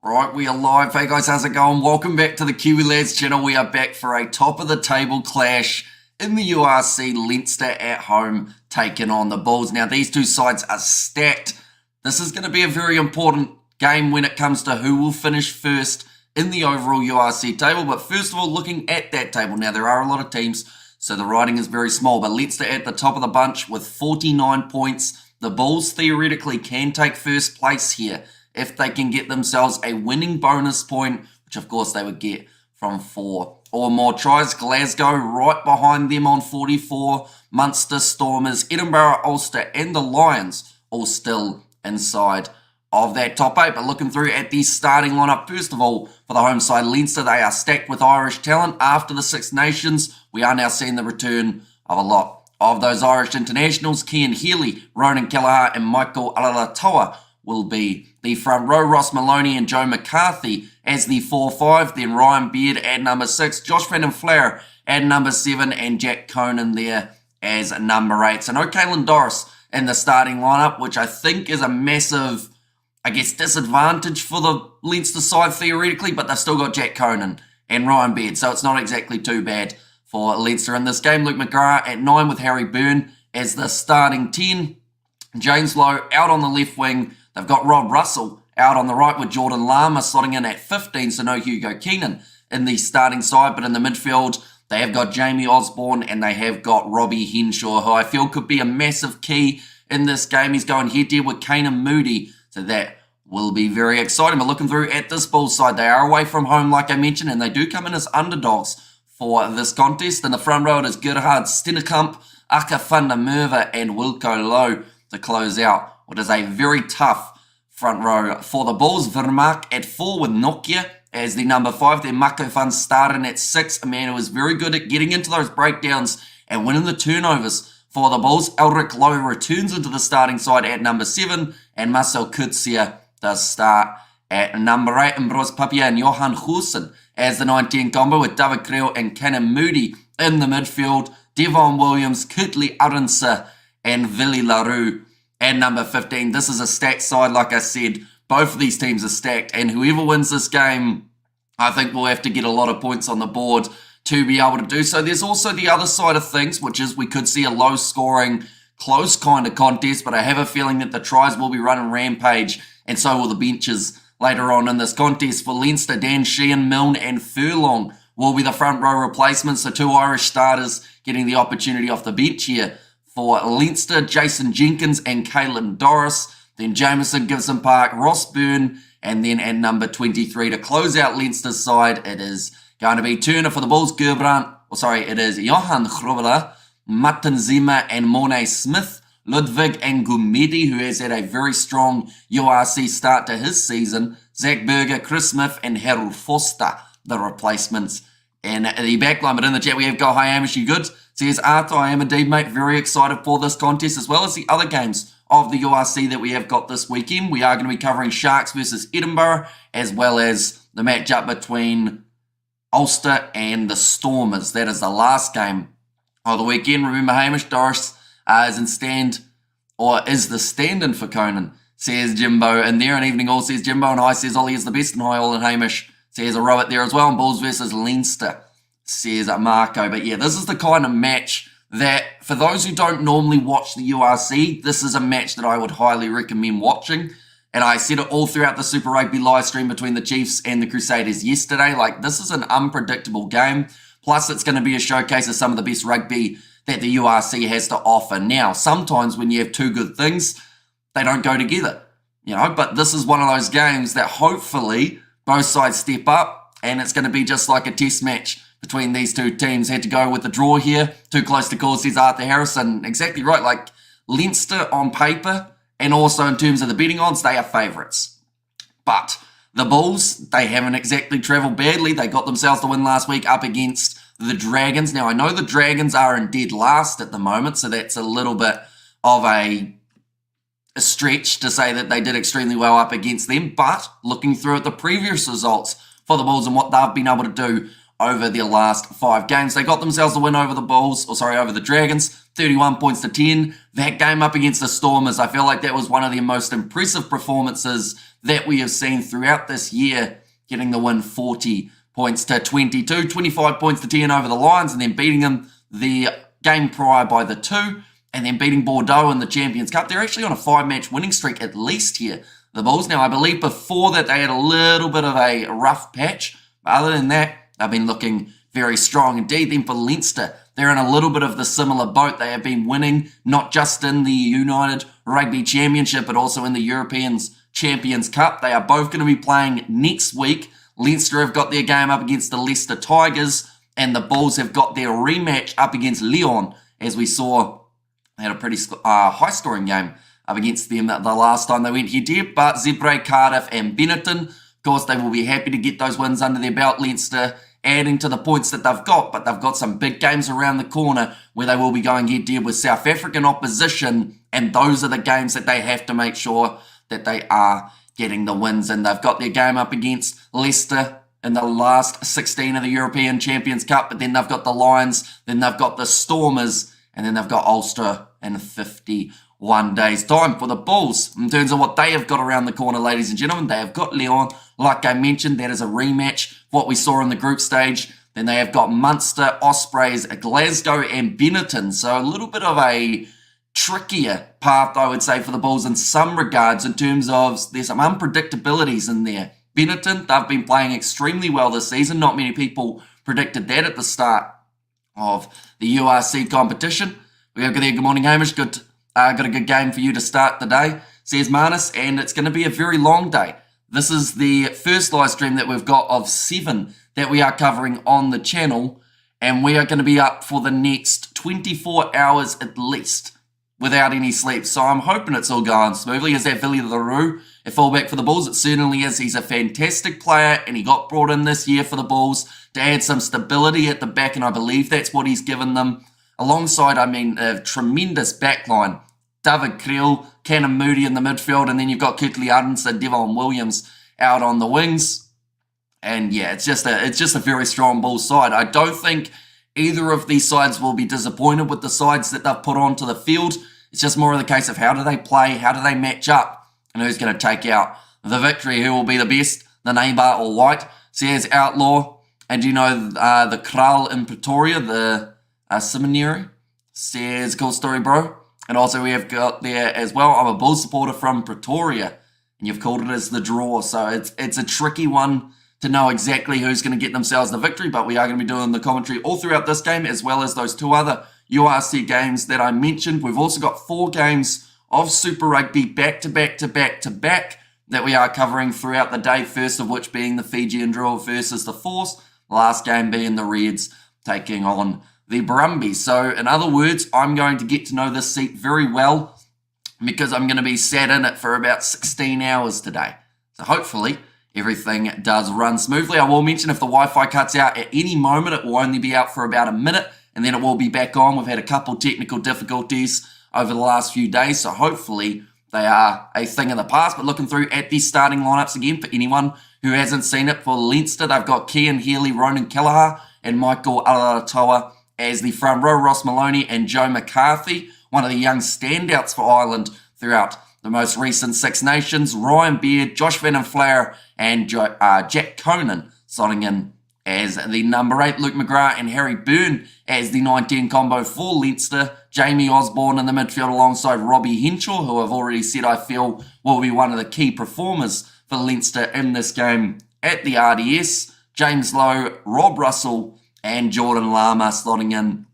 Right, we are live. Hey guys, how's it going? Welcome back to the Kiwi Lads channel. We are back for a top of the table clash in the URC. Leinster at home taking on the Bulls. Now these two sides are stacked. This is going to be a very important game when it comes to who will finish first in the overall URC table. But first of all, looking at that table. Now there are a lot of teams, so the writing is very small. But Leinster at the top of the bunch with 49 points. The Bulls theoretically can take first place here if they can get themselves a winning bonus point, which of course they would get from 4 or more tries. Glasgow right behind them on 44. Munster, Stormers, Edinburgh, Ulster and the Lions all still inside of that top 8. But looking through at the starting lineup, first of all, for the home side, Leinster, they are stacked with Irish talent. After the Six Nations, we are now seeing the return of a lot of those Irish internationals. Cian Healy, Ronan Kelleher and Michael Alalatoa will be the front row. Ross Maloney and Joe McCarthy as the 4-5. Then Ryan Beard at number 6. Josh Van den Flair at number 7. And Jack Conan there as number 8. So no Caelan Doris in the starting lineup, which I think is a massive, disadvantage for the Leinster side theoretically. But they've still got Jack Conan and Ryan Beard. So it's not exactly too bad for Leinster in this game. Luke McGrath at 9 with Harry Byrne as the starting 10. James Lowe out on the left wing. They've got Rob Russell out on the right with Jordan Lama slotting in at 15, so no Hugo Keenan in the starting side. But in the midfield, they have got Jamie Osborne and they have got Robbie Henshaw, who I feel could be a massive key in this game. He's going head-to-head with Kanan Moody, so that will be very exciting. But looking through at this Bulls side, they are away from home, like I mentioned, and they do come in as underdogs for this contest. In the front row, it is Gerhard Stennekamp, Aka van der Merwe and Wilco Lowe to close out what is a very tough front row for the Bulls. Vermaak at 4 with Nokia as the number 5. Then Mako van Staren at 6, a man who is very good at getting into those breakdowns and winning the turnovers for the Bulls. Elric Lowe returns into the starting side at number 7, and Marcel Kutsia does start at number 8. Ambros Papia and Johan Goosen as the 19 combo with David Creel and Kanan Moody in the midfield. Devon Williams, Kurtley Arendse and Willie LaRue at number 15. This is a stacked side, like I said. Both of these teams are stacked, and whoever wins this game, I think will have to get a lot of points on the board to be able to do so. There's also the other side of things, which is we could see a low-scoring, close kind of contest, but I have a feeling that the tries will be running rampage, and so will the benches later on in this contest. For Leinster, Dan Sheehan, Milne and Furlong will be the front row replacements, so 2 Irish starters getting the opportunity off the bench here. For Leinster, Jason Jenkins and Caelan Doris. Then Jameson, Gibson Park, Ross Byrne. And then at number 23 to close out Leinster's side, it is going to be Turner for the Bulls, it is Johan Grobler, Martin Zima and Mornay Smith. Ludwig and Gumedi, who has had a very strong URC start to his season. Zach Berger, Chris Smith and Harold Foster, the replacements in the backline. But in the chat we have got, hi Amish, you good? Says Arthur, I am indeed, mate. Very excited for this contest as well as the other games of the URC that we have got this weekend. We are going to be covering Sharks versus Edinburgh, as well as the matchup between Ulster and the Stormers. That is the last game of the weekend. Remember, Hamish Doris is the stand-in for Conan, says Jimbo. And there, an evening all, says Jimbo. And hi, says Ollie is the best. And hi, all, and Hamish says a Robert there as well. And Bulls versus Leinster, says Marco. But yeah, this is the kind of match that, for those who don't normally watch the URC, this is a match that I would highly recommend watching. And I said it all throughout the Super Rugby live stream between the Chiefs and the Crusaders yesterday. Like, this is an unpredictable game. Plus, it's going to be a showcase of some of the best rugby that the URC has to offer. Now, sometimes when you have two good things, they don't go together, but this is one of those games that hopefully both sides step up, and it's going to be just like a test match between these two teams. Had to go with the draw here. Too close to call, says Arthur Harrison. Exactly right. Like, Leinster on paper and also in terms of the betting odds, they are favourites. But the Bulls, they haven't exactly travelled badly. They got themselves the win last week up against the Dragons. Now, I know the Dragons are in dead last at the moment, so that's a little bit of a stretch to say that they did extremely well up against them. But looking through at the previous results for the Bulls and what they've been able to do over their last 5 games, they got themselves a win over the Dragons. 31 points to 10. That game up against the Stormers, I feel like that was one of the most impressive performances that we have seen throughout this year, getting the win 40 points to 22, 25 points to 10 over the Lions, and then beating them the game prior by the 2, and then beating Bordeaux in the Champions Cup. They're actually on a 5-match winning streak at least here, the Bulls. Now, I believe before that they had a little bit of a rough patch, but other than that, they've been looking very strong indeed. Then for Leinster, they're in a little bit of the similar boat. They have been winning not just in the United Rugby Championship, but also in the European Champions Cup. They are both going to be playing next week. Leinster have got their game up against the Leicester Tigers, and the Bulls have got their rematch up against Lyon. As we saw, they had a pretty high-scoring game up against them the last time they went head-to-head. But Zebre, Cardiff, and Benetton, of course, they will be happy to get those wins under their belt. Leinster adding to the points that they've got, but they've got some big games around the corner where they will be going head-to-head with South African opposition, and those are the games that they have to make sure that they are getting the wins. And they've got their game up against Leicester in the last 16 of the European Champions Cup, but then they've got the Lions, then they've got the Stormers, and then they've got Ulster in 51 days' time. For the Bulls, in terms of what they have got around the corner, ladies and gentlemen, they have got Lyon. Like I mentioned, that is a rematch of what we saw in the group stage. Then they have got Munster, Ospreys, Glasgow, and Benetton. So a little bit of a trickier path, I would say, for the Bulls in some regards, in terms of there's some unpredictabilities in there. Benetton, they've been playing extremely well this season. Not many people predicted that at the start of the URC competition. We have got there. Good morning, Hamish. Got a good game for you to start the day, says Marnus, and it's going to be a very long day. This is the first live stream that we've got of 7 that we are covering on the channel, and we are going to be up for the next 24 hours at least without any sleep. So I'm hoping it's all going smoothly. Is that Billy Leroux, a fullback for the Bulls? It certainly is. He's a fantastic player, and he got brought in this year for the Bulls to add some stability at the back, and I believe that's what he's given them. Alongside, a tremendous backline. David Creel, Canon Moody in the midfield, and then you've got Kirtley Arnson, Devon Williams out on the wings. And yeah, it's just a very strong Bulls side. I don't think either of these sides will be disappointed with the sides that they've put onto the field. It's just more of the case of how do they play, how do they match up, and who's going to take out the victory, who will be the best, the Neighbour or White, says Outlaw. And you know the Kral in Pretoria, the seminary, says cool story, bro. And also we have got there as well, I'm a Bulls supporter from Pretoria, and you've called it as the draw. So it's a tricky one to know exactly who's going to get themselves the victory, but we are going to be doing the commentary all throughout this game, as well as those 2 other URC games that I mentioned. We've also got 4 games of Super Rugby back to back to back to back that we are covering throughout the day, first of which being the Fijian draw versus the Force, last game being the Reds taking on the Brumbies. So in other words, I'm going to get to know this seat very well because I'm going to be sat in it for about 16 hours today. So hopefully everything does run smoothly. I will mention if the Wi-Fi cuts out at any moment, it will only be out for about a minute and then it will be back on. We've had a couple technical difficulties over the last few days, so hopefully they are a thing of the past. But looking through at these starting lineups again, for anyone who hasn't seen it, for Leinster, they've got Cian Healy, Ronan Kelleher, and Michael Alatoa as the front row, Ross Maloney and Joe McCarthy, one of the young standouts for Ireland throughout the most recent Six Nations. Ryan Beard, Josh Van den Flair, and Jack Conan slotting in as the number 8, Luke McGrath and Harry Byrne as the 9-10 combo for Leinster. Jamie Osborne in the midfield alongside Robbie Henshaw, who I've already said I feel will be one of the key performers for Leinster in this game at the RDS. James Lowe, Rob Russell, and Jordan Lama slotting in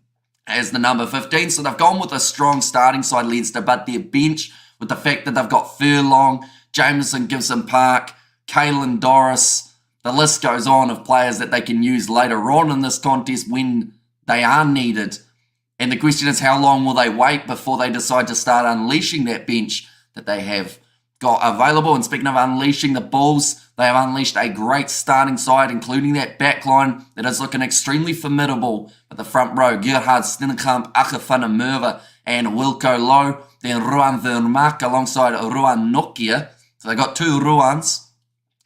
as the number 15. So they've gone with a strong starting side, Leinster, but their bench, with the fact that they've got Furlong, Jameson Gibson Park, Caelan Doris, the list goes on of players that they can use later on in this contest when they are needed. And the question is, how long will they wait before they decide to start unleashing that bench that they have got available? And speaking of unleashing the Bulls, they have unleashed a great starting side, including that back line that is looking extremely formidable at the front row. Gerhard Stenkamp, Akafana Merva, and Wilco Lowe. Then Ruan Vermaak alongside Ruan Nokia. So they got 2 Ruans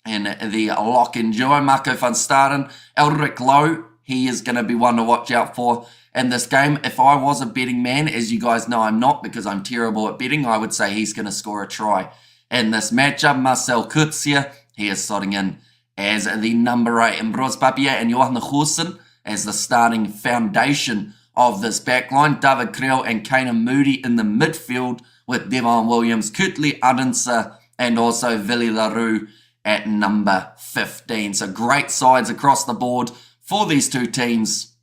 and the lock and duo. Marco van Staden, Elric Lowe, he is going to be one to watch out for in this game. If I was a betting man, as you guys know I'm not because I'm terrible at betting, I would say he's going to score a try in this matchup. Marcel Coetzee, he is slotting in as the number 8, and Broz Papier and Johan Goosen as the starting foundation of this backline. David Kriel and Kanan Moody in the midfield with Devon Williams, Kurtley Arendse, and also Willie LaRue at number 15. So great sides across the board for these two teams.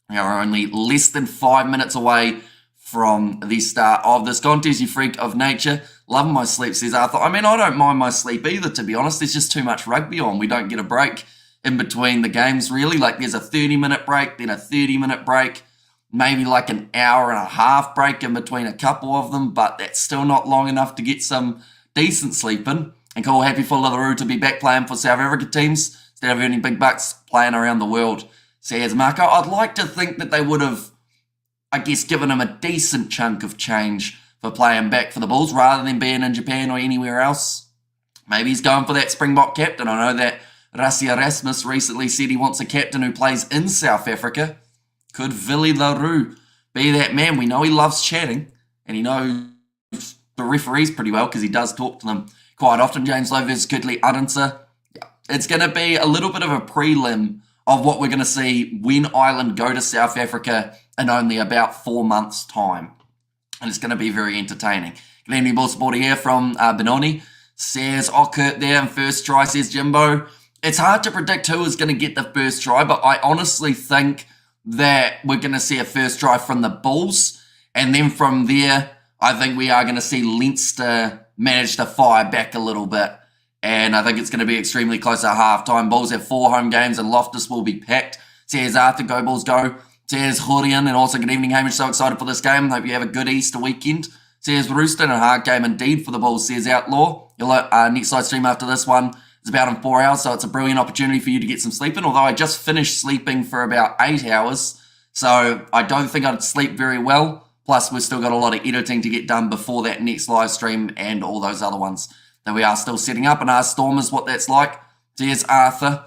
We are only less than 5 minutes away from the start of this contest, you freak of nature. Loving my sleep, says Arthur. I mean, I don't mind my sleep either, to be honest. There's just too much rugby on. We don't get a break in between the games, really. Like, there's a 30-minute break, then a 30-minute break, maybe like an hour and a half break in between a couple of them, but that's still not long enough to get some decent sleep in. And cool, happy for LaRue to be back playing for South Africa teams instead of earning big bucks playing around the world, says Marco. I'd like to think that they would have, I guess, given him a decent chunk of change for playing back for the Bulls rather than being in Japan or anywhere else. Maybe he's going for that Springbok captain. I know that Rassie Erasmus recently said he wants a captain who plays in South Africa. Could Willie LaRue be that man? We know he loves chatting and he knows the referees pretty well because he does talk to them quite often. James Lowe versus Kurtley Arendse. Yeah. It's going to be a little bit of a prelim of what we're going to see when Ireland go to South Africa in only about 4 months' time. And it's going to be very entertaining. Good evening, Ball Supporter here from Benoni. Says Ockert there in first try, says Jimbo. It's hard to predict who is going to get the first try, but I honestly think that we're going to see a first try from the Bulls. And then from there, I think we are going to see Leinster manage to fire back a little bit. And I think it's going to be extremely close at halftime. Bulls have 4 home games and Loftus will be packed. Says Arthur, go Bulls, go. Says Horian, and also good evening, Hamish. So excited for this game. Hope you have a good Easter weekend. Says Rooston, a hard game indeed for the Bulls, says Outlaw. Your next live stream after this one is about in 4 hours, so it's a brilliant opportunity for you to get some sleep in. Although I just finished sleeping for about 8 hours, so I don't think I'd sleep very well. Plus, we've still got a lot of editing to get done before that next live stream and all those other ones that we are still setting up. And ask Stormers what that's like. Says Arthur.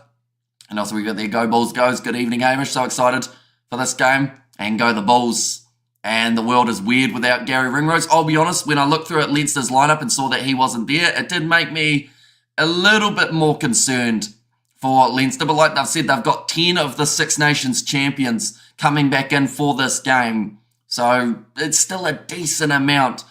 And also we got their Go Bulls goes. Good evening, Hamish. So excited for this game. And go the Bulls. And the world is weird without Gary Ringrose. I'll be honest, when I looked through at Leinster's lineup and saw that he wasn't there, it did make me a little bit more concerned for Leinster. But like I've said, they've got 10 of the Six Nations champions coming back in for this game. So it's still a decent amount.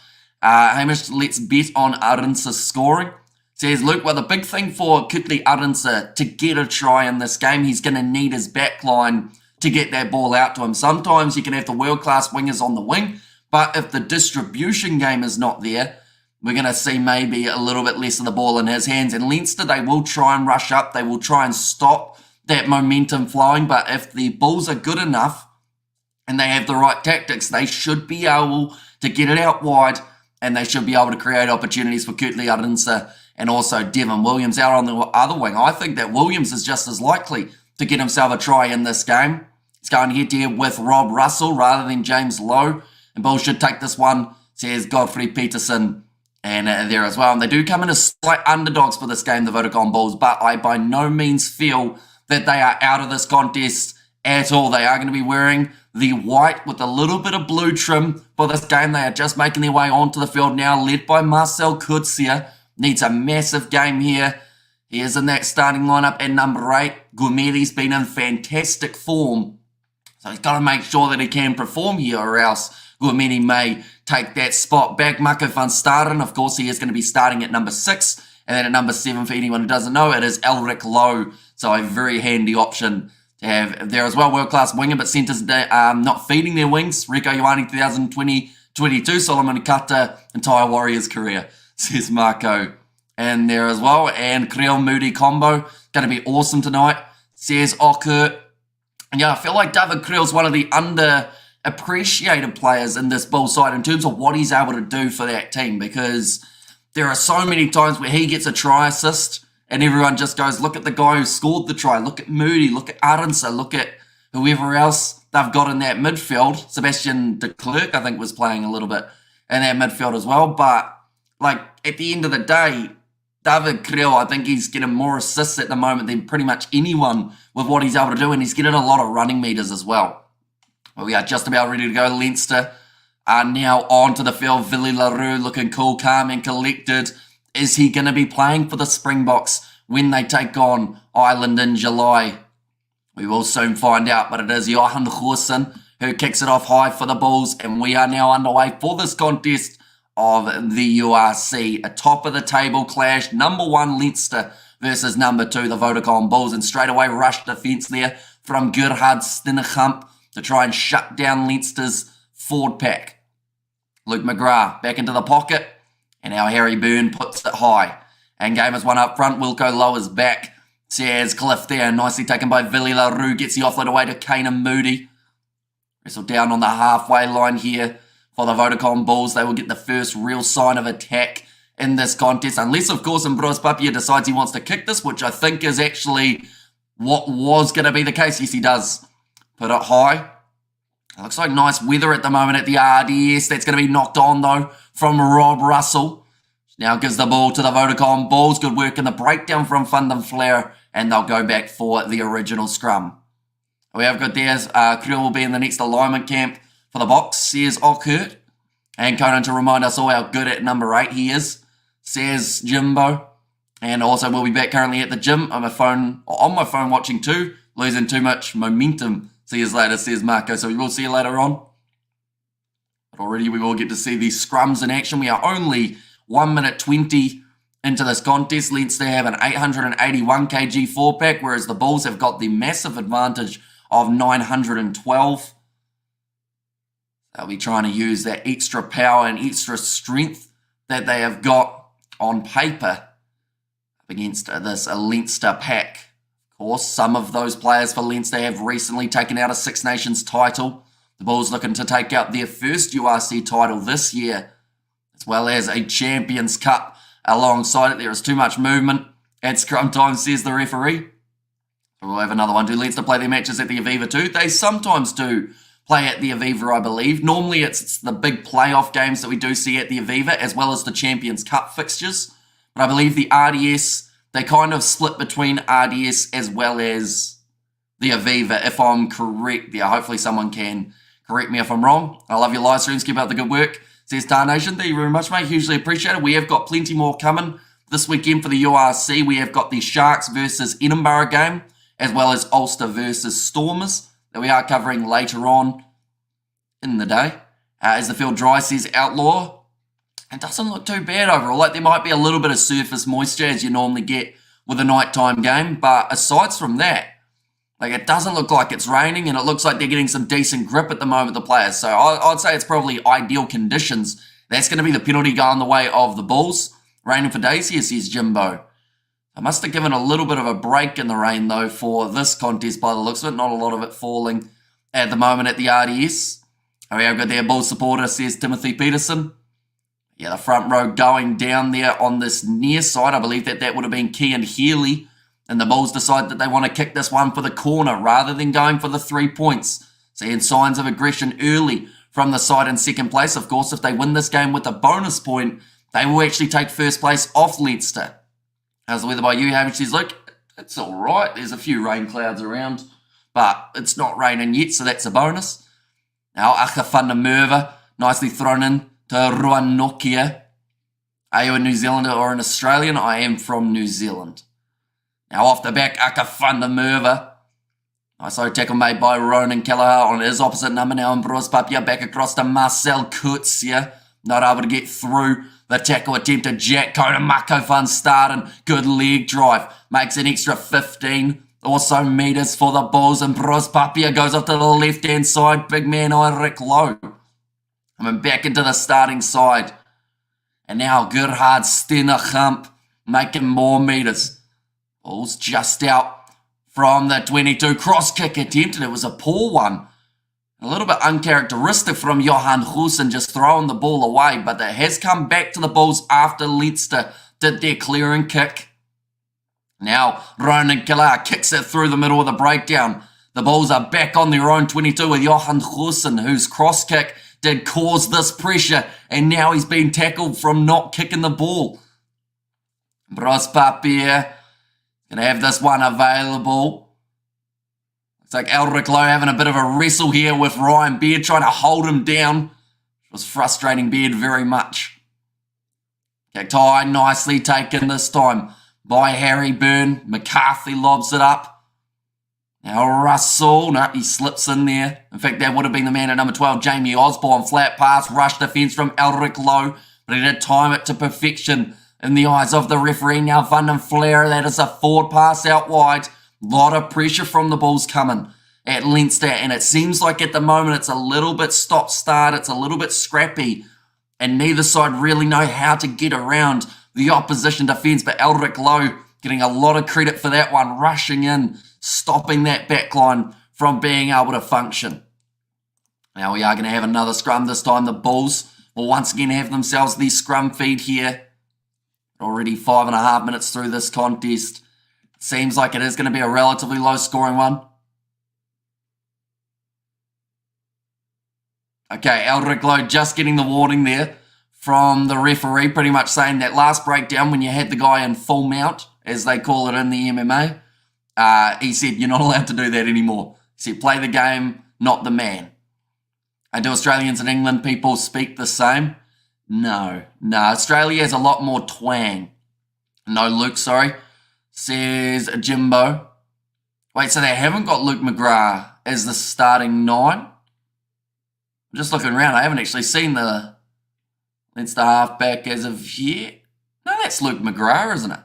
Hamish, let's bet on Arendse scoring. Says Luke, well, the big thing for Kurtley Arendse to get a try in this game, he's going to need his backline to get that ball out to him. Sometimes you can have the world-class wingers on the wing, but if the distribution game is not there, we're going to see maybe a little bit less of the ball in his hands. And Leinster, they will try and rush up. They will try and stop that momentum flowing. But if the Bulls are good enough and they have the right tactics, they should be able to get it out wide and they should be able to create opportunities for Kurtley Arendse and also Devon Williams out on the other wing. I think that Williams is just as likely to get himself a try in this game. He's going head-to-head with Rob Russell rather than James Lowe. And Bulls should take this one, says Godfrey Peterson. And there as well. And they do come in as slight underdogs for this game, the VODACOM Bulls. But I by no means feel that they are out of this contest at all. They are going to be wearing the white with a little bit of blue trim for this game. They are just making their way onto the field now, led by Marcel Coetzee. Needs a massive game here. He is in that starting lineup at number 8. Gourmet's been in fantastic form. So he's got to make sure that he can perform here or else Gourmet may take that spot back. Marco van Staden, of course, he is going to be starting at number 6. And then at number 7, for anyone who doesn't know, it is Elric Lowe. So a very handy option to have there as well. World-class winger, but centres not feeding their wings. Rico Ioane 2020-22. Solomon Kata, entire Warriors career, says Marco. And there as well. And Creel Moody combo. Going to be awesome tonight, says Ocker. And yeah, I feel like David Creel's one of the underappreciated players in this Bull side in terms of what he's able to do for that team, because there are so many times where he gets a try assist and everyone just goes, look at the guy who scored the try, look at Moody, look at Arendse, look at whoever else they've got in that midfield. Sebastian de Klerk, I think, was playing a little bit in that midfield as well. But like at the end of the day, David Creel, I think he's getting more assists at the moment than pretty much anyone with what he's able to do, and he's getting a lot of running meters as well. Well, we are just about ready to go. Leinster are now onto the field. Willie LaRue looking cool, calm and collected. Is he going to be playing for the Springboks when they take on Ireland in July? We will soon find out, but it is Johan Goosen who kicks it off high for the Bulls, and we are now underway for this contest of the URC. A top of the table clash, number 1 Leinster versus number 2 the VODACOM Bulls, and straight away rush defence there from Gerhard Stinnechamp to try and shut down Leinster's forward pack. Luke McGrath back into the pocket, and our Harry Byrne puts it high. And game is one up front. Wilco lowers back. Says Cliff there, nicely taken by Willie LaRue. Gets the offload away to Kanan Moody. Wrestle down on the halfway line here for the VODACOM Bulls. They will get the first real sign of attack in this contest. Unless, of course, Ambrose Papia decides he wants to kick this, which I think is actually what was going to be the case. Yes, he does. Put it high. It looks like nice weather at the moment at the RDS. That's going to be knocked on, though, from Rob Russell. Now gives the ball to the VODACOM Bulls. Good work in the breakdown from Van den Flair, and they'll go back for the original scrum. We have got there, Creel will be in the next alignment camp for the Boks, says Ockhurt. And Conan to remind us all how good at number 8 he is, says Jimbo. And also we'll be back currently at the gym on my phone watching too, losing too much momentum. See you later, says Marco. So we will see you later on. But already we will get to see these scrums in action. We are only 1 minute 20 into this contest. Leinster have an 881 kg 4-pack, whereas the Bulls have got the massive advantage of 912. They'll be trying to use that extra power and extra strength that they have got on paper against this Leinster pack. Of course, some of those players for Leinster have recently taken out a Six Nations title. The Bulls looking to take out their first URC title this year, as well as a Champions Cup alongside it. There is too much movement at scrum time, says the referee. We'll have another one. Do Leinster play their matches at the Aviva too? They sometimes do play at the Aviva, I believe. Normally it's the big playoff games that we do see at the Aviva, as well as the Champions Cup fixtures. But I believe the RDS, they kind of split between RDS as well as the Aviva, if I'm correct there. Hopefully someone can correct me if I'm wrong. I love your live streams. Keep up the good work, says Tar Nation. Thank you very much, mate. Hugely appreciated. We have got plenty more coming this weekend for the URC. We have got the Sharks versus Edinburgh game, as well as Ulster versus Stormers, that we are covering later on in the day. As the field dry, says Outlaw. It doesn't look too bad overall. Like, there might be a little bit of surface moisture as you normally get with a nighttime game, but aside from that, like, it doesn't look like it's raining, and it looks like they're getting some decent grip at the moment, the players. So I'd say it's probably ideal conditions. That's going to be the penalty going the way of the Bulls. Raining for days here, says Jimbo. I must have given a little bit of a break in the rain, though, for this contest by the looks of it. Not a lot of it falling at the moment at the RDS. Oh, yeah, I've got their Bulls supporter, says Timothy Peterson. Yeah, the front row going down there on this near side. I believe that would have been Key and Healy. And the Bulls decide that they want to kick this one for the corner rather than going for the 3 points. Seeing signs of aggression early from the side in second place. Of course, if they win this game with a bonus point, they will actually take first place off Leinster. How's the weather by you, Hamish? Says, look, it's all right. There's a few rain clouds around, but it's not raining yet, so that's a bonus. Now, Aka van der Merwe, nicely thrown in to Ruan Nokia. Are you a New Zealander or an Australian? I am from New Zealand. Now, off the back, Aka van der Merwe. Nice low tackle made by Ronan Kelleher on his opposite number now. And Bruce Papia back across to Marcel Kurtzia. Not able to get through the tackle attempted. Jack Conan Mako van Staden. Good leg drive. Makes an extra 15 or so metres for the Bulls. And Bruce Papia goes off to the left-hand side. Big man Ulrich Lowe. Coming back into the starting side. And now Gerhard Stinnechamp making more metres. Bulls just out from the 22. Cross kick attempted. It was a poor one. A little bit uncharacteristic from Johan Goosen just throwing the ball away, but it has come back to the Bulls after Leinster did their clearing kick. Now Ronan Kelleher kicks it through the middle of the breakdown. The Bulls are back on their own 22 with Johan Goosen, whose cross kick did cause this pressure, and now he's been tackled from not kicking the ball. Bros Papier going to have this one available. Looks like Elric Lowe having a bit of a wrestle here with Ryan Beard, trying to hold him down. It was frustrating Beard very much. Kicked high, nicely taken this time by Harry Byrne. McCarthy lobs it up. Now Russell, no, he slips in there. In fact, that would have been the man at number 12, Jamie Osborne. Flat pass, rush defence from Elric Lowe, but he did time it to perfection in the eyes of the referee. Now Van den Flair, that is a forward pass out wide. Lot of pressure from the Bulls coming at Leinster, and it seems like at the moment it's a little bit stop-start, it's a little bit scrappy, and neither side really know how to get around the opposition defence, but Elric Lowe getting a lot of credit for that one, rushing in, stopping that backline from being able to function. Now we are going to have another scrum this time. The Bulls will once again have themselves the scrum feed here. Already 5.5 minutes through this contest. Seems like it is going to be a relatively low scoring one. Okay, Elric Lowe just getting the warning there from the referee, pretty much saying that last breakdown when you had the guy in full mount, as they call it in the MMA, he said, you're not allowed to do that anymore. He said, play the game, not the man. And do Australians and England people speak the same? No. Australia has a lot more twang. No, Luke, sorry. Says Jimbo. Wait, so they haven't got Luke McGrath as the starting 9? I'm just looking around. I haven't actually seen the Leinster halfback as of yet. No, that's Luke McGrath, isn't it?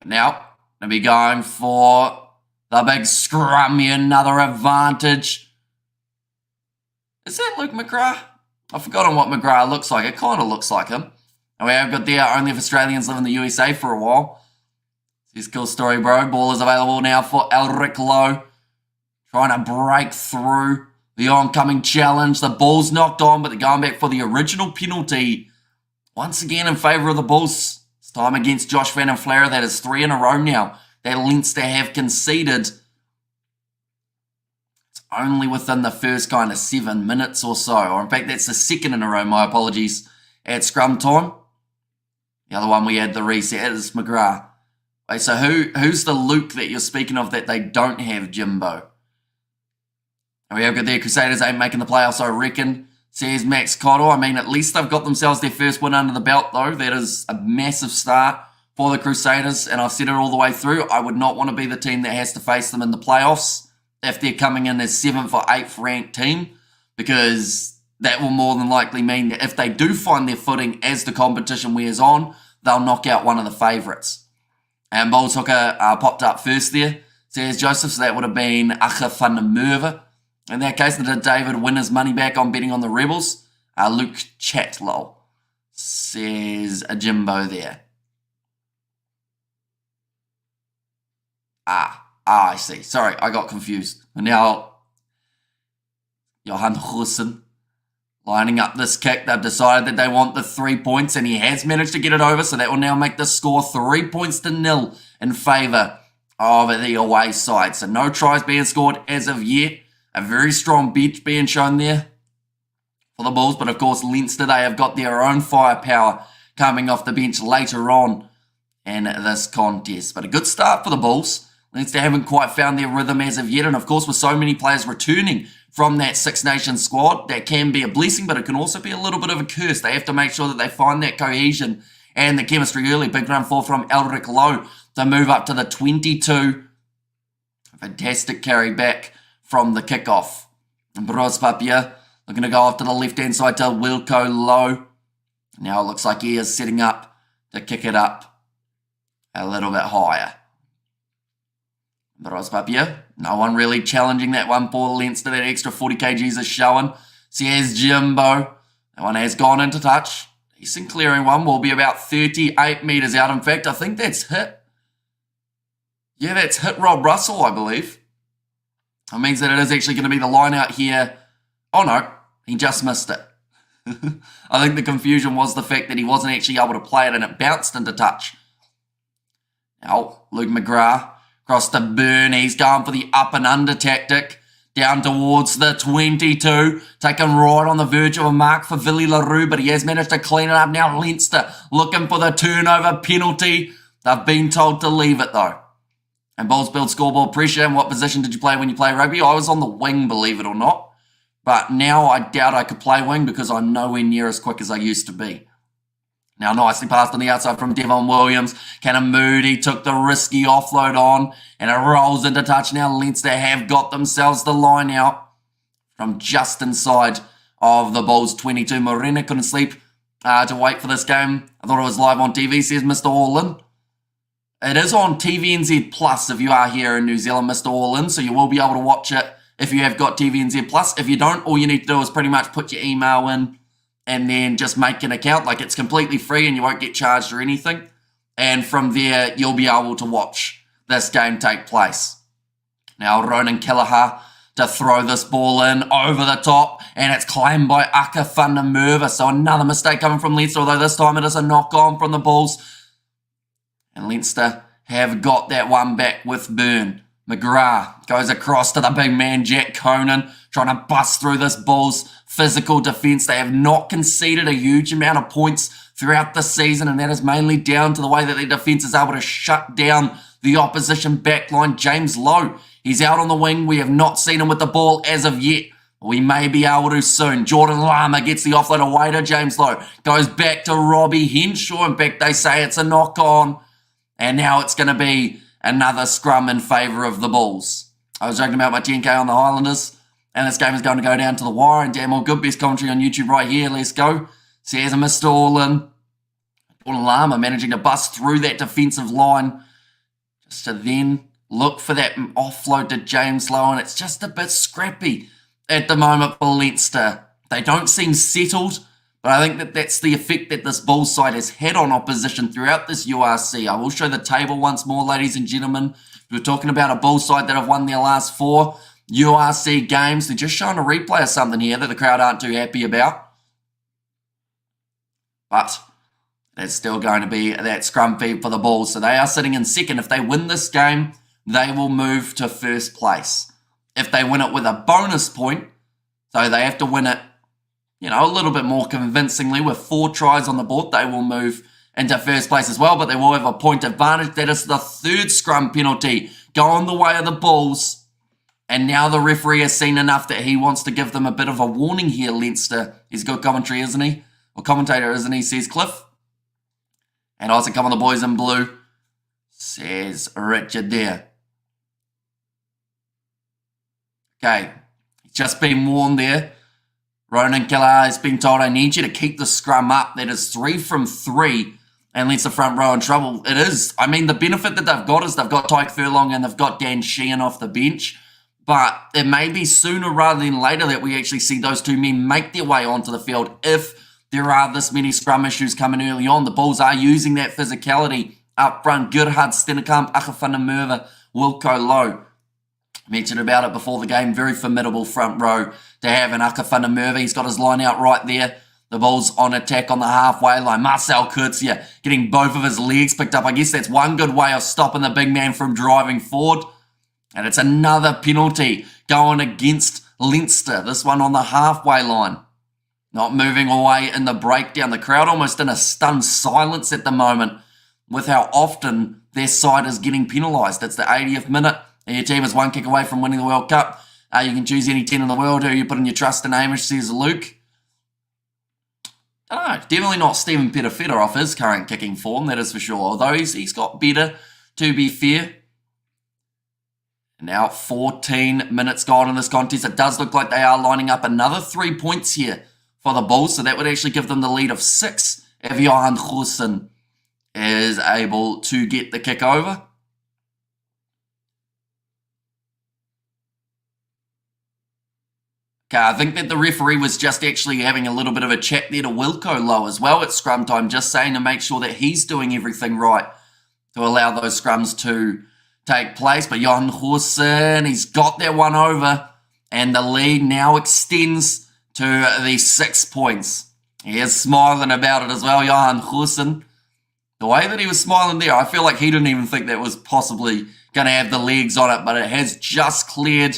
Now, going to be going for the big scrum here, another advantage. Is that Luke McGrath? I've forgotten what McGrath looks like. It kind of looks like him. And we have got there only if Australians live in the USA for a while. This cool story, bro. Ball is available now for Elric Lowe. Trying to break through the oncoming challenge. The ball's knocked on, but they're going back for the original penalty. Once again in favour of the Bulls. This time against Josh Van den Flair. That is 3 in a row now that Leinster have conceded. It's only within the first kind of 7 minutes or so. Or in fact, that's the second in a row. My apologies. At scrum time. The other one we had the reset is McGrath. Wait, so who's the Luke that you're speaking of that they don't have, Jimbo? We have got their Crusaders ain't making the playoffs, I reckon, says Max Cottle. I mean, at least they've got themselves their first win under the belt, though. That is a massive start for the Crusaders, and I've said it all the way through. I would not want to be the team that has to face them in the playoffs if they're coming in as 7th or 8th ranked team, because that will more than likely mean that if they do find their footing as the competition wears on, they'll knock out one of the favourites. And Bulls hooker popped up first there, says Joseph, so that would have been Acha van der Merwe. In that case, did David win his money back on betting on the Rebels? Luke Chatlow, says a Jimbo there. I see. Sorry, I got confused. And now, Johan Hussen lining up this kick. They've decided that they want the 3 points, and he has managed to get it over, so that will now make the score 3 points to 0 in favour of the away side. So no tries being scored as of yet. A very strong bench being shown there for the Bulls, but of course Leinster, they have got their own firepower coming off the bench later on in this contest. But a good start for the Bulls. Leinster haven't quite found their rhythm as of yet, and of course with so many players returning from that Six Nations squad, that can be a blessing, but it can also be a little bit of a curse. They have to make sure that they find that cohesion and the chemistry early. Big run forward from Elric Lowe to move up to the 22. Fantastic carry back from the kickoff. And Bros Papier looking to go off to the left-hand side to Wilco Lowe. Now it looks like he is setting up to kick it up a little bit higher. Bros Papier, no one really challenging that one for Leinster. That extra 40 kgs is showing. Says Jimbo. That one has gone into touch. Decent clearing one. Will be about 38 metres out. In fact, I think that's hit. Yeah, that's hit Rob Russell, I believe. That means that it is actually going to be the line out here. Oh no, he just missed it. I think the confusion was the fact that he wasn't actually able to play it and it bounced into touch. Now, Luke McGrath across to Byrne. He's going for the up and under tactic. down towards the 22, taken right on the verge of a mark for Villy LaRue, but he has managed to clean it up. Now Leinster looking for the turnover penalty. They've been told to leave it though. And Bulls build scoreboard pressure. And what position did you play when you play rugby? I was on the wing, believe it or not. But now I doubt I could play wing because I'm nowhere near as quick as I used to be. Now nicely passed on the outside from Devon Williams. Cannon Moody took the risky offload on. And it rolls into touch. Now Leinster have got themselves the line out from just inside of the Bulls 22. Morena couldn't sleep to wait for this game. I thought it was live on TV, says Mr. Orland. It is on TVNZ Plus if you are here in New Zealand, Mr. Orland, so you will be able to watch it if you have got TVNZ Plus. If you don't, all you need to do is pretty much put your email in and then just make an account. Like, it's completely free and you won't get charged or anything. And from there, you'll be able to watch this game take place. Now, Ronan Kelleher to throw this ball in over the top, and it's claimed by Aka van der Merwe. So another mistake coming from Leinster, although this time it is a knock-on from the Bulls. And Leinster have got that one back with Byrne. McGrath goes across to the big man, Jack Conan, trying to bust through this Bulls physical defence. They have not conceded a huge amount of points throughout the season, and that is mainly down to the way that their defence is able to shut down the opposition backline. James Lowe, he's out on the wing. We have not seen him with the ball as of yet. We may be able to soon. Jordan Lama gets the offload away to James Lowe. Goes back to Robbie Henshaw. In fact, they say it's a knock-on. And now it's going to be another scrum in favour of the Bulls. I was joking about my 10K on the Highlanders. And this game is going to go down to the wire. And damn, all good. Best commentary on YouTube right here. Let's go. Says Mr. Orland. Jordan Lama managing to bust through that defensive line. Just to then look for that offload to James Lowe. And it's just a bit scrappy at the moment for Leinster. They don't seem settled. But I think that that's the effect that this Bulls side has had on opposition throughout this URC. I will show the table once more, ladies and gentlemen. We're talking about a Bulls side that have won their last 4 URC games. They're just showing a replay of something here that the crowd aren't too happy about. But there's still going to be that scrum feed for the Bulls. So they are sitting in second. If they win this game, they will move to first place. If they win it with a bonus point, so they have to win it, you know, a little bit more convincingly with 4 tries on the board, they will move into first place as well, but they will have a point advantage. That is the 3rd scrum penalty going the way of the Bulls. And now the referee has seen enough that he wants to give them a bit of a warning here, Leinster. He's got commentary, isn't he? Or commentator, isn't he, says Cliff. And also come on the boys in blue, says Richard there. Okay, he's just been warned there. Ronan Kelleher has been told, I need you to keep the scrum up. That is 3 from 3 and leaves the front row in trouble. It is. I mean, the benefit that they've got is they've got Tyke Furlong and they've got Dan Sheehan off the bench. But it may be sooner rather than later that we actually see those 2 men make their way onto the field if there are this many scrum issues coming early on. The Bulls are using that physicality up front. Gerhard Stennekamp, Aka van der Merwe, Wilco Lowe. Mentioned about it before the game. Very formidable front row to have an Aka van der Merwe. He's got his line out right there. The Bulls on attack on the halfway line. Marcel Kurtzia getting both of his legs picked up. I guess that's one good way of stopping the big man from driving forward. And it's another penalty going against Leinster. This one on the halfway line. Not moving away in the breakdown. The crowd almost in a stunned silence at the moment with how often their side is getting penalised. It's the 80th minute. And your team is 1 kick away from winning the World Cup. You can choose any 10 in the world who you put in your trust in Amish, says Luke. I don't know, definitely not Stephen Petafetta off his current kicking form, that is for sure. Although he's got better, to be fair. Now 14 minutes gone in this contest. It does look like they are lining up another 3 points here for the Bulls. So that would actually give them the lead of 6 if Johan Goosen is able to get the kick over. Okay, I think that the referee was just actually having a little bit of a chat there to Wilco Lowe as well at scrum time, just saying to make sure that he's doing everything right to allow those scrums to take place. But Johan Goosen, he's got that one over, and the lead now extends to the 6 points. He is smiling about it as well, Johan Goosen. The way that he was smiling there, I feel like he didn't even think that was possibly going to have the legs on it, but it has just cleared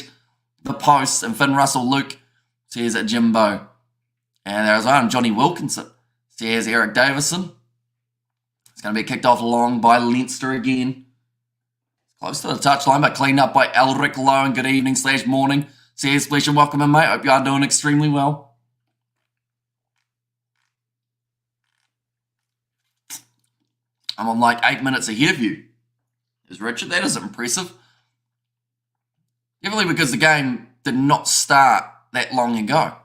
the post, and Finn Russell-Luke says Jimbo. And there's Johnny Wilkinson says Eric Davison. It's going to be kicked off long by Leinster again. Close to the touchline, but cleaned up by Elric Lowe. And good evening / morning. Says Flesh and welcome in, mate. Hope you are doing extremely well. I'm on like 8 minutes ahead of you. Is Richard? That is impressive. Definitely because the game did not start that long ago.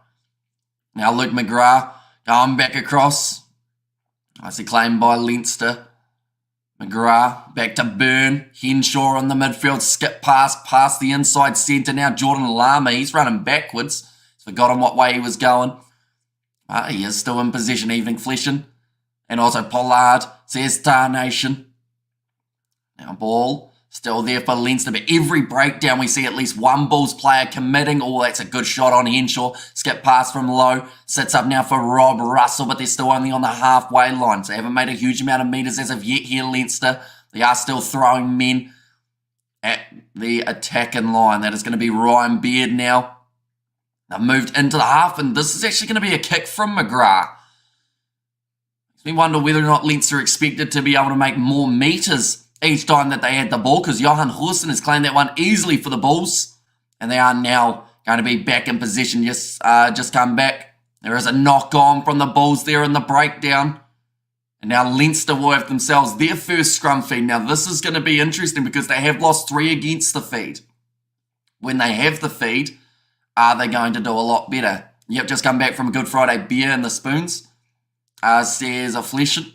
Now Luke McGrath going back across. Nicely claimed by Leinster. McGrath back to Byrne. Henshaw on the midfield. Skip past the inside centre. Now Jordan Lama. He's running backwards. He's forgotten what way he was going. He is still in possession. Evening Fleshin. And also Pollard. Says Tar Nation. Now ball still there for Leinster. But every breakdown we see at least one Bulls player committing. Oh, that's a good shot on Henshaw. Skip pass from Lowe. Sits up now for Rob Russell. But they're still only on the halfway line. So they haven't made a huge amount of metres as of yet here, Leinster. They are still throwing men at the attacking line. That is going to be Ryan Beard now. They've moved into the half. And this is actually going to be a kick from McGrath. We wonder whether or not Leinster expected to be able to make more metres each time that they had the ball, because Johan Hurson has claimed that one easily for the Bulls, and they are now going to be back in possession. Just come back. There is a knock on from the Bulls there in the breakdown, and now Leinster will have themselves their first scrum feed. Now this is going to be interesting because they have lost 3 against the feed. When they have the feed, are they going to do a lot better? Yep, just come back from a Good Friday beer in the spoons. Says a Fleshin.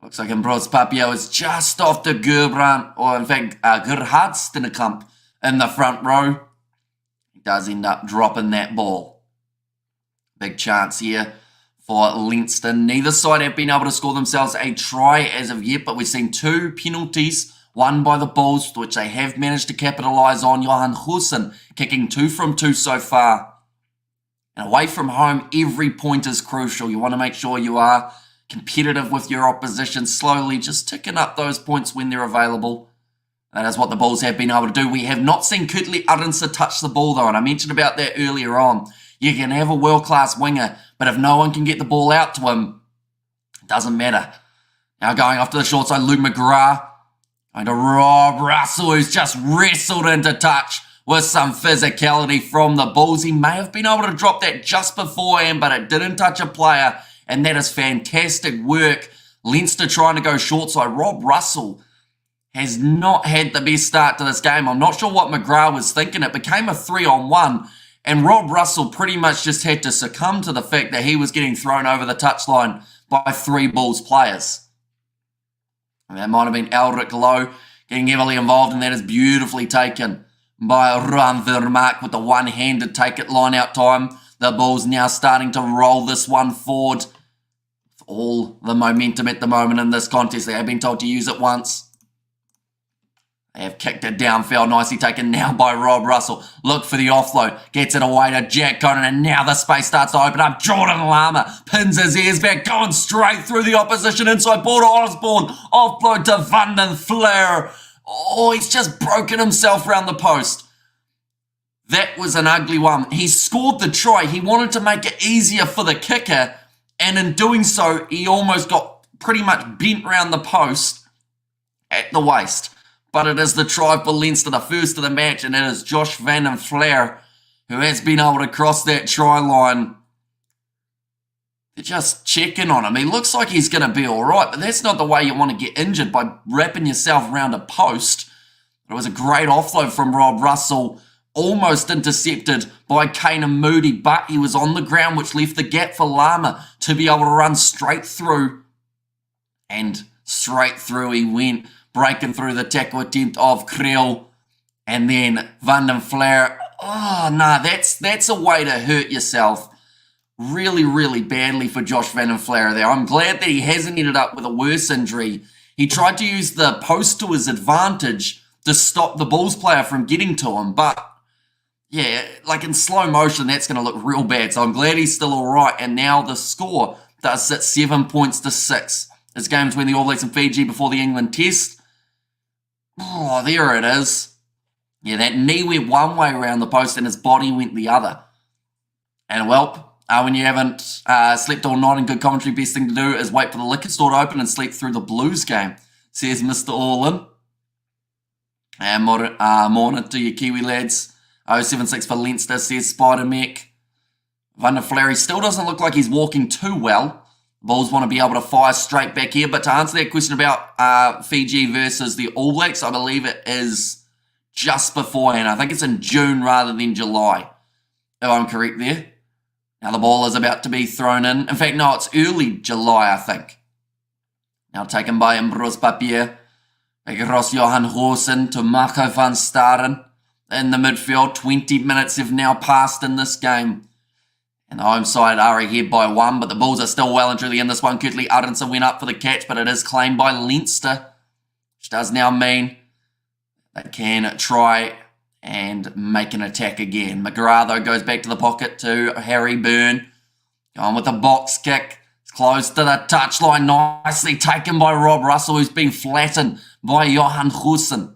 Looks like Ambrose Papio is just off to Gerbrand, or in fact, Gerhardstenkamp in the front row. He does end up dropping that ball. Big chance here for Leinster. Neither side have been able to score themselves a try as of yet, but we've seen 2 penalties, one by the Bulls, which they have managed to capitalise on. Johan Hurson kicking 2 from 2 so far. And away from home, every point is crucial. You want to make sure you are competitive with your opposition, slowly just ticking up those points when they're available. That is what the Bulls have been able to do. We have not seen Kurtley Arendse touch the ball though, and I mentioned about that earlier on. You can have a world-class winger, but if no one can get the ball out to him, it doesn't matter. Now going off to the short side, Luke McGrath. Going to Rob Russell, who's just wrestled into touch with some physicality from the Bulls. He may have been able to drop that just beforehand, but it didn't touch a player. And that is fantastic work. Leinster trying to go short side. Rob Russell has not had the best start to this game. I'm not sure what McGrath was thinking. It became a 3-on-1. And Rob Russell pretty much just had to succumb to the fact that he was getting thrown over the touchline by 3 Bulls players. And that might have been Elric Lowe getting heavily involved. And that is beautifully taken by Ruan Vermaak with the one-handed take-it line-out time. The Bulls now starting to roll this one forward. All the momentum at the moment in this contest. They have been told to use it once. They have kicked it downfield. Nicely taken now by Rob Russell. Look for the offload. Gets it away to Jack Conan. And now the space starts to open up. Jordan Lama pins his ears back. Going straight through the opposition inside border. Osborne. Offload to Van den Flair. Oh, he's just broken himself around the post. That was an ugly one. He scored the try. He wanted to make it easier for the kicker. And in doing so, he almost got pretty much bent around the post at the waist. But it is the try for Leinster, the first of the match. And it is Josh Van den Flair who has been able to cross that try line. They're just checking on him. He looks like he's going to be all right. But that's not the way you want to get injured, by wrapping yourself around a post. It was a great offload from Rob Russell. Almost intercepted by Kanan Moody, but he was on the ground, which left the gap for Lama to be able to run straight through. And straight through he went, breaking through the tackle attempt of Creel. And then Van den Flair. Oh, no, that's a way to hurt yourself really, really badly for Josh Van den Flair there. I'm glad that he hasn't ended up with a worse injury. He tried to use the post to his advantage to stop the Bulls player from getting to him, but yeah, like in slow motion, that's going to look real bad. So I'm glad he's still all right. And now the score does sit 7 points to 6. This game between the All Blacks and Fiji before the England test. Oh, there it is. Yeah, that knee went one way around the post and his body went the other. And well, when you haven't slept all night in good commentary, best thing to do is wait for the liquor store to open and sleep through the Blues game, says Mr. All-In. And morning to you Kiwi lads. 076 for Leinster, says Spider-Mech. Van der Flery still doesn't look like he's walking too well. The Bulls want to be able to fire straight back here. But to answer that question about Fiji versus the All Blacks, I believe it is just beforehand. I think it's in June rather than July, if I'm correct there. Now the ball is about to be thrown in. In fact, no, it's early July, I think. Now taken by Ambrose Papier. Across Johan Goosen to Marco van Staren in the midfield. 20 minutes have now passed in this game. And the home side are ahead by 1, but the Bulls are still well and truly in this one. Kurtley Ardenson went up for the catch, but it is claimed by Leinster, which does now mean they can try and make an attack again. McGrath, though, goes back to the pocket to Harry Byrne. Going with the box kick. It's close to the touchline. Nicely taken by Rob Russell, who's been flattened by Johan Goosen.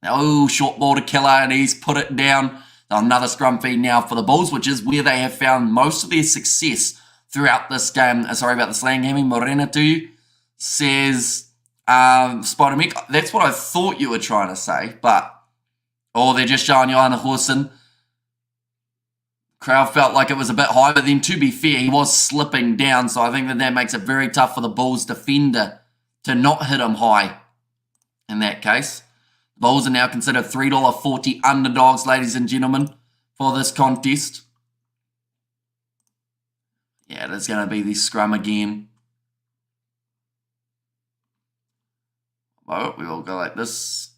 Now, short ball to Killer, and he's put it down. Another scrum feed now for the Bulls, which is where they have found most of their success throughout this game. Sorry about the slang, Hammy. Morena to you, says Spider-Mech. That's what I thought you were trying to say, but they're just showing Johan Goosen. Crowd felt like it was a bit high, but then to be fair, he was slipping down, so I think that makes it very tough for the Bulls defender to not hit him high in that case. The Bulls are now considered $3.40 underdogs, ladies and gentlemen, for this contest. Yeah, it is going to be the scrum again. Well, we will go like this,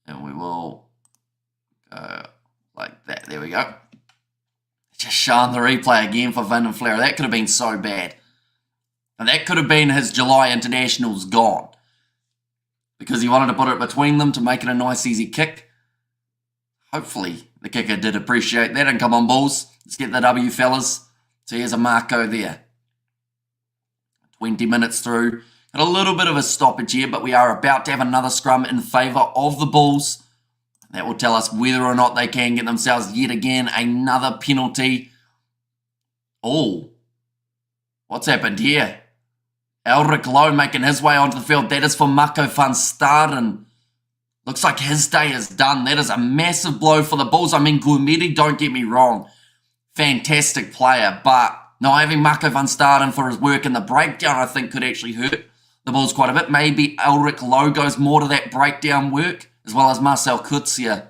and we will go like that. There we go. Just showing the replay again for Van der Flery. That could have been so bad. And that could have been his July internationals gone. Because he wanted to put it between them to make it a nice, easy kick. Hopefully, the kicker did appreciate that. And come on, Bulls. Let's get the W, fellas. So here's a Marco there. 20 minutes through. Got a little bit of a stoppage here, but we are about to have another scrum in favour of the Bulls. That will tell us whether or not they can get themselves yet again another penalty. Oh, what's happened here? Elric Lowe making his way onto the field. That is for Marco van Staren. Looks like his day is done. That is a massive blow for the Bulls. I mean, Gourmeti, don't get me wrong. Fantastic player. But not having Marco van Staren for his work in the breakdown, I think, could actually hurt the Bulls quite a bit. Maybe Elric Lowe goes more to that breakdown work, as well as Marcel Kutsia.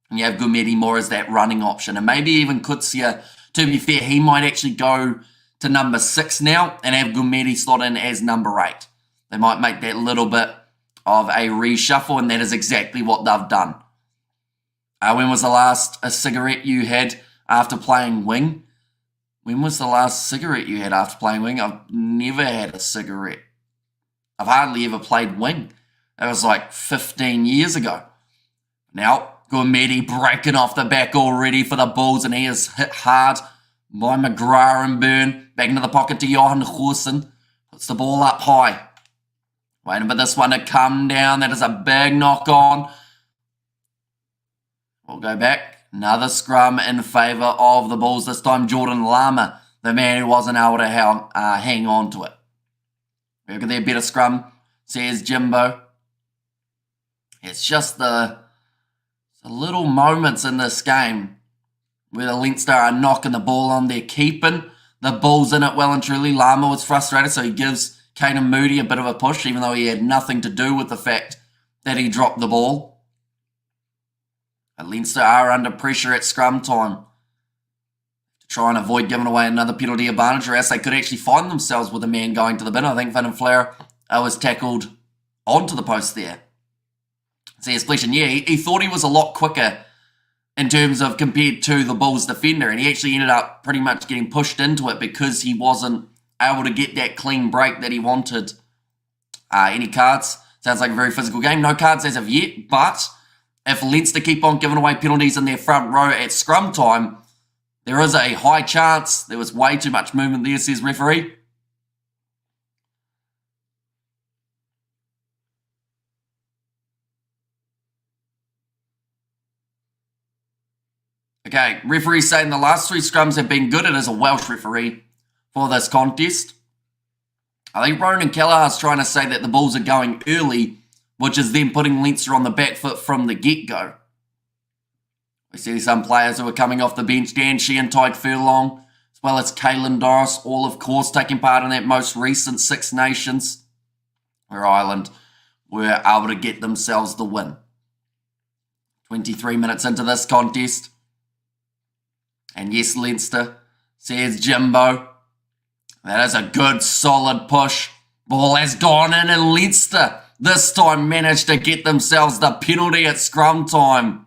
And you have Gourmeti more as that running option. And maybe even Kutsia, to be fair, he might actually go to number 6 now and have Gourmeti slot in as number 8. They might make that little bit of a reshuffle, and that is exactly what they've done. When was the last cigarette you had after playing wing? When was the last cigarette you had after playing wing? I've never had a cigarette. I've hardly ever played wing. That was like 15 years ago. Now, Gourmeti breaking off the back already for the Bulls, and he is hit hard by McGrath and Byrne. Back into the pocket to Johan Goosen. Puts the ball up high. Waiting for this one to come down. That is a big knock on. We'll go back. Another scrum in favour of the Bulls. This time Jordan Lama, the man who wasn't able to hang on to it. Look at their better scrum, says Jimbo. It's just the little moments in this game where the Leinster are knocking the ball on. They're keeping the Bulls in it well and truly. Lama was frustrated, so he gives Caden Moody a bit of a push, even though he had nothing to do with the fact that he dropped the ball. And Leinster are under pressure at scrum time to try and avoid giving away another penalty advantage, or else they could actually find themselves with a man going to the bin. I think Van der Flery was tackled onto the post there. See, Spleshin, yeah, he thought he was a lot quicker in terms of compared to the Bulls defender, and he actually ended up pretty much getting pushed into it because he wasn't able to get that clean break that he wanted. Any cards? Sounds like a very physical game. No cards as of yet, but if Leinster keep on giving away penalties in their front row at scrum time, there is a high chance. There was way too much movement there, says referee. Okay, referee saying the last 3 scrums have been good. It is a Welsh referee for this contest. I think Ronan Kelleher's trying to say that the Bulls are going early, which is then putting Leinster on the back foot from the get-go. We see some players who are coming off the bench, Dan Sheehan, Tyke Furlong, as well as Caelan Doris, all of course taking part in that most recent Six Nations, where Ireland were able to get themselves the win. 23 minutes into this contest. And yes, Leinster, says Jimbo. That is a good, solid push. Ball has gone in, and Leinster this time managed to get themselves the penalty at scrum time.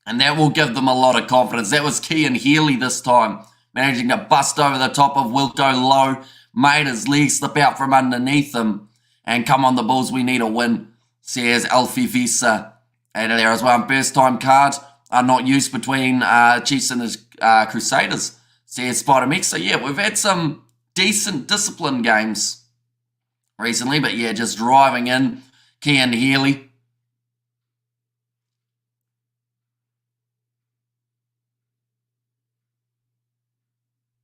And that will give them a lot of confidence. That was Cian Healy this time, managing to bust over the top of Wilto Lowe, made his leg slip out from underneath him. And come on, the Bulls, we need a win, says Alfie Visa. And there as well, first time card are not used between Chiefs and his Crusaders, says Spider Mix. So yeah, we've had some decent discipline games recently, but yeah, just driving in Cian Healy.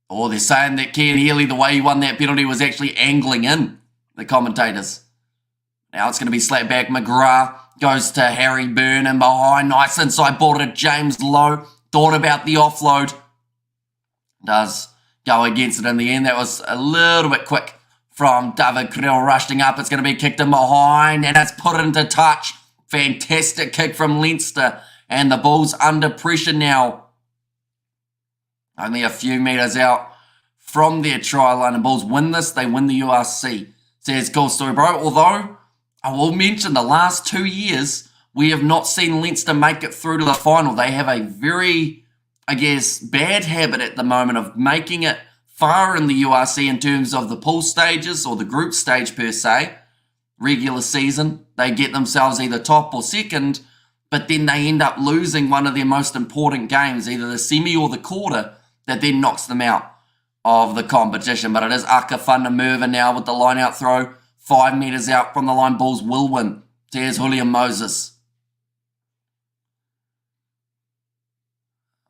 Oh, they're saying that Cian Healy, the way he won that penalty, was actually angling in, the commentators. Now it's going to be slapped back. McGrath goes to Harry Byrne and behind. Nice inside ball to James Lowe. Thought about the offload. Does go against it in the end. That was a little bit quick from David Creel rushing up. It's going to be kicked in behind and it's put into touch. Fantastic kick from Leinster. And the Bulls under pressure now. Only a few metres out from their try line. And Bulls win this. They win the URC. Says cool story, bro. Although I will mention the last 2 years, we have not seen Leinster make it through to the final. They have a very, I guess, bad habit at the moment of making it far in the URC in terms of the pool stages or the group stage per se. Regular season, they get themselves either top or second, but then they end up losing one of their most important games, either the semi or the quarter, that then knocks them out of the competition. But it is Aka van der Merwe now with the line out throw. 5 metres out from the line, Bulls will win. There's Julian Moses.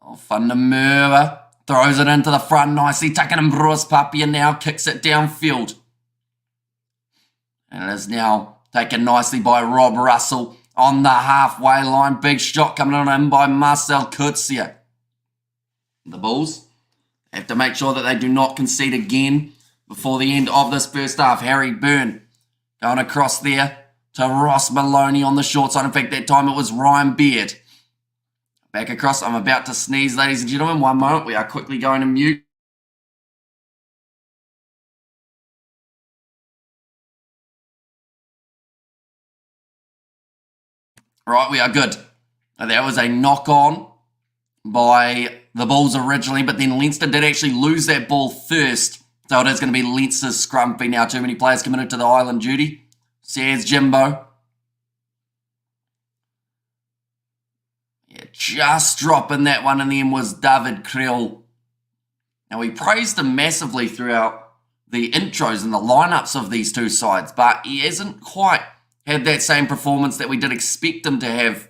Oh, van der Merwe throws it into the front nicely. Taking him Bruce Papia now, kicks it downfield. And it is now taken nicely by Rob Russell on the halfway line. Big shot coming on in by Marcel Kurtzia. The Bulls have to make sure that they do not concede again before the end of this first half. Harry Byrne going across there to Ross Maloney on the short side. In fact, that time it was Ryan Beard. Back across. I'm about to sneeze, ladies and gentlemen. One moment. We are quickly going to mute. Right, we are good. Now, that was a knock-on by the Bulls originally, but then Leinster did actually lose that ball first. So it is going to be Leinster's scrum fee now. Too many players committed to the island duty. Says Jimbo. Yeah, just dropping that one in the end was David Creel. Now, we praised him massively throughout the intros and the lineups of these two sides, but he hasn't quite had that same performance that we did expect him to have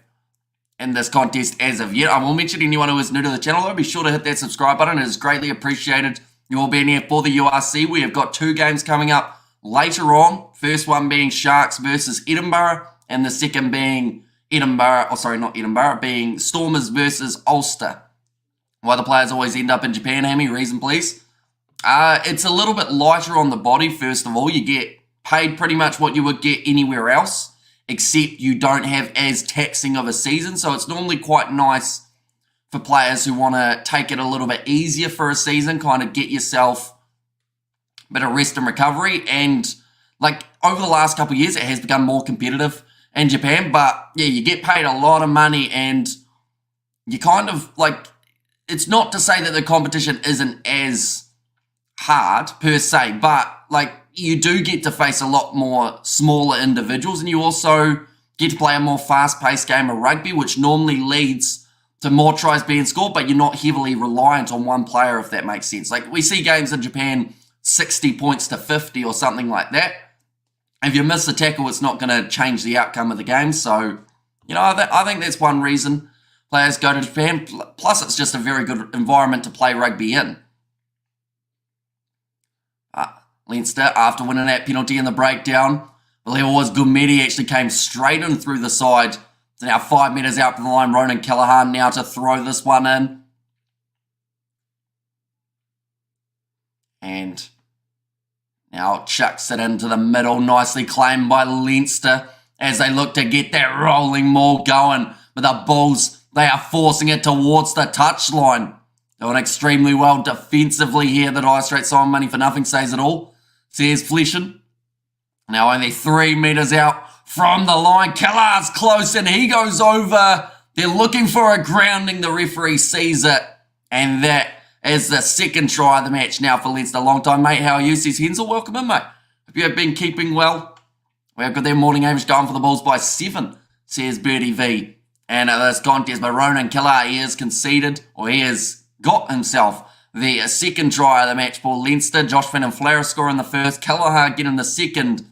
in this contest as of yet. I will mention anyone who is new to the channel, though, be sure to hit that subscribe button. It is greatly appreciated. You all being here for the URC. We have got 2 games coming up later on. First one being Sharks versus Edinburgh, and the second being being Stormers versus Ulster. Why the players always end up in Japan, Hammy? Reason, please. It's a little bit lighter on the body, first of all. You get paid pretty much what you would get anywhere else, except you don't have as taxing of a season. So it's normally quite nice for players who want to take it a little bit easier for a season, kind of get yourself a bit of rest and recovery. And like over the last couple of years, it has become more competitive in Japan. But yeah, you get paid a lot of money and you kind of like, it's not to say that the competition isn't as hard per se, but like you do get to face a lot more smaller individuals, and you also get to play a more fast-paced game of rugby, which normally leads to more tries being scored, but you're not heavily reliant on one player, if that makes sense. Like we see games in Japan, 60 points to 50 or something like that. If you miss the tackle, it's not going to change the outcome of the game. So, you know, I think that's one reason players go to Japan. Plus, it's just a very good environment to play rugby in. Leinster, after winning that penalty in the breakdown, I believe it was Gumedi actually came straight in through the side. So now 5 metres out from the line, Ronan Callaghan now to throw this one in. And now chucks it into the middle, nicely claimed by Leinster as they look to get that rolling maul going. But the Bulls, they are forcing it towards the touchline. Doing extremely well defensively here. The Dire Straits Simon Money for Nothing says it all. Says Fleshin. Now only 3 metres out from the line. Kellar's close and he goes over. They're looking for a grounding. The referee sees it. And that is the second try of the match now for Leinster. Long time, mate. How are you? Says Hensel. Welcome in, mate. Hope you have been keeping well. We have got their morning average going for the Bulls by 7, says Birdie V. And this contest by Ronan Kellar, he has conceded, or he has got himself the second try of the match for Leinster. Josh Finn and Flair scoring the first. Kelleher getting the second.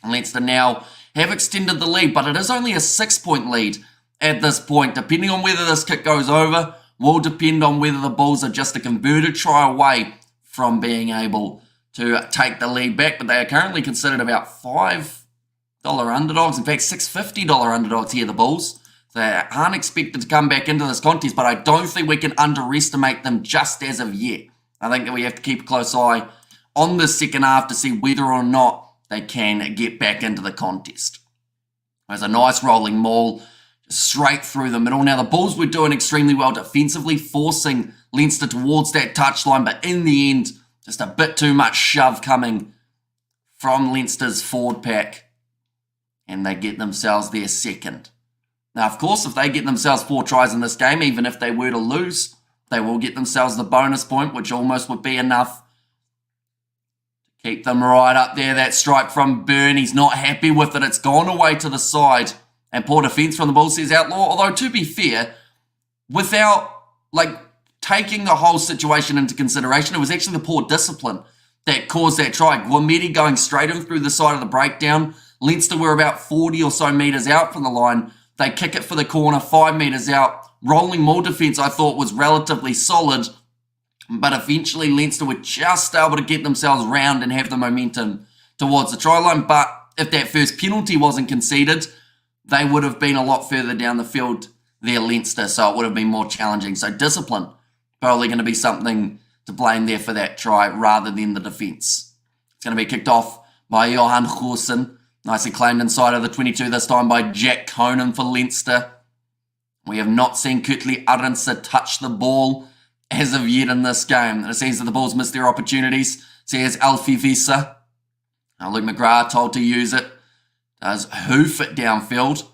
Leinster now have extended the lead, but it is only a 6-point lead at this point. Depending on whether this kick goes over, will depend on whether the Bulls are just a converted try away from being able to take the lead back. But they are currently considered about $5 underdogs. In fact, $6.50 underdogs here, the Bulls. They aren't expected to come back into this contest, but I don't think we can underestimate them just as of yet. I think that we have to keep a close eye on the second half to see whether or not they can get back into the contest. There's a nice rolling maul straight through the middle. Now, the Bulls were doing extremely well defensively, forcing Leinster towards that touchline, but in the end, just a bit too much shove coming from Leinster's forward pack, and they get themselves their second. Now, of course, if they get themselves 4 tries in this game, even if they were to lose, they will get themselves the bonus point, which almost would be enough to keep them right up there. That strike from Byrne, he's not happy with it. It's gone away to the side. And poor defence from the Bulls, says Outlaw. Although, to be fair, without taking the whole situation into consideration, it was actually the poor discipline that caused that try. Gumedi going straight in through the side of the breakdown. Leinster were about 40 or so metres out from the line. They kick it for the corner, 5 metres out. Rolling maul defence, I thought, was relatively solid. But eventually, Leinster were just able to get themselves round and have the momentum towards the try line. But if that first penalty wasn't conceded, they would have been a lot further down the field there, Leinster. So it would have been more challenging. So discipline, probably going to be something to blame there for that try rather than the defence. It's going to be kicked off by Johan Goosen. Nicely claimed inside of the 22 this time by Jack Conan for Leinster. We have not seen Kurtley Arendse touch the ball as of yet in this game. And it seems that the Bulls missed their opportunities. Says Alfie Visa. Now Luke McGrath told to use it. Does hoof it downfield.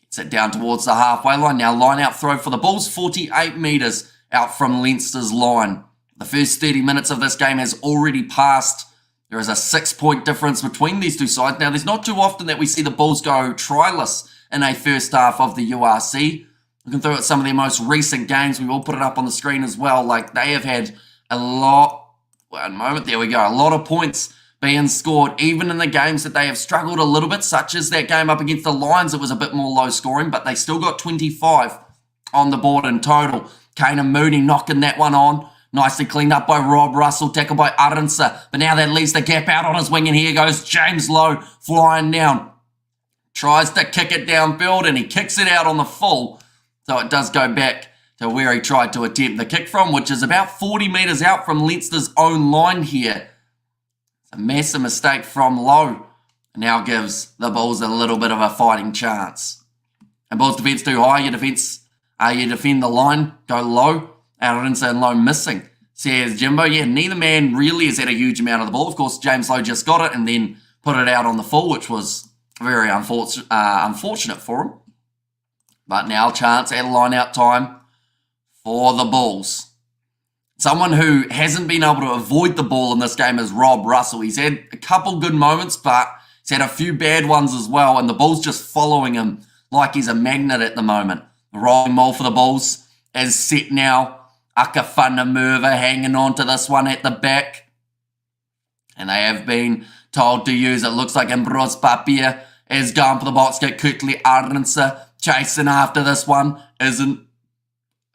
Gets it down towards the halfway line. Now line out throw for the Bulls. 48 metres out from Leinster's line. The first 30 minutes of this game has already passed. There is a 6-point difference between these two sides. Now, there's not too often that we see the Bulls go tryless in a first half of the URC. Looking through at some of their most recent games, we will put it up on the screen as well. They have had a lot, one moment, there we go, a lot of points being scored, even in the games that they have struggled a little bit, such as that game up against the Lions. It was a bit more low scoring, but they still got 25 on the board in total. Kane and Mooney knocking that one on. Nicely cleaned up by Rob Russell, tackled by Arendse. But now that leaves the gap out on his wing, and here goes James Lowe flying down. Tries to kick it downfield, and he kicks it out on the full. So it does go back to where he tried to attempt the kick from, which is about 40 metres out from Leinster's own line here. It's a massive mistake from Lowe. Now gives the Bulls a little bit of a fighting chance. And Bulls defence too high. You defend the line, go low. Arendse and Lowe missing, says Jimbo. Yeah, neither man really has had a huge amount of the ball. Of course, James Lowe just got it and then put it out on the full, which was very unfortunate for him. But now chance at line out time for the Bulls. Someone who hasn't been able to avoid the ball in this game is Rob Russell. He's had a couple good moments, but he's had a few bad ones as well, and the Bulls just following him like he's a magnet at the moment. The rolling maul for the Bulls is set now. Akafana Merva hanging on to this one at the back. And they have been told to use it. Looks like Ambrose Papier is going for the box kick. Quickly Arendse chasing after this one. Isn't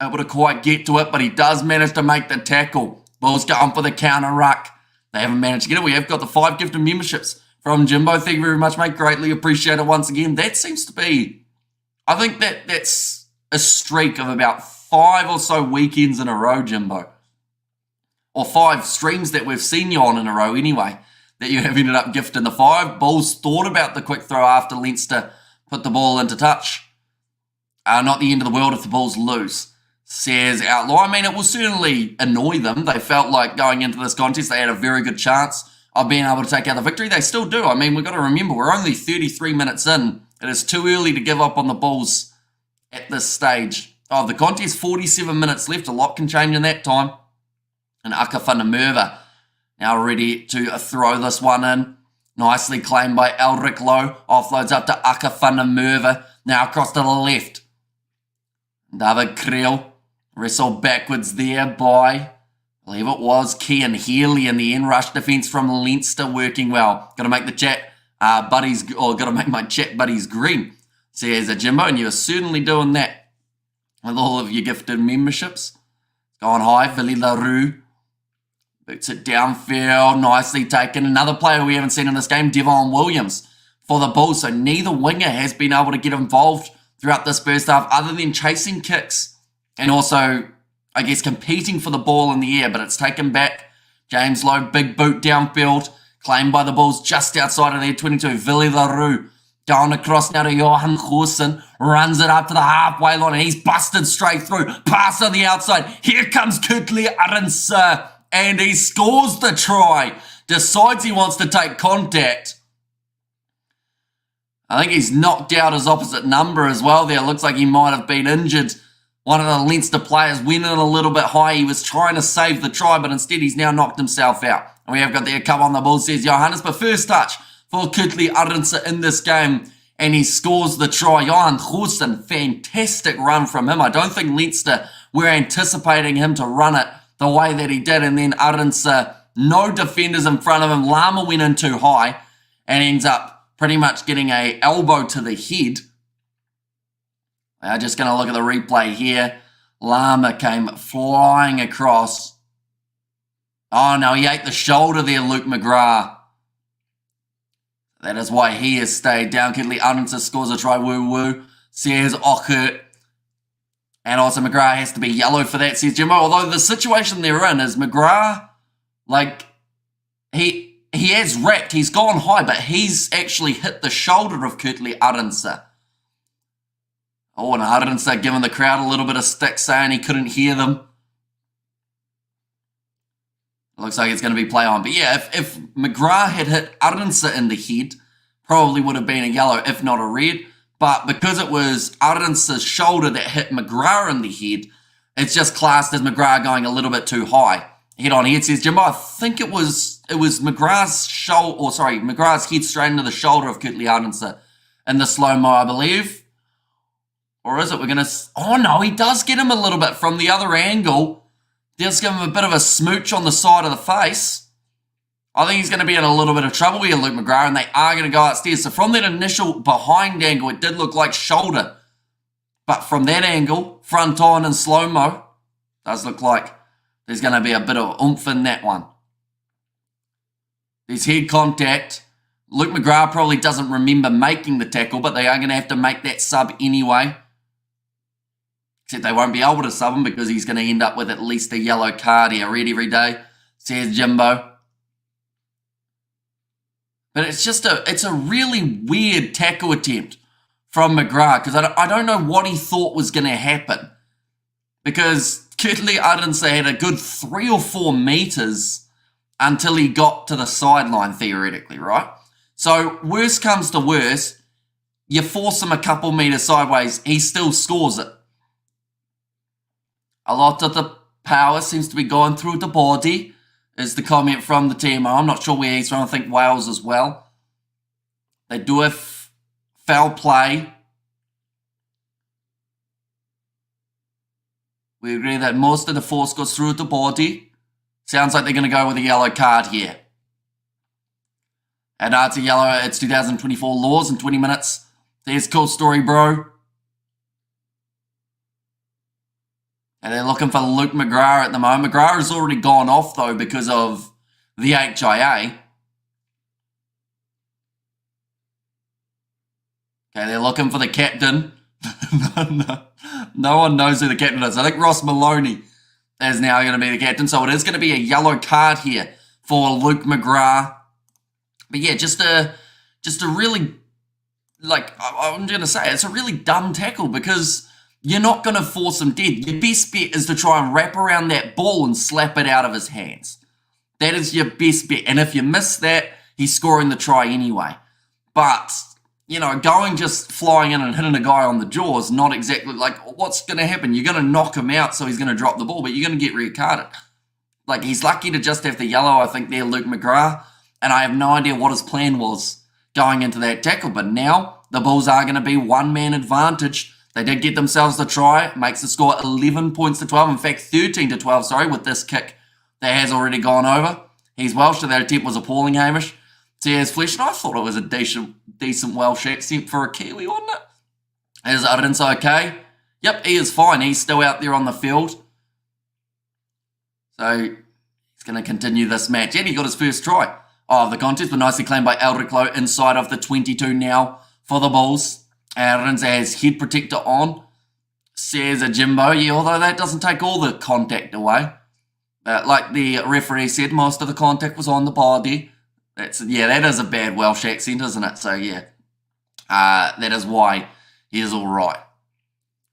able to quite get to it, but he does manage to make the tackle. Bulls going for the counter ruck. They haven't managed to get it. We have got the 5 gifted memberships from Jimbo. Thank you very much, mate. Greatly appreciate it once again. That seems to be, I think that's a streak of about 5 or so weekends in a row, Jimbo. Or 5 streams that we've seen you on in a row anyway, that you have ended up gifting the 5. Bulls thought about the quick throw after Leinster put the ball into touch. Not the end of the world if the Bulls lose, says Outlaw. I mean, it will certainly annoy them. They felt like going into this contest, they had a very good chance of being able to take out the victory. They still do. I mean, we've got to remember, we're only 33 minutes in. It is too early to give up on the Bulls at this stage of the contest. 47 minutes left. A lot can change in that time. And Aka van der Merwe now ready to throw this one in. Nicely claimed by Elric Lowe. Offloads up to Aka van der Merwe. Now across to the left. David Creel. Wrestled backwards there by, I believe it was Cian Healy in the end. Rush defence from Leinster working well. Got to make the chat buddies, or got to make my chat buddies green, says a Jimbo, and you're certainly doing that with all of your gifted memberships. Going high, Villy LaRue. Boots it downfield, nicely taken. Another player we haven't seen in this game, Devon Williams, for the Bulls. So neither winger has been able to get involved throughout this first half other than chasing kicks. And also, I guess, competing for the ball in the air, but it's taken back. James Lowe, big boot downfield, claimed by the Bulls just outside of their 22. Villy LaRue going across now to Johan Goosen, runs it up to the halfway line, and he's busted straight through. Pass on the outside. Here comes Kurtley Arendse, and he scores the try. Decides he wants to take contact. I think he's knocked out his opposite number as well there. Looks like he might have been injured. One of the Leinster players went in a little bit high. He was trying to save the try, but instead he's now knocked himself out. And we have got there, come on the ball, says Johannes. But first touch for Kurtley Arendse in this game, and he scores the try. Johan Goosen, fantastic run from him. I don't think Leinster were anticipating him to run it the way that he did. And then Arendse, no defenders in front of him. Lama went in too high and ends up pretty much getting a elbow to the head. Just going to look at the replay here. Lama came flying across. Oh, no, he ate the shoulder there, Luke McGrath. That is why he has stayed down. Kurtley Arendse scores a try, woo-woo, says Ochert. And also McGrath has to be yellow for that, says Jimbo. Although the situation they're in is McGrath, like, he has wrecked. He's gone high, but he's actually hit the shoulder of Kurtley Arendse. Oh, and Arendse giving the crowd a little bit of stick, saying he couldn't hear them. Looks like it's going to be play on. But yeah, if McGrath had hit Arendse in the head, probably would have been a yellow, if not a red. But because it was Arense's shoulder that hit McGrath in the head, it's just classed as McGrath going a little bit too high. Head on head, says Jimbo. I think it was McGrath's shoulder, or sorry, McGrath's head straight into the shoulder of Kurtley Arendse in the slow-mo, I believe. Or is it? We're going to... Oh, no, he does get him a little bit from the other angle. Does give him a bit of a smooch on the side of the face. I think he's going to be in a little bit of trouble here, Luke McGrath, and they are going to go upstairs. So from that initial behind angle, it did look like shoulder. But from that angle, front on and slow-mo, does look like there's going to be a bit of oomph in that one. There's head contact. Luke McGrath probably doesn't remember making the tackle, but they are going to have to make that sub anyway. Except they won't be able to sub him because he's going to end up with at least a yellow card here. Red every day, says Jimbo. But it's a really weird tackle attempt from McGrath because I don't know what he thought was going to happen. Because Kurtley Arendse had a good 3 or 4 meters until he got to the sideline, theoretically, right? So worst comes to worst, you force him a couple meters sideways, he still scores it. A lot of the power seems to be going through the body, is the comment from the team. I'm not sure where he's from. I think Wales as well. They do have foul play. We agree that most of the force goes through the body. Sounds like they're going to go with a yellow card here. And it's a yellow. It's 2024 laws in 20 minutes. There's cool story, bro. And they're looking for Luke McGrath at the moment. McGrath has already gone off, though, because of the HIA. Okay, they're looking for the captain. No one knows who the captain is. I think Ross Maloney is now going to be the captain. So it is going to be a yellow card here for Luke McGrath. But yeah, just a really, like, I'm going to say, it's a really dumb tackle because you're not going to force him dead. Your best bet is to try and wrap around that ball and slap it out of his hands. That is your best bet. And if you miss that, he's scoring the try anyway. But, you know, going just flying in and hitting a guy on the jaw is not exactly, like, what's going to happen? You're going to knock him out, so he's going to drop the ball, but you're going to get red carded. Like, he's lucky to just have the yellow, I think, there, Luke McGrath. And I have no idea what his plan was going into that tackle. But now the Bulls are going to be one-man advantage. They did get themselves the try. Makes the score 11 points to 12. In fact, 13 to 12, sorry, with this kick that has already gone over. He's Welsh, so that attempt was appalling, Hamish. Tears Flesh, and I thought it was a decent Welsh accent for a Kiwi, wasn't it? Is evidence okay? Yep, he is fine. He's still out there on the field. So he's going to continue this match. And he got his first try of the contest, but nicely claimed by Elriclo inside of the 22 now for the Bulls. Aaron's has head protector on, says a Jimbo. Yeah, although that doesn't take all the contact away. Like the referee said, most of the contact was on the body. That is a bad Welsh accent, isn't it? So yeah, that is why he is all right.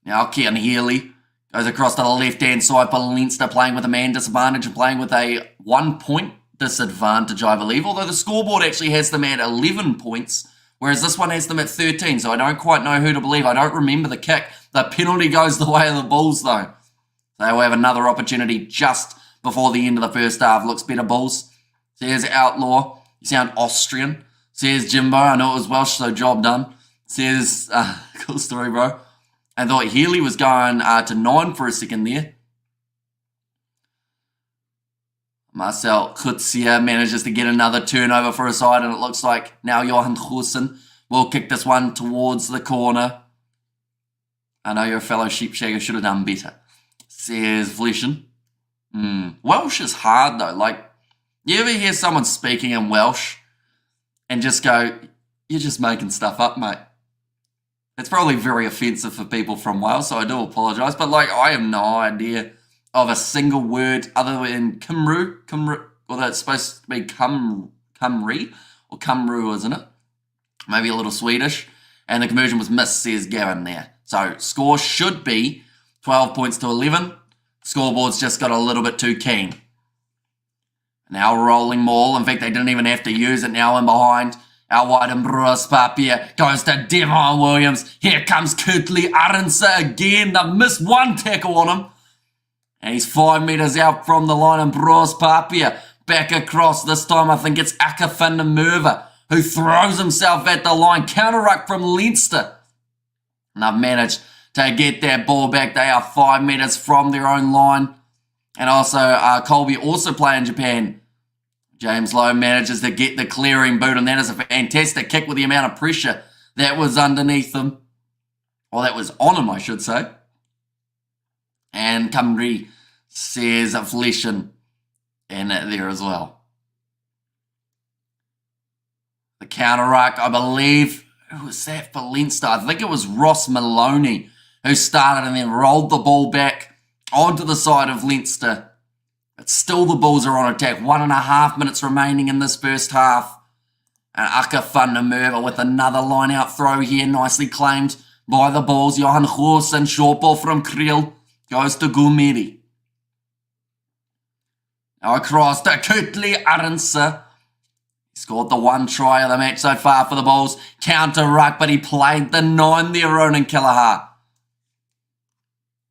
Now Kean Healy goes across to the left-hand side for Leinster, playing with a man disadvantage and playing with a 1-point disadvantage, I believe. Although the scoreboard actually has them at 11 points. Whereas this one has them at 13, so I don't quite know who to believe. I don't remember the kick. The penalty goes the way of the Bulls, though. They will have another opportunity just before the end of the first half. Looks better, Bulls. Says Outlaw. You sound Austrian. Says Jimbo. I know it was Welsh, so job done. Says, cool story, bro. I thought Healy was going to 9 for a second there. Marcel Kutsia manages to get another turnover for a side, and it looks like now Johan Goosen will kick this one towards the corner. I know your fellow sheepshagger should have done better, says Vleschen. Welsh is hard, though. Like, you ever hear someone speaking in Welsh and just go, you're just making stuff up, mate? It's probably very offensive for people from Wales, so I do apologise. But, like, I have no idea of a single word other than Cymru. Well, that's supposed to be Cymru, or Cymru, isn't it? Maybe a little Swedish. And the conversion was missed, says Gavin there. So score should be 12 points to 11. Scoreboard's just got a little bit too keen. Now rolling maul. In fact, they didn't even have to use it. Now in behind. Out wide and Bruce Papier goes to Devon Williams. Here comes Kurtley Arendse again. They've missed one tackle on him. And he's 5 metres out from the line, and Bruce Papier back across. This time I think it's Aka van der Merwe who throws himself at the line. Counter-ruck from Leinster. And they've managed to get that ball back. They are 5 metres from their own line. And also Colby also playing Japan. James Lowe manages to get the clearing boot, and that is a fantastic kick with the amount of pressure that was underneath him. Or that was on him, I should say. And Cymru says Vleschen in there as well. The counter-ruck, I believe, who was that for Leinster? I think it was Ross Maloney who started and then rolled the ball back onto the side of Leinster. But still the Bulls are on attack. 1.5 minutes remaining in this first half. And Aka van der Merwe with another line-out throw here, nicely claimed by the Bulls. Johan Goosen, short ball from Kriel. Goes to Gumeri. Now across to Kurtley Arendse. He scored the 1 try of the match so far for the Bulls. Counter-ruck, but he played the 9 there, Ronan Kelleher.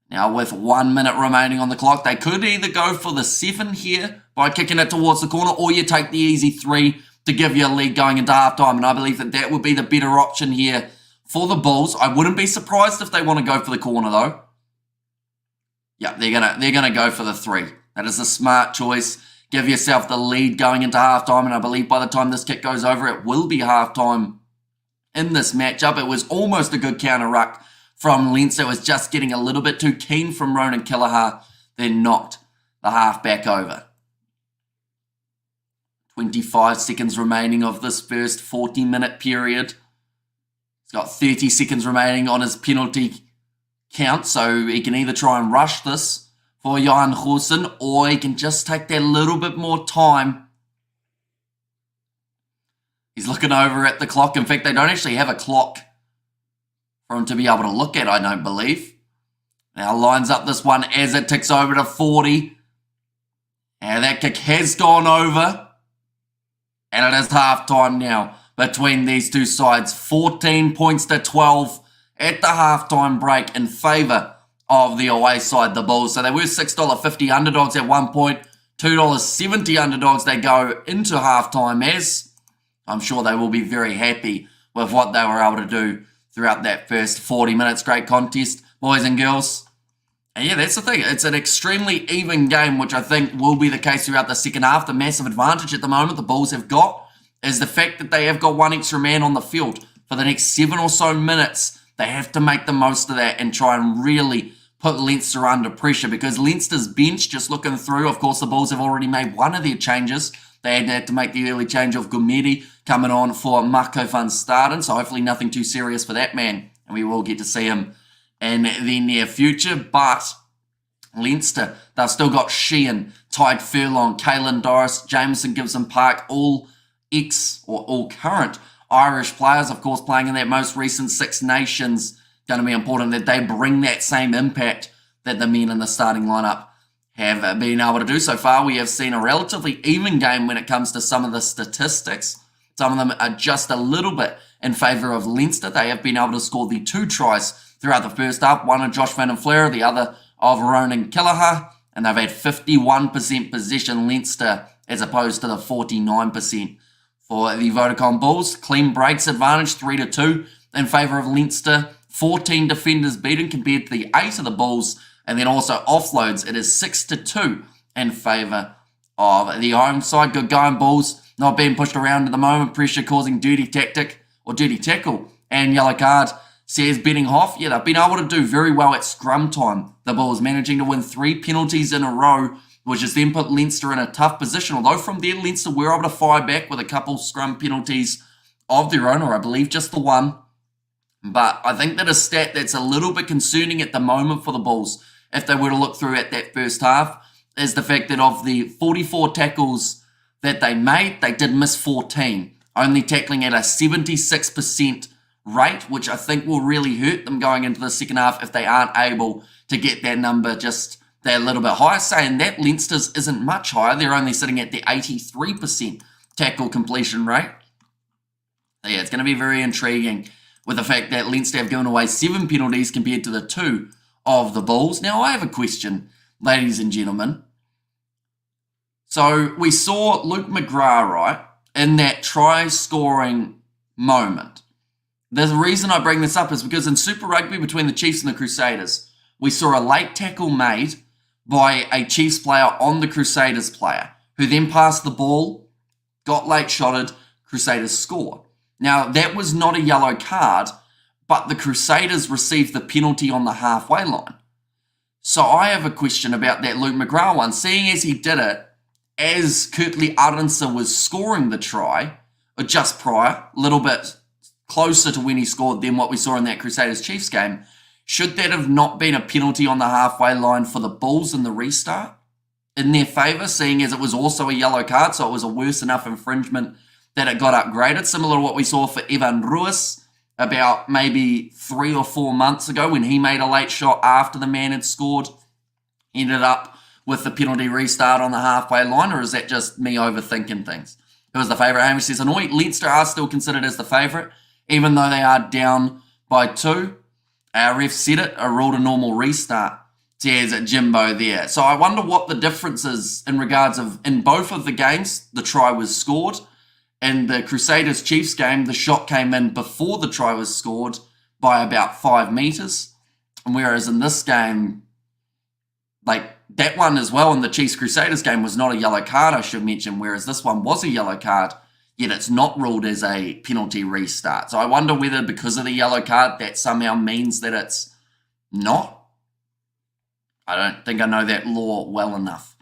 Now with 1 minute remaining on the clock, they could either go for the 7 here by kicking it towards the corner, or you take the easy 3 to give you a lead going into halftime. And I believe that that would be the better option here for the Bulls. I wouldn't be surprised if they want to go for the corner, though. Yeah, they're gonna go for the 3. That is a smart choice. Give yourself the lead going into halftime, and I believe by the time this kick goes over, it will be halftime in this matchup. It was almost a good counter-ruck from Leinster was just getting a little bit too keen from Ronan Kelleher, then knocked the half back over. 25 seconds remaining of this first 40-minute period. He's got 30 seconds remaining on his penalty count, so he can either try and rush this for Johan Goosen, or he can just take that little bit more time. He's looking over at the clock. In fact, they don't actually have a clock for him to be able to look at, I don't believe. Now lines up this one as it ticks over to 40. And that kick has gone over. And it is half-time now between these two sides. 14 points to 12 at the half-time break in favour of the away side, the Bulls. So they were $6.50 underdogs at one point. $2.70 underdogs they go into half-time as. I'm sure they will be very happy with what they were able to do throughout that first 40 minutes. Great contest, boys and girls. And yeah, that's the thing. It's an extremely even game, which I think will be the case throughout the second half. The massive advantage at the moment the Bulls have got is the fact that they have got one extra man on the field for the next 7 or so minutes. They have to make the most of that and try and really put Leinster under pressure, because Leinster's bench, just looking through, of course, the Bulls have already made one of their changes. They had to make the early change of Gumedi coming on for Marco van Staden, so hopefully nothing too serious for that man, and we will get to see him in the near future. But Leinster, they've still got Sheehan, Tyke Furlong, Caelan Doris, Jameson Gibson Park, all current Irish players, of course, playing in that most recent Six Nations. Going to be important that they bring that same impact that the men in the starting lineup have been able to do. So far, we have seen a relatively even game when it comes to some of the statistics. Some of them are just a little bit in favour of Leinster. They have been able to score the 2 tries throughout the first half, one of Josh Van den Fleer, the other of Ronan Kelleher, and they've had 51% possession Leinster as opposed to the 49% for the Vodacom Bulls. Clean breaks advantage, 3-2 in favour of Leinster. 14 defenders beaten compared to the 8 of the Bulls, and then also offloads, it is 6-2 in favour of the home side. Good going, Bulls, not being pushed around at the moment, pressure causing dirty tackle, and yellow card, says betting Hoff. Yeah, they've been able to do very well at scrum time. The Bulls managing to win 3 penalties in a row, which has then put Leinster in a tough position, although from there Leinster were able to fire back with a couple scrum penalties of their own, or I believe just the one. But I think that a stat that's a little bit concerning at the moment for the Bulls, if they were to look through at that first half, is the fact that of the 44 tackles that they made, they did miss 14, only tackling at a 76% rate, which I think will really hurt them going into the second half if they aren't able to get that number just that little bit higher. Saying that, Leinster's isn't much higher. They're only sitting at the 83% tackle completion rate. So yeah, it's going to be very intriguing with the fact that Leinster have given away 7 penalties compared to the 2 of the Bulls. Now, I have a question, ladies and gentlemen. So, we saw Luke McGrath, right, in that try-scoring moment. The reason I bring this up is because in Super Rugby between the Chiefs and the Crusaders, we saw a late tackle made by a Chiefs player on the Crusaders player, who then passed the ball, got late shotted, Crusaders score. Now, that was not a yellow card, but the Crusaders received the penalty on the halfway line. So I have a question about that Luke McGrath one. Seeing as he did it, as Kurtley Arendse was scoring the try, or just prior, a little bit closer to when he scored than what we saw in that Crusaders-Chiefs game, should that have not been a penalty on the halfway line for the Bulls in the restart in their favour, seeing as it was also a yellow card, so it was a worse enough infringement that it got upgraded, similar to what we saw for Evan Ruiz about maybe 3 or 4 months ago when he made a late shot after the man had scored, ended up with the penalty restart on the halfway line, or is that just me overthinking things? Who was the favourite? Hamish says, annoying. Leinster are still considered as the favourite, even though they are down by 2. Our ref said it, ruled a normal restart, says Jimbo there. So I wonder what the difference is in regards of, in both of the games, the try was scored. In the Crusaders-Chiefs game, the shot came in before the try was scored by about 5 metres. Whereas in this game, like that one as well in the Chiefs-Crusaders game was not a yellow card, I should mention, whereas this one was a yellow card. yet it's not ruled as a penalty restart. So I wonder whether because of the yellow card that somehow means that it's not. I don't think I know that law well enough.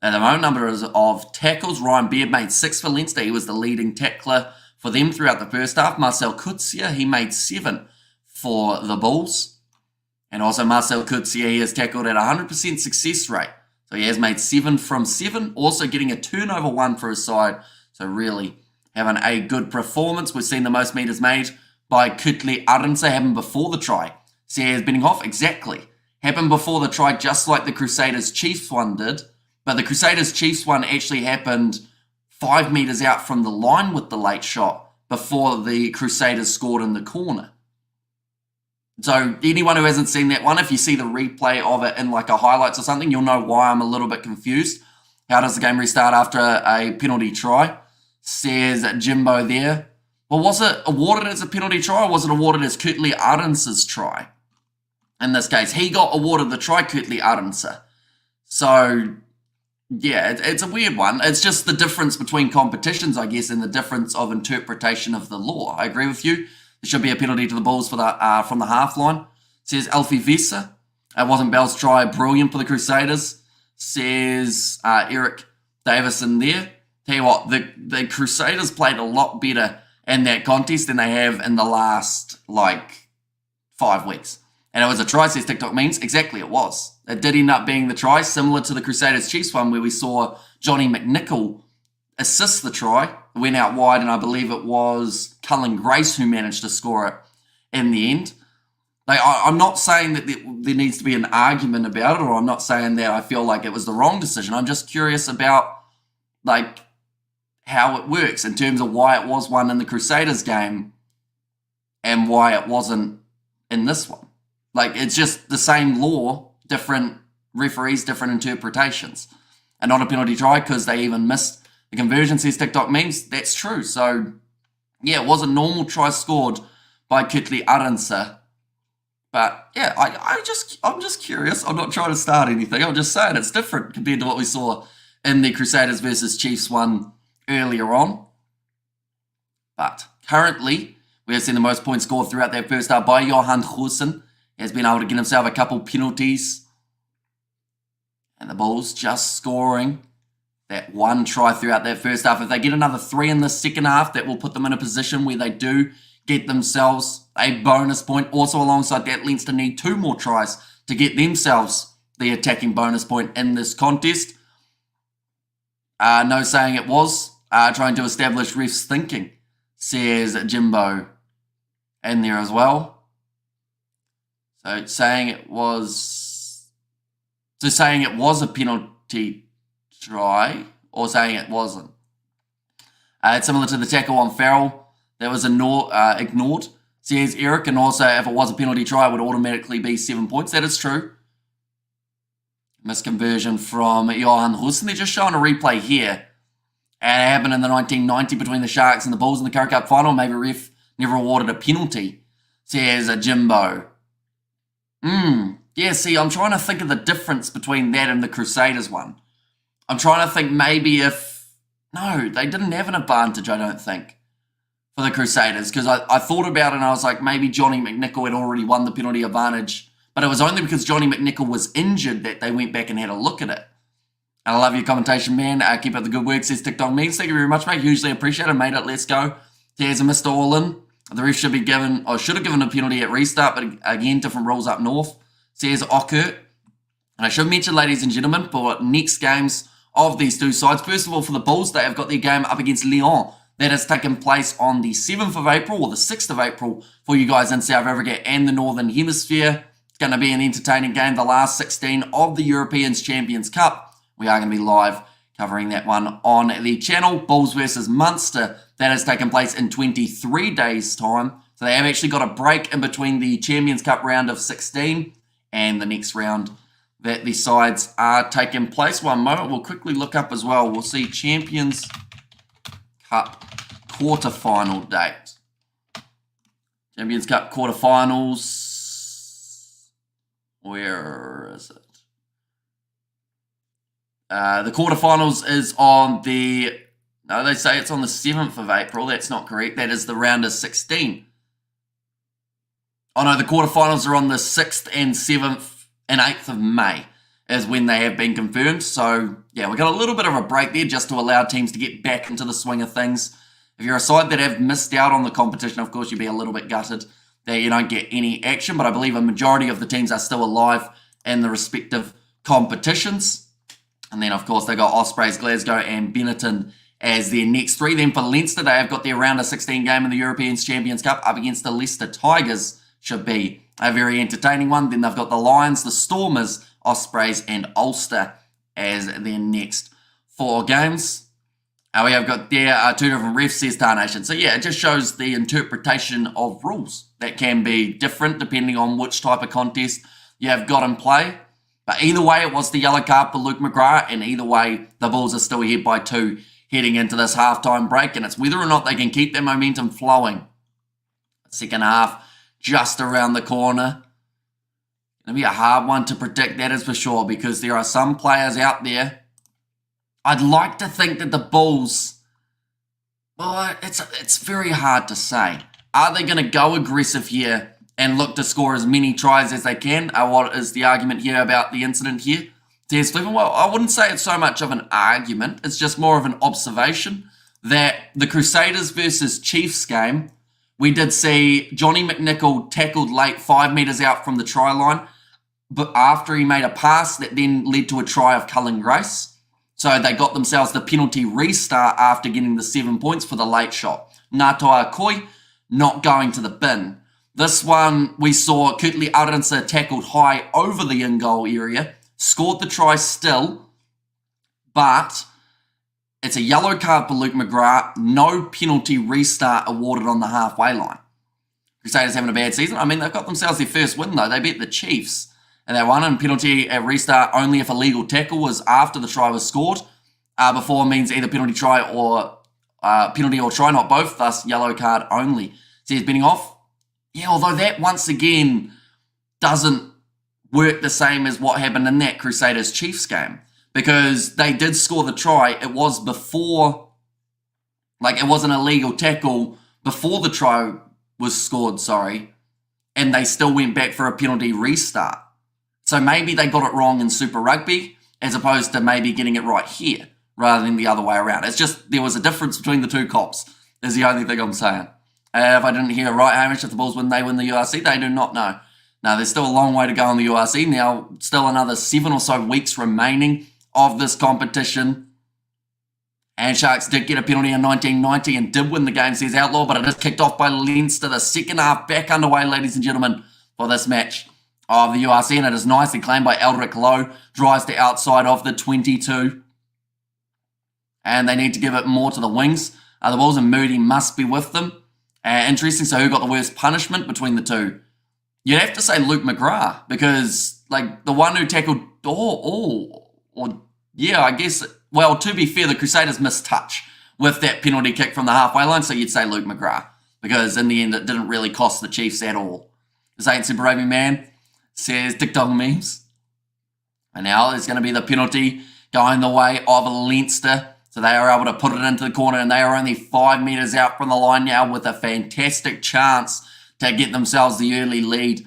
At the moment, numbers of tackles, Ryan Beard made 6 for Leinster. He was the leading tackler for them throughout the first half. Marcel Coetzee, he made 7 for the Bulls. And also Marcel Coetzee, he has tackled at 100% success rate. So he has made 7 from 7, also getting a turnover 1 for his side. So really having a good performance. We've seen the most meters made by Kutle Arendse happen before the try. Says Benninghoff, exactly. Happened before the try, just like the Crusaders Chiefs one did. But the Crusaders Chiefs one actually happened 5 meters out from the line with the late shot before the Crusaders scored in the corner. So anyone who hasn't seen that one, if you see the replay of it in like a highlights or something, you'll know why I'm a little bit confused. How does the game restart after a penalty try? Says Jimbo there. Well, was it awarded as a penalty try or was it awarded as Kutle Arendse's try? In this case, he got awarded the try, Kutle Arendse. So yeah, it's a weird one. It's just the difference between competitions, I guess, and the difference of interpretation of the law. I agree with you. There should be a penalty to the Bulls for the from the half line. Says Alfie Visser. It wasn't Bell's try. Brilliant for the Crusaders. Says Eric Davison there. Tell you what, the Crusaders played a lot better in that contest than they have in the last, 5 weeks. And it was a try, says TikTok memes. Exactly, it was. It did end up being the try, similar to the Crusaders Chiefs one, where we saw Johnny McNichol assist the try. It went out wide, and I believe it was Cullen Grace who managed to score it in the end. I'm not saying that there needs to be an argument about it, or I'm not saying that I feel like it was the wrong decision. I'm just curious about, how it works in terms of why it was one in the Crusaders game and why it wasn't in this one. It's just the same law, different referees, different interpretations. And not a penalty try because they even missed the conversion, says TikTok memes. That's true. So, yeah, it was a normal try scored by Kutle Arendse. But, yeah, I'm just curious. I'm not trying to start anything. I'm just saying it's different compared to what we saw in the Crusaders versus Chiefs one earlier on. But currently, we have seen the most points scored throughout that first half by Johan Goosen. He has been able to get himself a couple penalties. And the Bulls just scoring that 1 try throughout that first half. If they get another 3 in the second half, that will put them in a position where they do get themselves a bonus point. Also alongside that, Leinster need 2 more tries to get themselves the attacking bonus point in this contest. No saying it was. Trying to establish refs thinking, says Jimbo in there as well. So saying it was a penalty try or saying it wasn't. It's similar to the tackle on Farrell that was ignored, says Eric, and also if it was a penalty try, it would automatically be 7 points. That is true. Misconversion from Johan Goosen. They're just showing a replay here. And it happened in the 1990 between the Sharks and the Bulls in the Currie Cup final. Maybe ref never awarded a penalty, says Jimbo. Yeah, see, I'm trying to think of the difference between that and the Crusaders one. I'm trying to think maybe no, they didn't have an advantage, I don't think, for the Crusaders. Because I thought about it and I was like, maybe Johnny McNichol had already won the penalty advantage. But it was only because Johnny McNichol was injured that they went back and had a look at it. And I love your commentation, man. Keep up the good work, says TikTok memes. Thank you very much, mate. Hugely appreciate it. Made it. Let's go. There's a Mr. All-In. The ref should have given a penalty at restart, but again, different rules up north, says Ockert. And I should mention, ladies and gentlemen, for next games of these 2 sides. First of all, for the Bulls, they have got their game up against Lyon. That has taken place on the 7th of April or the 6th of April for you guys in South Africa and the Northern Hemisphere. It's going to be an entertaining game, the last 16 of the Europeans Champions Cup. We are going to be live covering that one on the channel. Bulls versus Munster. That has taken place in 23 days' time. So they have actually got a break in between the Champions Cup round of 16 and the next round that the sides are taking place. One moment, we'll quickly look up as well. We'll see Champions Cup quarterfinal date. Champions Cup quarterfinals. Where is it? The quarterfinals is on the No, they say it's on the 7th of April. That's not correct. That is the round of 16. Oh no, the quarterfinals are on the 6th and 7th and 8th of May is when they have been confirmed. So, yeah, we got a little bit of a break there just to allow teams to get back into the swing of things. If you're a side that have missed out on the competition, of course, you'd be a little bit gutted that you don't get any action. But I believe a majority of the teams are still alive in the respective competitions. And then, of course, they got Ospreys, Glasgow and Benetton as their next three. Then for Leinster, they have got their round of 16 game in the European Champions Cup up against the Leicester Tigers. Should be a very entertaining one. Then they've got the Lions, the Stormers, Ospreys and Ulster as their next four games. We have got there two different refs, says Star Nation. So yeah, it just shows the interpretation of rules that can be different depending on which type of contest you have got in play. But either way, it was the yellow card for Luke McGrath, and either way, the Bulls are still ahead by 2 heading into this halftime break, and it's whether or not they can keep their momentum flowing. Second half, just around the corner. Going to be a hard one to predict, that is for sure, because there are some players out there. I'd like to think that the Bulls, well, it's very hard to say. Are they going to go aggressive here and look to score as many tries as they can? What is the argument here about the incident here? Says Stephen, well, I wouldn't say it's so much of an argument. It's just more of an observation that the Crusaders versus Chiefs game, we did see Johnny McNichol tackled late 5 metres out from the try line, but after he made a pass that then led to a try of Cullen Grace. So they got themselves the penalty restart after getting the 7 points for the late shot. Ngātoa Koi not going to the bin. This one, we saw Kurtley Aronsa tackled high over the in-goal area, scored the try still, but it's a yellow card for Luke McGrath, no penalty restart awarded on the halfway line. Crusaders having a bad season. I mean, they've got themselves their first win, though. They beat the Chiefs, and they won in penalty at restart only if a legal tackle was after the try was scored. Before means either penalty try or penalty or try, not both, thus yellow card only. So he's betting off. Yeah, although that once again doesn't work the same as what happened in that Crusaders-Chiefs game, because they did score the try. It was before, like it was an illegal tackle before the try was scored, and they still went back for a penalty restart. So maybe they got it wrong in Super Rugby as opposed to maybe getting it right here rather than the other way around. It's just there was a difference between the two cops is the only thing I'm saying. If I didn't hear right, Hamish, if the Bulls win, they win the URC, they do not know. Now, there's still a long way to go in the URC. Now, still another 7 or so weeks remaining of this competition. And Sharks did get a penalty in 1990 and did win the game, says Outlaw, but it is kicked off by Leinster. The second half back underway, ladies and gentlemen, for this match of the URC. And it is nicely claimed by Eldrick Lowe. Drives to outside of the 22. And they need to give it more to the wings. The Bulls and Moody must be with them. Interesting, so who got the worst punishment between the two? You'd have to say Luke McGrath, because like the one who tackled, yeah, I guess, well, to be fair, the Crusaders missed touch with that penalty kick from the halfway line, so you'd say Luke McGrath, because in the end it didn't really cost the Chiefs at all. This ain't Super Rugby Man says TikTok memes. And now there's going to be the penalty going the way of Leinster. So they are able to put it into the corner, and they are only 5 metres out from the line now with a fantastic chance to get themselves the early lead.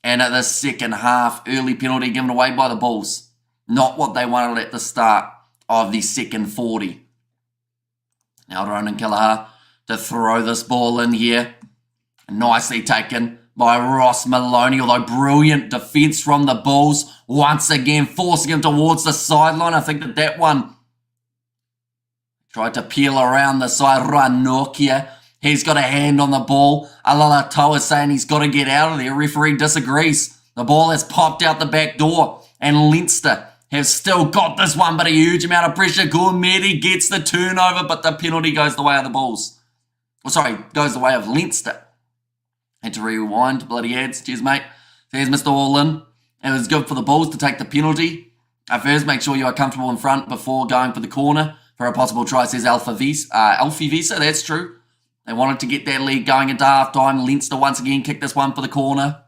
And at the second half, early penalty given away by the Bulls. Not what they wanted at the start of the second 40. Now Ronan Kelleher to throw this ball in here. Nicely taken by Ross Maloney, although brilliant defence from the Bulls. Once again, forcing him towards the sideline. I think that one tried to peel around the side. Ranokia, he's got a hand on the ball. Alala Toa saying he's got to get out of there. Referee disagrees. The ball has popped out the back door, and Leinster have still got this one, but a huge amount of pressure. Gourmeti gets the turnover, but the penalty goes the way of the Bulls. Goes the way of Leinster. Had to rewind, bloody ads. Cheers, mate. There's Mr. All-In. It was good for the Bulls to take the penalty. First, make sure you are comfortable in front before going for the corner for a possible try, says Alfie Visa. That's true. They wanted to get their lead going into halftime. Leinster once again kicked this one for the corner.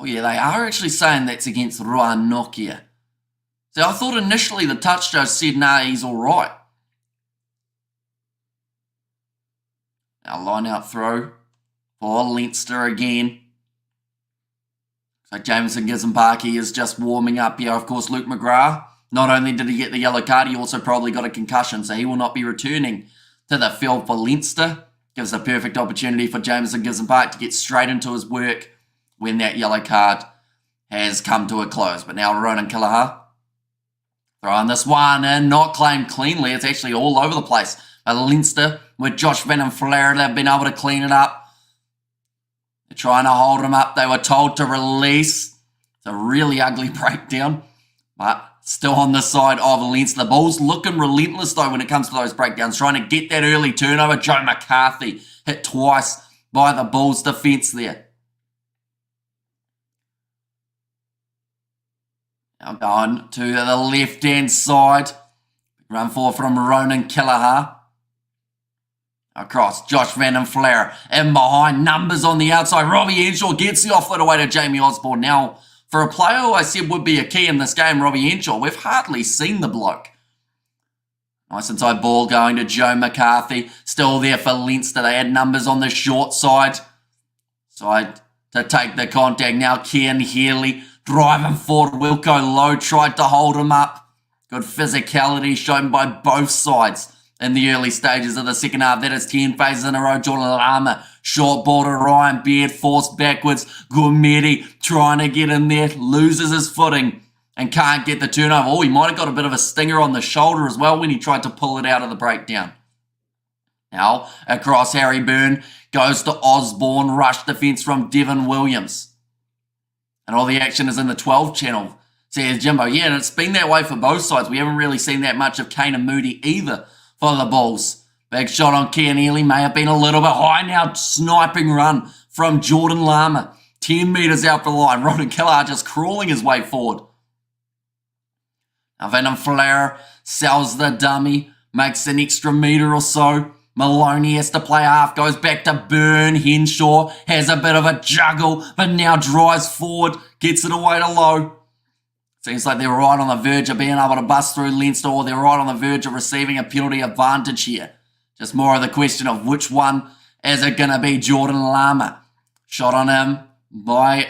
Oh yeah, they are actually saying that's against Ruan Nokia. So I thought initially the touch judge said, nah, he's all right. Now line out throw for Leinster again. So Jameson Gizempaki is just warming up here. Of course, Luke McGrath, not only did he get the yellow card, he also probably got a concussion, so he will not be returning to the field for Leinster. Gives a perfect opportunity for Jameson Gizempaki to get straight into his work when that yellow card has come to a close. But now Ronan Killaha throwing this one in, not claimed cleanly. It's actually all over the place. But Leinster, with Josh Van and Flair, they've been able to clean it up. They're trying to hold him up. They were told to release. It's a really ugly breakdown. But still on the side of Leinster. The Bulls looking relentless, though, when it comes to those breakdowns. Trying to get that early turnover. Joe McCarthy hit twice by the Bulls defence there. Now going to the left-hand side. Run forward from Ronan Killaha. Across, Josh Van and Flair. In behind, numbers on the outside. Robbie Henshaw gets the offload away to Jamie Osborne. Now, for a player who I said would be a key in this game, Robbie Henshaw, we've hardly seen the bloke. Nice inside ball going to Joe McCarthy. Still there for Leinster. They had numbers on the short side. Side to take the contact. Now Ken Healy driving forward. Wilco Lowe tried to hold him up. Good physicality shown by both sides in the early stages of the second half. That is 10 phases in a row. Jordan Lama, short ball to Ryan Beard, forced backwards. Gourmeti trying to get in there, loses his footing and can't get the turnover. Oh, he might have got a bit of a stinger on the shoulder as well when he tried to pull it out of the breakdown. Now, across Harry Byrne, goes to Osborne, rush defence from Devon Williams. And all the action is in the 12 channel, says Jimbo. Yeah, and it's been that way for both sides. We haven't really seen that much of Kane and Moody either for the Bulls. Big shot on Ken Healy, may have been a little bit high. Now sniping run from Jordan Lama. 10 metres out the line. Ronan Killaha just crawling his way forward. Now Van Flair sells the dummy, makes an extra metre or so. Maloney has to play half, goes back to Byrne. Henshaw has a bit of a juggle, but now drives forward, gets it away to Lowe. Seems like they're right on the verge of being able to bust through Leinster, or they're right on the verge of receiving a penalty advantage here. Just more of the question of which one is it going to be. Jordan Lama. Shot on him by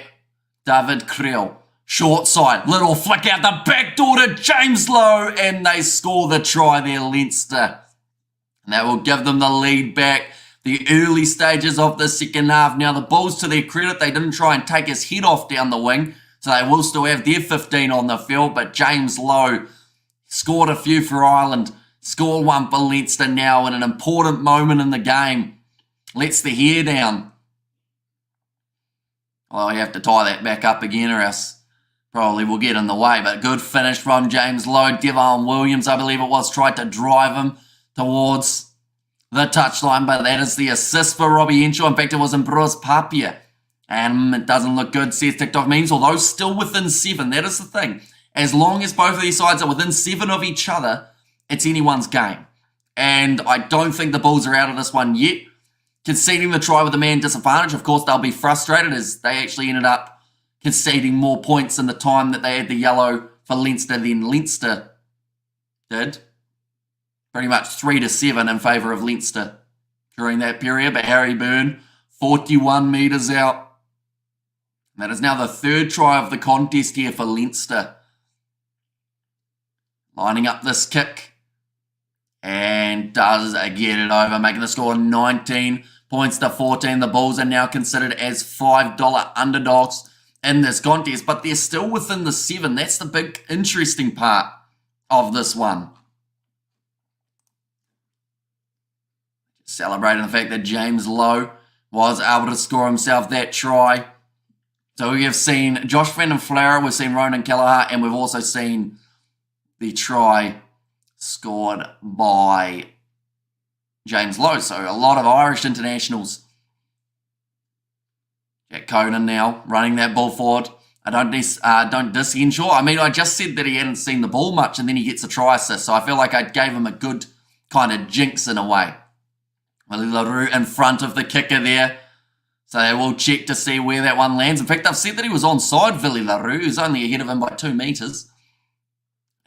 David Creel. Short side, little flick out the back door to James Lowe, and they score the try there, Leinster. And that will give them the lead back. The early stages of the second half. Now, the Bulls, to their credit, they didn't try and take his head off down the wing, so they will still have their 15 on the field. But James Lowe scored a few for Ireland, scored one for Leinster now in an important moment in the game. Lets the hair down. Well, we have to tie that back up again, or else probably will get in the way. But good finish from James Lowe. Devon Williams, I believe it was, tried to drive him towards the touchline, but that is the assist for Robbie Henshaw. In fact, it was in Bruce Papia. And it doesn't look good, says TikTok memes, although still within 7. That is the thing. As long as both of these sides are within 7 of each other, it's anyone's game. And I don't think the Bulls are out of this one yet. Conceding the try with a man disadvantage, of course, they'll be frustrated as they actually ended up conceding more points in the time that they had the yellow for Leinster than Leinster did. Pretty much 3-7 in favour of Leinster during that period. But Harry Byrne, 41 metres out. That is now the third try of the contest here for Leinster. Lining up this kick. And does get it over, making the score 19 points to 14. The Bulls are now considered as $5 underdogs in this contest. But they're still within the 7. That's the big interesting part of this one. Celebrating the fact that James Lowe was able to score himself that try. So we have seen Josh Van and Flair, we've seen Ronan Killaha, and we've also seen the try scored by James Lowe. So a lot of Irish internationals. Jack Conan now running that ball forward. I don't diss Henshaw. I mean, I just said that he hadn't seen the ball much, and then he gets a try assist. So I feel like I gave him a good kind of jinx in a way. Larue in front of the kicker there. So they will check to see where that one lands. In fact, they've said that he was onside Billy LaRue, who's only ahead of him by 2 metres.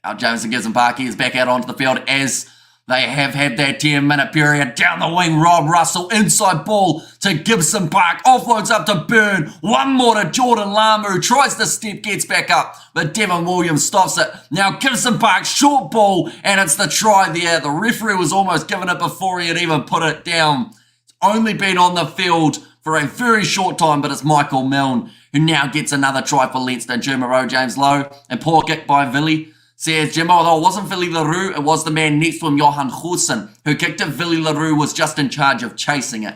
Now Jameson Gibson Park is back out onto the field as they have had that 10-minute period. Down the wing, Rob Russell, inside ball to Gibson Park. Offloads up to Byrne. One more to Jordan Lama, who tries to step, gets back up. But Devin Williams stops it. Now Gibson Park, short ball, and it's the try there. The referee was almost given it before he had even put it down. It's only been on the field for a very short time, but it's Michael Milne, who now gets another try for Leinster. Jimmo Rowe, James Lowe, and poor kick by Villy. Says Jimbo, although it wasn't Billy LaRue, it was the man next to him, Johan Goosen, who kicked it. Billy LaRue was just in charge of chasing it.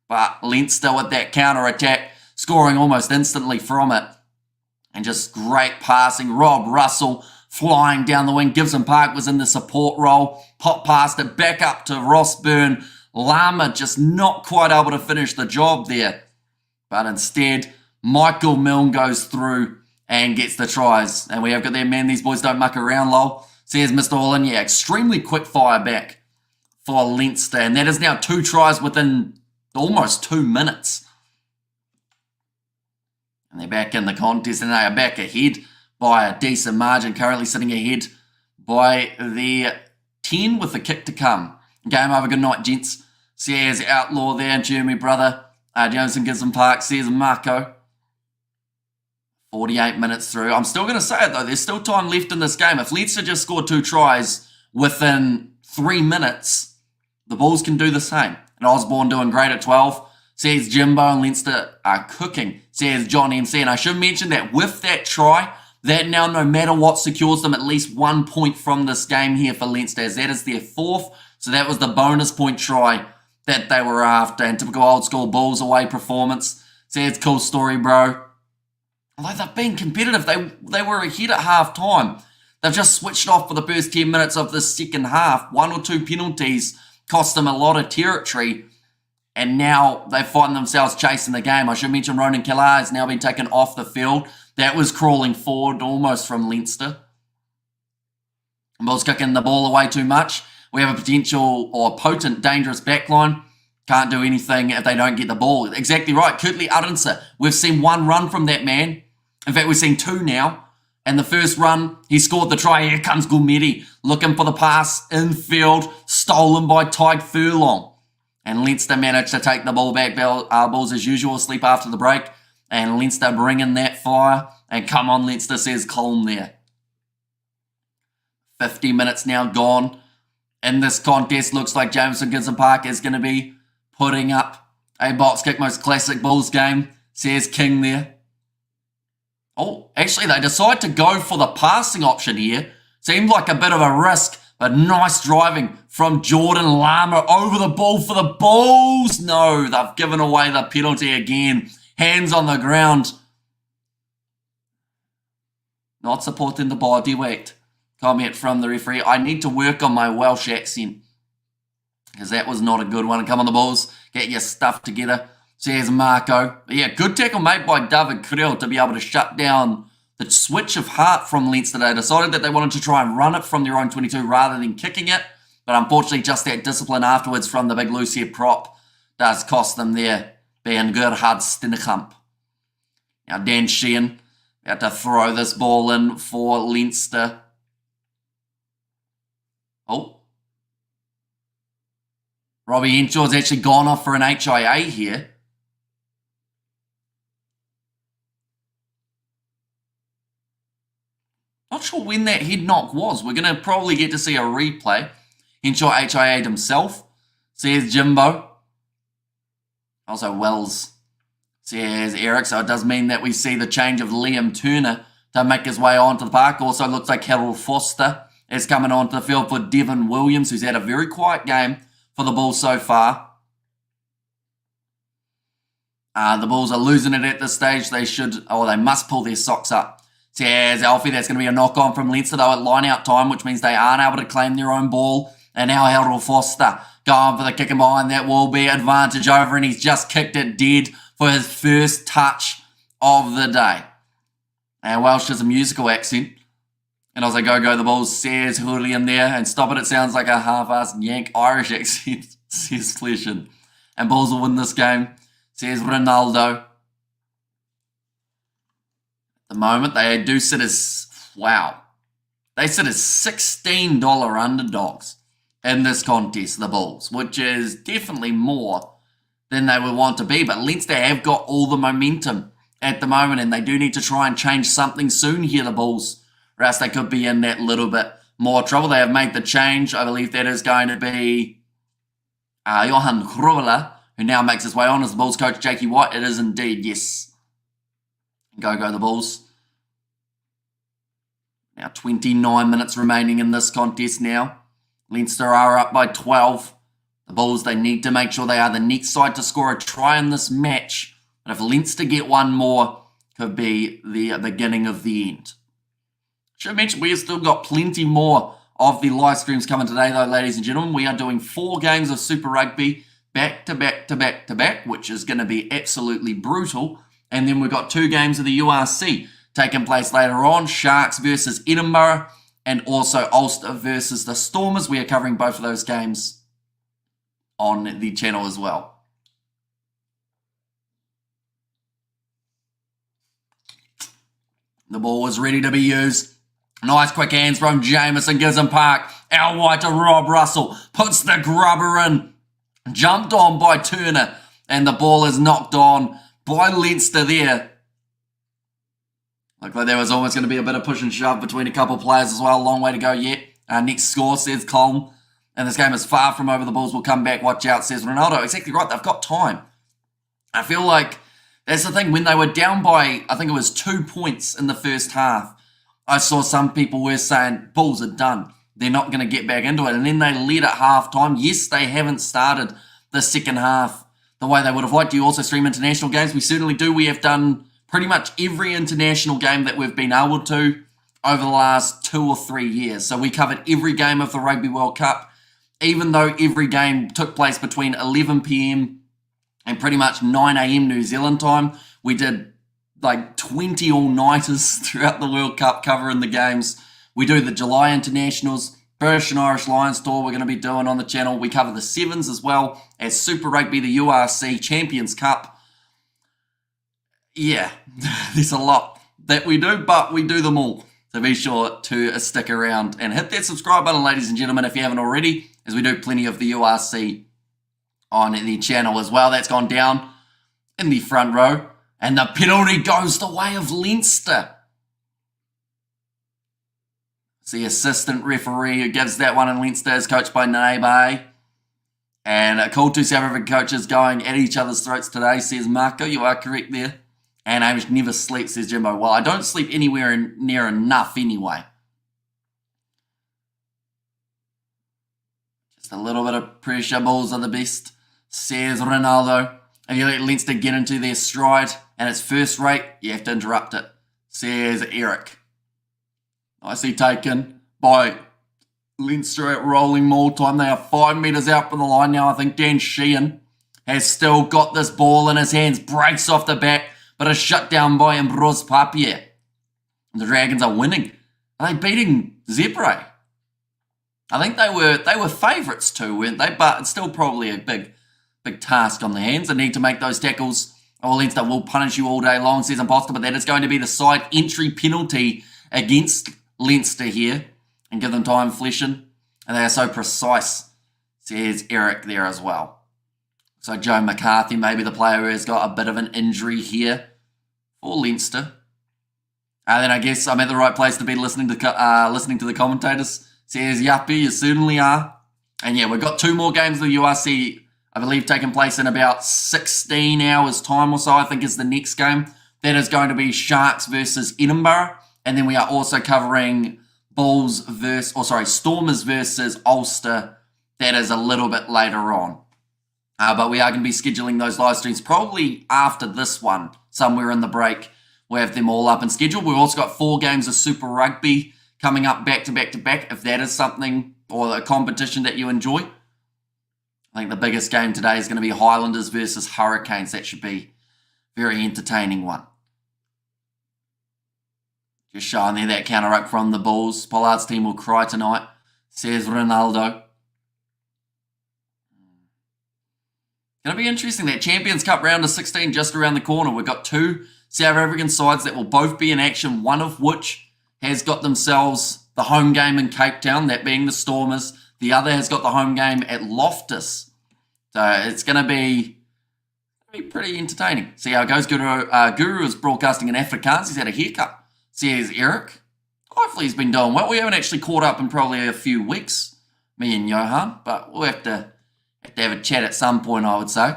But Leinster with that counter-attack, scoring almost instantly from it. And just great passing. Rob Russell flying down the wing. Gibson Park was in the support role. Pop past it back up to Ross Byrne. Lama just not quite able to finish the job there. But instead, Michael Milne goes through and gets the tries. And we have got there, man, these boys don't muck around, lol. Says Mr. Holland, yeah, extremely quick fire back for Leinster. And that is now 2 tries within almost 2 minutes. And they're back in the contest, and they are back ahead by a decent margin, currently sitting ahead by their 10 with the kick to come. Game over, good night, gents. Says Outlaw there, Jeremy brother. Jameson Gibson Park, says Marco. 48 minutes through. I'm still going to say it, though. There's still time left in this game. If Leinster just scored 2 tries within 3 minutes, the Bulls can do the same. And Osborne doing great at 12. Says Jimbo and Leinster are cooking. Says John MC. And I should mention that with that try, that now no matter what secures them at least 1 point from this game here for Leinster, as that is their 4th. So that was the bonus point try that they were after. And typical old school Bulls away performance. Says cool story, bro. Although they've been competitive, they were ahead at half-time. They've just switched off for the first 10 minutes of the second half. 1 or 2 penalties cost them a lot of territory. And now they find themselves chasing the game. I should mention Ronan Killar has now been taken off the field. That was crawling forward almost from Leinster. Bulls kicking the ball away too much. We have a potential or potent, dangerous backline. Can't do anything if they don't get the ball. Exactly right. Kurtley Arendse. We've seen 1 run from that man. In fact, we've seen 2 now. And the first run, he scored the try. Here comes Gulmedi looking for the pass infield, stolen by Tyke Furlong. And Leinster managed to take the ball back. Bulls, as usual, asleep after the break. And Leinster bring in that fire. And come on, Leinster, says Colm there. 50 minutes now gone. In this contest, looks like Jameson Gibson Park is going to be putting up a box kick, most classic Bulls game, says King there. Oh, actually, they decide to go for the passing option here. Seemed like a bit of a risk, but nice driving from Jordan Lama over the ball for the Bulls. No, they've given away the penalty again. Hands on the ground. Not supporting the body weight. Comment from the referee. I need to work on my Welsh accent, because that was not a good one. Come on, the Bulls. Get your stuff together. Says Marco. But yeah, good tackle made by David Creel to be able to shut down the switch of heart from Leinster. They decided that they wanted to try and run it from their own 22 rather than kicking it. But unfortunately, just that discipline afterwards from the big loose head prop does cost them there, being Gerhard Steenkamp. Now, Dan Sheehan about to throw this ball in for Leinster. Oh. Robbie Henshaw's actually gone off for an HIA here. Not sure when that head knock was. We're going to probably get to see a replay. Henshaw HIA'd himself, says Jimbo. Also Wells, says Eric. So it does mean that we see the change of Liam Turner to make his way onto the park. Also looks like Harold Foster is coming onto the field for Devin Williams, who's had a very quiet game for the Bulls so far. The Bulls are losing it at this stage. They must pull their socks up. Says Alfie, that's going to be a knock-on from Leinster, though, at line-out time, which means they aren't able to claim their own ball. And now Harold Foster going for the kick and behind. That will be advantage over, and he's just kicked it dead for his first touch of the day. And Welsh has a musical accent. And I was like, go the Bulls, says Julian there. And stop it sounds like a half-assed Yank Irish accent, says Fleshin. And Bulls will win this game, says Ronaldo. At the moment, they do sit as, wow, they sit as $16 underdogs in this contest, the Bulls, which is definitely more than they would want to be. But Leinster have got all the momentum at the moment, and they do need to try and change something soon here, the Bulls, or else they could be in that little bit more trouble. They have made the change. I believe that is going to be Johan Hruvela, who now makes his way on as the Bulls coach. Jakey White, it is indeed, yes. Go the Bulls. Now 29 minutes remaining in this contest now. Leinster are up by 12. The Bulls, they need to make sure they are the next side to score a try in this match. But if Leinster get one more, could be the beginning of the end. Should mention we have still got plenty more of the live streams coming today, though, ladies and gentlemen. We are doing 4 games of Super Rugby back to back, which is going to be absolutely brutal. And then we've got 2 games of the URC taking place later on. Sharks versus Edinburgh, and also Ulster versus the Stormers. We are covering both of those games on the channel as well. The ball was ready to be used. Nice quick hands from Jamieson, gives him Park. Out wide to Rob Russell. Puts the grubber in. Jumped on by Turner. And the ball is knocked on by Leinster there. Looked like there was almost going to be a bit of push and shove between a couple of players as well. Long way to go yet. Next score, says Colm. And this game is far from over. The Bulls will come back. Watch out, says Ronaldo. Exactly right. They've got time. I feel like that's the thing. When they were down by, I think it was 2 points in the first half, I saw some people were saying, Bulls are done. They're not going to get back into it. And then they led at half-time. Yes, they haven't started the second half the way they would have liked. Do you also stream international games? We certainly do. We have done pretty much every international game that we've been able to over the last 2 or 3 years. So we covered every game of the Rugby World Cup, even though every game took place between 11 p.m. and pretty much 9 a.m. New Zealand time. We did like 20 all-nighters throughout the World Cup covering the games. We do the July internationals, British and Irish Lions tour we're going to be doing on the channel. We cover the Sevens as well as Super Rugby, the URC Champions Cup. Yeah, there's a lot that we do, but we do them all. So be sure to stick around and hit that subscribe button, ladies and gentlemen, if you haven't already, as we do plenty of the URC on the channel as well. That's gone down in the front row. And the penalty goes the way of Leinster. It's the assistant referee who gives that one, and Leinster is coached by Nebe. And cool to see South African coaches going at each other's throats today, says Marco. You are correct there. And Hamish never sleeps, says Jimbo. Well, I don't sleep anywhere near enough anyway. Just a little bit of pressure. Bulls are the best, says Ronaldo. If you let Leinster get into their stride and it's first rate, you have to interrupt it, says Eric. Nicely taken by Leinster at rolling maul time. They are 5 metres out from the line now. I think Dan Sheehan has still got this ball in his hands. Breaks off the back, but is shut down by Ambrose Papier. The Dragons are winning. Are they beating Zebre? I think they were favourites too, weren't they? But it's still probably a big task on the hands. They need to make those tackles. Oh, Leinster will punish you all day long, says Imposter, but that is going to be the side entry penalty against Leinster here and give them time fleshing. And they are so precise, says Eric there as well. So Joe McCarthy, maybe the player who has got a bit of an injury here for Leinster. And then I guess I'm at the right place to be listening to the commentators, says Yappy. You certainly are. And yeah, we've got 2 more games of the URC, I believe, taking place in about 16 hours time or so, I think is the next game. That is going to be Sharks versus Edinburgh. And then we are also covering Stormers versus Ulster. That is a little bit later on. But we are going to be scheduling those live streams probably after this one, somewhere in the break. We'll have them all up and scheduled. We've also got 4 games of Super Rugby coming up back to back, if that is something or a competition that you enjoy. I think the biggest game today is going to be Highlanders versus Hurricanes. That should be a very entertaining one. Just showing there that counter-ruck from the Bulls. Pollard's team will cry tonight, says Ronaldo. Going to be interesting. That Champions Cup round of 16 just around the corner. We've got two South African sides that will both be in action, one of which has got themselves the home game in Cape Town, that being the Stormers. The other has got the home game at Loftus. So it's going to be pretty entertaining. See how it goes. Guru is broadcasting in Afrikaans. He's had a haircut. See, here's Eric. Hopefully he's been doing well. We haven't actually caught up in probably a few weeks, me and Johan, but we'll have to have a chat at some point, I would say.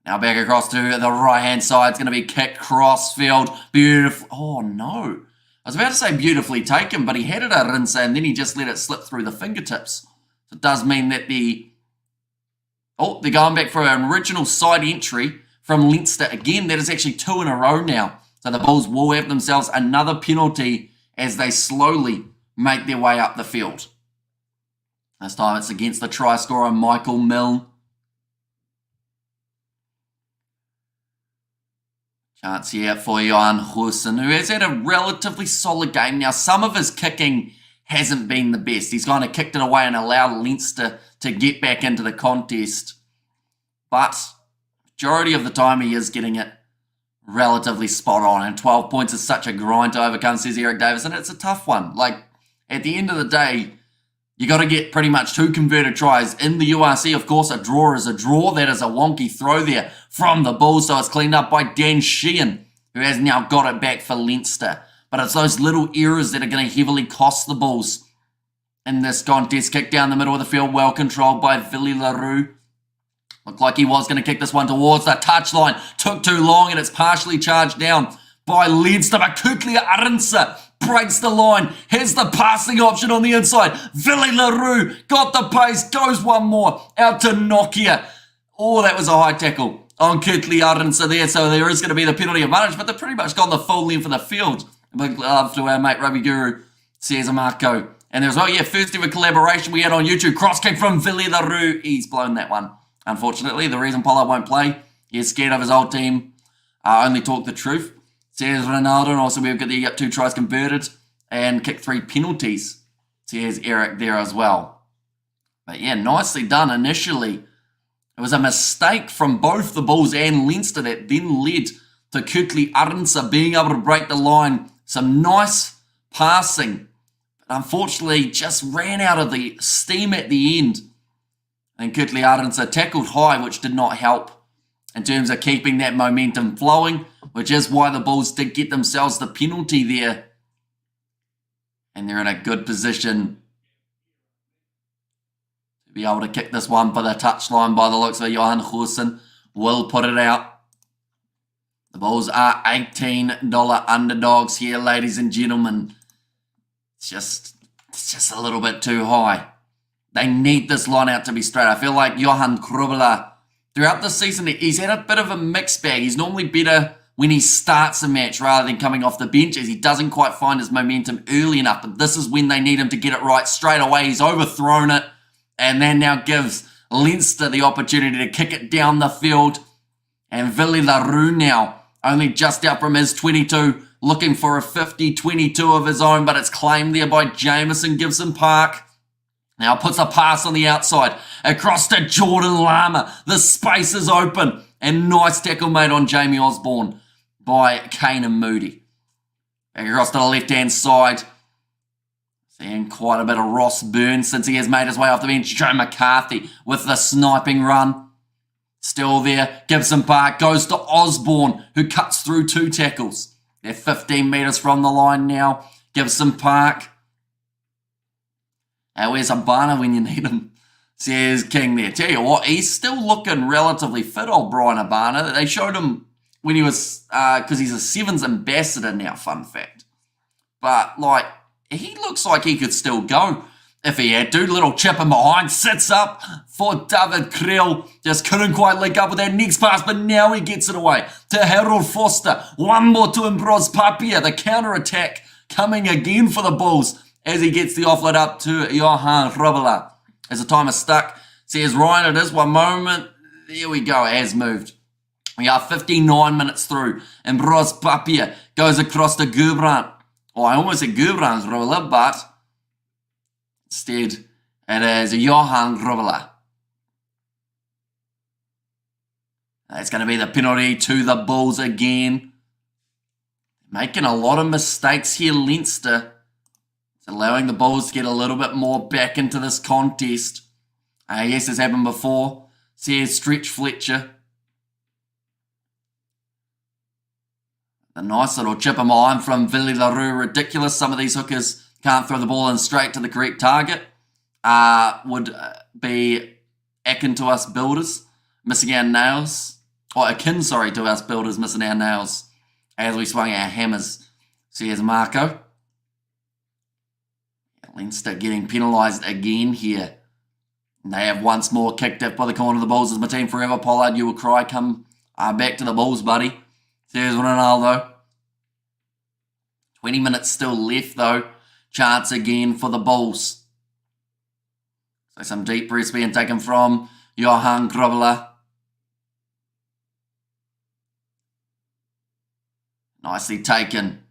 Now back across to the right-hand side. It's going to be kicked crossfield. Beautiful. Oh, no. I was about to say beautifully taken, but he had it at Rinsa and then he just let it slip through the fingertips. So it does mean that they're going back for an original side entry from Leinster. Again, that is actually 2 in a row now. So the Bulls will have themselves another penalty as they slowly make their way up the field. This time it's against the try scorer, Michael Milne. Chance here for Johan Hussen, who has had a relatively solid game. Now, some of his kicking hasn't been the best. He's kind of kicked it away and allowed Leinster to get back into the contest. But majority of the time he is getting it relatively spot on. And 12 points is such a grind to overcome, says Eric Davis. And it's a tough one. Like, at the end of the day, you got to get pretty much 2 converted tries. In the URC, of course, a draw is a draw. That is a wonky throw there from the Bulls. So it's cleaned up by Dan Sheehan, who has now got it back for Leinster. But it's those little errors that are going to heavily cost the Bulls in this contest. Kick down the middle of the field, well controlled by Willie LaRue. Looked like he was going to kick this one towards the touchline. Took too long and it's partially charged down by Leinster. But Kuklia Arinsa breaks the line, has the passing option on the inside. Willie LaRue got the pace, goes one more out to Nokia. Oh, that was a high tackle on Kuklia Arinsa there. So there is going to be the penalty advantage, but they've pretty much gone the full length of the field. Big love to our mate Rugby Guru, says Marco. And there's, oh yeah, first ever collaboration we had on YouTube. Cross kick from Willie LaRue. He's blown that one. Unfortunately, the reason Pollard won't play, he's scared of his old team. Only talk the truth, says Ronaldo. And also we've got the 2 tries converted and kicked 3 penalties, says Eric there as well. But yeah, nicely done initially. It was a mistake from both the Bulls and Leinster that then led to Kukli Arinsa being able to break the line. Some nice passing, but unfortunately just ran out of the steam at the end. And Kukli Arinsa tackled high, which did not help in terms of keeping that momentum flowing, which is why the Bulls did get themselves the penalty there. And they're in a good position to be able to kick this one for the touchline by the looks of Johan Hussen. Will put it out. The Bulls are $18 underdogs here, ladies and gentlemen. It's just a little bit too high. They need this line out to be straight. I feel like Johan Krubela, throughout the season, he's had a bit of a mixed bag. He's normally better when he starts a match rather than coming off the bench, as he doesn't quite find his momentum early enough. But this is when they need him to get it right straight away. He's overthrown it, and that now gives Leinster the opportunity to kick it down the field. And Willie LaRue now, only just out from his 22, looking for a 50-22 of his own, but it's claimed there by Jamison Gibson Park. Now puts a pass on the outside, across to Jordan Lama. The space is open, and nice tackle made on Jamie Osborne by Kane and Moody. Back across to the left-hand side. Seeing quite a bit of Ross Burns since he has made his way off the bench. Joe McCarthy with the sniping run. Still there. Gibson Park goes to Osborne, who cuts through 2 tackles. They're 15 metres from the line now. Gibson Park. Where's Abana when you need him? Says King there. Tell you what, he's still looking relatively fit, old Brian Abana. They showed him when he was, because he's a Sevens ambassador now, fun fact. But, like, he looks like he could still go if he had to. Little chip in behind, sits up for David Creel. Just couldn't quite link up with that next pass, but now he gets it away to Harold Foster. One more to Ambros Papia. The counter-attack coming again for the Bulls as he gets the offload up to Johan Robela. As the timer stuck, says Ryan, it is 1 moment. There we go, it has moved. We are 59 minutes through. Ambros Papia goes across to Gurbrand. Oh, I almost said Gurbrand's Robela, but instead it is Johan Robela. It's going to be the penalty to the Bulls again. Making a lot of mistakes here, Leinster. It's allowing the Bulls to get a little bit more back into this contest. Yes, it's happened before. See, here's Stretch Fletcher. The nice little chip of mine from Villy LaRue. Ridiculous. Some of these hookers can't throw the ball in straight to the correct target. Would be akin to us builders, missing our nails. Or akin, sorry, to us builders missing our nails as we swung our hammers. So here's Marco. Leinster getting penalised again here. And they have once more kicked it by the corner of the Bulls as my team forever. Pollard, you will cry. Come back to the Bulls, buddy. There's Ronaldo. 20 minutes still left, though. Chance again for the Bulls. So some deep breaths being taken from Johan Grobler. Nicely taken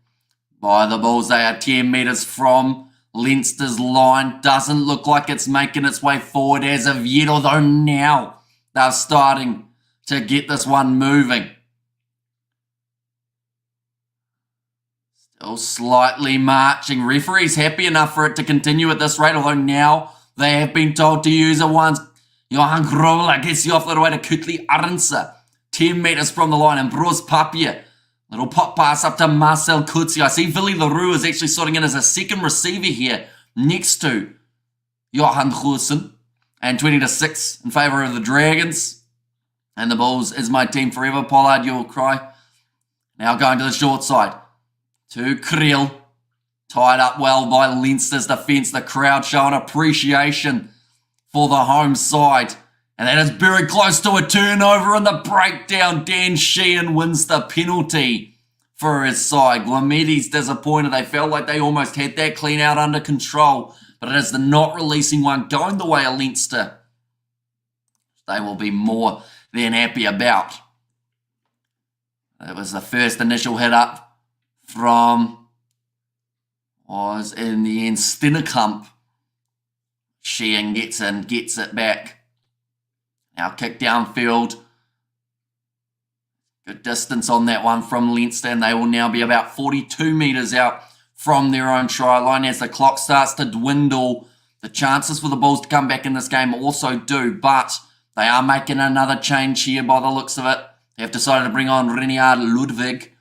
by the Bulls. They are 10 metres from Leinster's line. Doesn't look like it's making its way forward as of yet, although now they're starting to get this one moving. Still slightly marching. Referee's happy enough for it to continue at this rate, although now they have been told to use it once. Johan Grobler gets you off the way to Kutli Arnsa. 10 metres from the line, and Bruce Papier. Little pop pass up to Marcel Kutsi. I see Villy LaRue is actually sorting in as a second receiver here next to Johan Goosen. And 20-6 in favour of the Dragons. And the Bulls is my team forever. Pollard, you'll cry. Now going to the short side. To Creel. Tied up well by Leinster's defence. The crowd showing appreciation for the home side. And that is very close to a turnover in the breakdown. Dan Sheehan wins the penalty for his side. Guameti's disappointed. They felt like they almost had that clean out under control. But it is the not releasing one going the way of Leinster. They will be more than happy about. It was the first initial hit up from, was in the end, Steenekamp. Sheehan gets in, gets it back. Now kick downfield. Good distance on that one from Leinster, and they will now be about 42 metres out from their own try line. As the clock starts to dwindle, the chances for the Bulls to come back in this game also do, but they are making another change here by the looks of it. They have decided to bring on Renier Ludwig,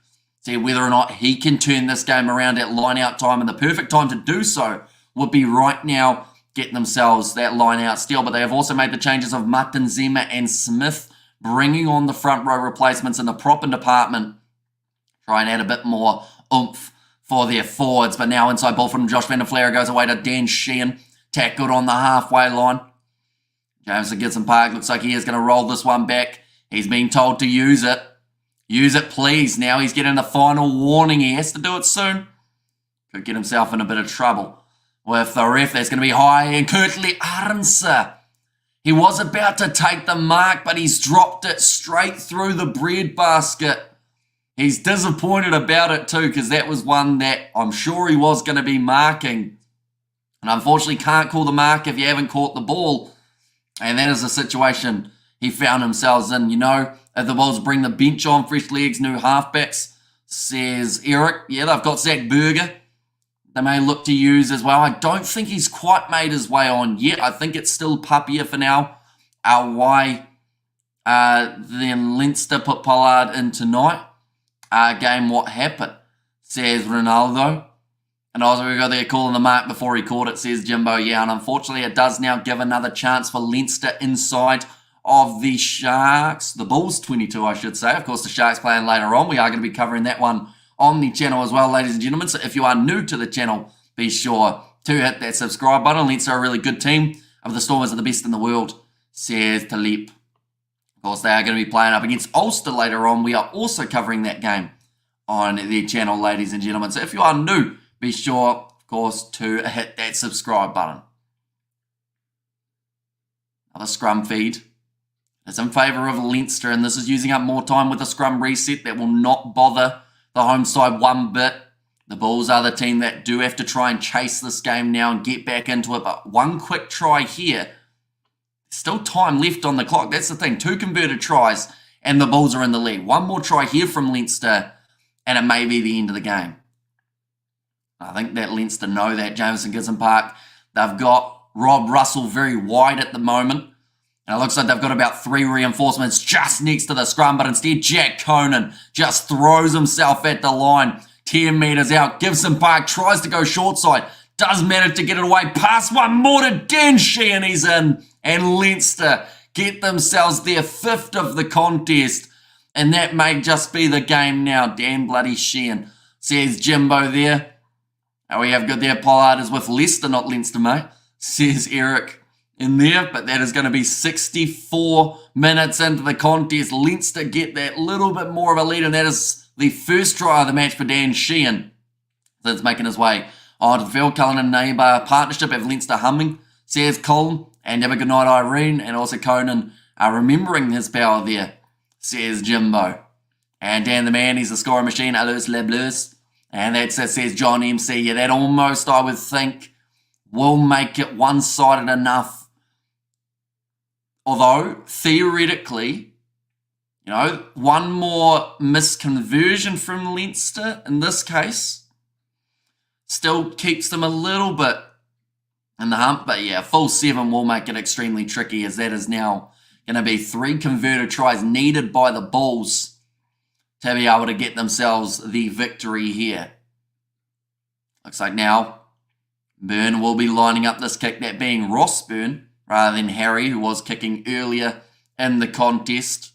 see whether or not he can turn this game around at line-out time, and the perfect time to do so would be right now, getting themselves that line-out steal. But they have also made the changes of Martin Zima and Smith, bringing on the front row replacements in the propping department. Try and add a bit more oomph for their forwards. But now inside ball from Josh van der Flair goes away to Dan Sheehan. Tackled on the halfway line. James Gibson Park looks like he is going to roll this one back. He's being told to use it. Use it, please. Now he's getting the final warning. He has to do it soon. Could get himself in a bit of trouble with the ref. That's going to be high. And Kutli Arnsa. He was about to take the mark, but he's dropped it straight through the breadbasket. He's disappointed about it too, because that was one that I'm sure he was going to be marking. And unfortunately can't call the mark if you haven't caught the ball. And that is the situation he found himself in. You know, if the Bulls bring the bench on, fresh legs, new halfbacks, says Eric. Yeah, they've got Zach Berger. They may look to use as well. I don't think he's quite made his way on yet. I think it's still Papier for now. Why then Leinster put Pollard in tonight. Game what happened, says Ronaldo. And also we got there calling the mark before he caught it, says Jimbo. Yeah, and unfortunately it does now give another chance for Leinster inside of the Sharks. The Bulls 22, I should say. Of course, the Sharks playing later on. We are going to be covering that one on the channel as well, ladies and gentlemen. So if you are new to the channel, be sure to hit that subscribe button. Leinster are a really good team. Of the Stormers are the best in the world, says Talib. Of course, they are going to be playing up against Ulster later on. We are also covering that game on the channel, ladies and gentlemen. So if you are new, be sure, of course, to hit that subscribe button. Another scrum feed. It's in favour of Leinster, and this is using up more time with the scrum reset. That will not bother the home side one bit. The Bulls are the team that do have to try and chase this game now and get back into it. But one quick try here. Still time left on the clock. That's the thing. 2 converted tries and the Bulls are in the lead. One more try here from Leinster, and it may be the end of the game. I think that Leinster know that, Jameson Gibson Park. They've got Rob Russell very wide at the moment. And it looks like they've got about 3 reinforcements just next to the scrum, but instead Jack Conan just throws himself at the line. 10 metres out. Gibson Park tries to go short side. Does manage to get it away. Pass one more to Dan Sheehan. He's in. And Leinster get themselves their 5th of the contest. And that may just be the game now. Dan bloody Sheehan, says Jimbo there. And we have got there. Pollard is with Leicester, not Leinster, mate, says Eric in there. But that is going to be 64 minutes into the contest. Leinster get that little bit more of a lead. And that is the first try of the match for Dan Sheehan. That's making his way onto the field. Cullen and Neighbour partnership have Leinster humming, says Colin. And have a good night, Irene. And also Conan remembering his power there, says Jimbo. And Dan the man, he's a scoring machine. Alus les Bleus. And that says John MC. Yeah, that almost, I would think, will make it one-sided enough. Although, theoretically, you know, one more misconversion from Leinster in this case still keeps them a little bit in the hump. But yeah, full 7 will make it extremely tricky, as that is now going to be 3 converted tries needed by the Bulls to be able to get themselves the victory here. Looks like now Byrne will be lining up this kick, that being Ross Byrne rather than Harry, who was kicking earlier in the contest.